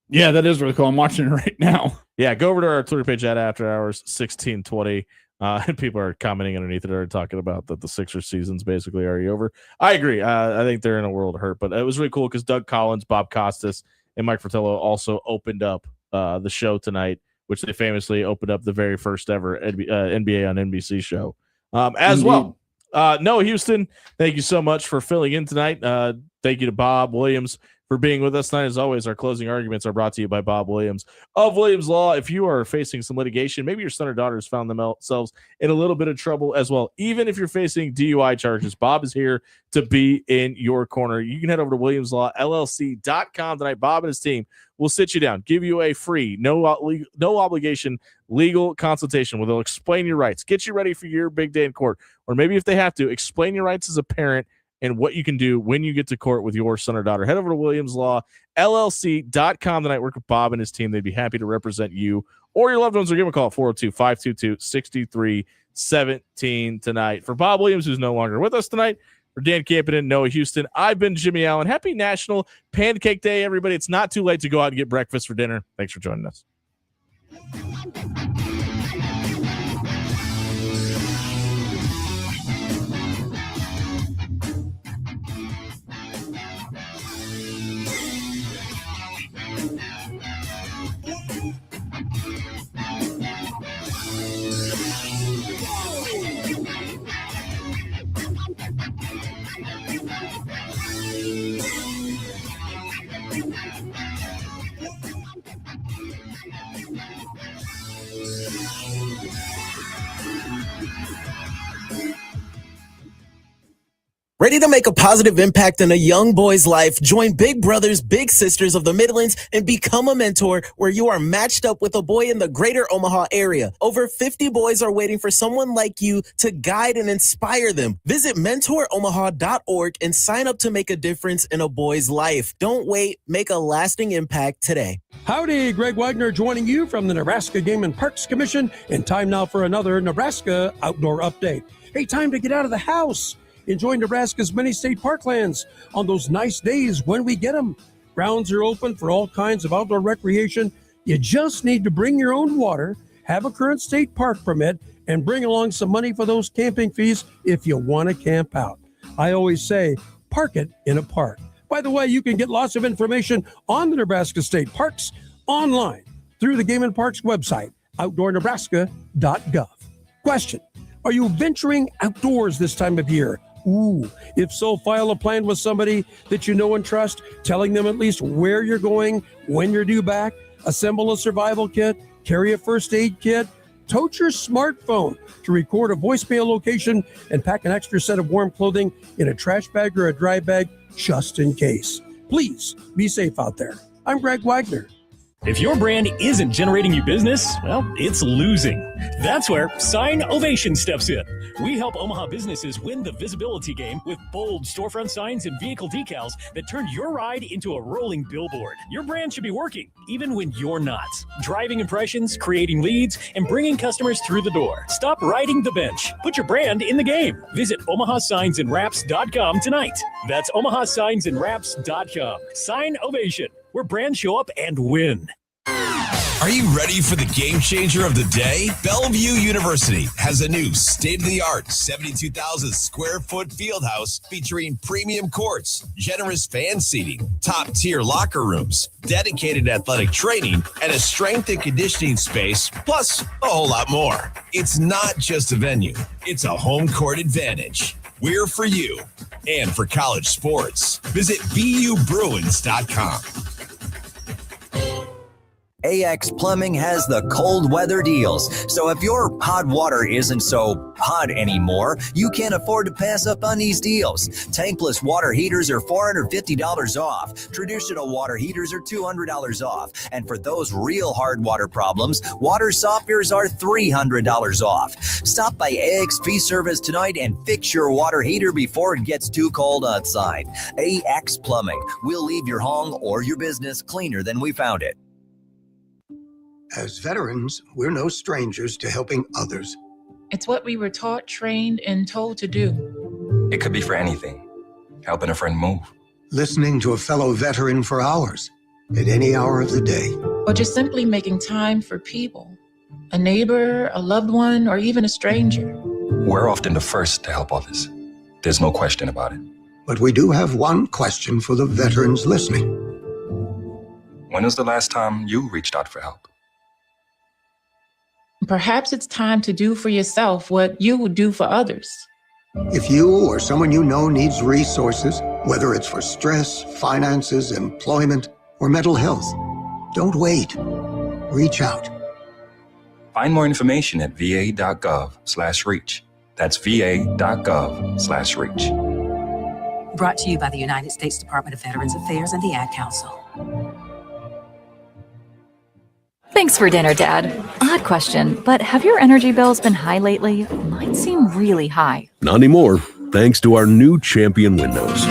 Yeah, that is really cool. I'm watching it right now. Yeah, go over to our Twitter page at After Hours 1620. And people are commenting underneath it, are talking about that the Sixers season's basically already over. I agree. I think they're in a world of hurt, but it was really cool because Doug Collins, Bob Costas, and Mike Fratello also opened up the show tonight, which they famously opened up the very first ever NBA on NBC show as well. Noah Houston, thank you so much for filling in tonight. Thank you to Bob Williams for being with us tonight. As always, our closing arguments are brought to you by Bob Williams of Williams Law. If you are facing some litigation, maybe your son or daughter has found themselves in a little bit of trouble as well. Even if you're facing DUI charges, Bob is here to be in your corner. You can head over to WilliamsLawLLC.com tonight. Bob and his team will sit you down, give you a free, no obligation legal consultation where they'll explain your rights, get you ready for your big day in court, or maybe if they have to, explain your rights as a parent and what you can do when you get to court with your son or daughter. Head over to WilliamsLawLLC.com tonight. Work with Bob and his team. They'd be happy to represent you or your loved ones, or give them a call at 402-522-6317 tonight. For Bob Williams, who's no longer with us tonight, for Dan Campen and Noah Houston, I've been Jimmy Allen. Happy National Pancake Day, everybody. It's not too late to go out and get breakfast for dinner. Thanks for joining us. Ready to make a positive impact in a young boy's life? Join Big Brothers Big Sisters of the Midlands and become a mentor where you are matched up with a boy in the greater Omaha area. Over 50 boys are waiting for someone like you to guide and inspire them. Visit mentoromaha.org and sign up to make a difference in a boy's life. Don't wait. Make a lasting impact today. Howdy, Greg Wagner joining you from the Nebraska Game and Parks Commission, and time now for another Nebraska Outdoor Update. Hey, time to get out of the house. Enjoy Nebraska's many state parklands on those nice days when we get them. Grounds are open for all kinds of outdoor recreation. You just need to bring your own water, have a current state park permit, and bring along some money for those camping fees if you want to camp out. I always say, park it in a park. By the way, you can get lots of information on the Nebraska State Parks online through the Game and Parks website, outdoornebraska.gov. Question: are you venturing outdoors this time of year? Ooh, if so, file a plan with somebody that you know and trust, telling them at least where you're going, when you're due back, assemble a survival kit, carry a first aid kit, tote your smartphone to record a voicemail location, and pack an extra set of warm clothing in a trash bag or a dry bag just in case. Please be safe out there. I'm Greg Wagner. If your brand isn't generating you business, well, it's losing. That's where Sign Ovation steps in. We help Omaha businesses win the visibility game with bold storefront signs and vehicle decals that turn your ride into a rolling billboard. Your brand should be working, even when you're not. Driving impressions, creating leads, and bringing customers through the door. Stop riding the bench. Put your brand in the game. Visit OmahaSignsAndWraps.com tonight. That's OmahaSignsAndWraps.com. Sign Ovation, where brands show up and win. Are you ready for the game changer of the day? Bellevue University has a new state-of-the-art 72,000 square foot field house featuring premium courts, generous fan seating, top-tier locker rooms, dedicated athletic training, and a strength and conditioning space, plus a whole lot more. It's not just a venue, it's a home court advantage. We're for you and for college sports. Visit BUBruins.com. AX Plumbing has the cold weather deals. So if your hot water isn't so hot anymore, you can't afford to pass up on these deals. Tankless water heaters are $450 off. Traditional water heaters are $200 off. And for those real hard water problems, water softeners are $300 off. Stop by AXP Service tonight and fix your water heater before it gets too cold outside. AX Plumbing. We'll leave your home or your business cleaner than we found it. As veterans, we're no strangers to helping others. It's what we were taught, trained, and told to do. It could be for anything. Helping a friend move. Listening to a fellow veteran for hours, at any hour of the day. Or just simply making time for people. A neighbor, a loved one, or even a stranger. We're often the first to help others. There's no question about it. But we do have one question for the veterans listening. When was the last time you reached out for help? Perhaps it's time to do for yourself what you would do for others. If you or someone you know needs resources, whether it's for stress, finances, employment, or mental health, don't wait. Reach out. Find more information at va.gov/reach. That's va.gov/reach. Brought to you by the United States Department of Veterans Affairs and the Ad Council. Thanks for dinner, Dad. Odd question, but have your energy bills been high lately? Mine seem really high. Not anymore, thanks to our new Champion windows.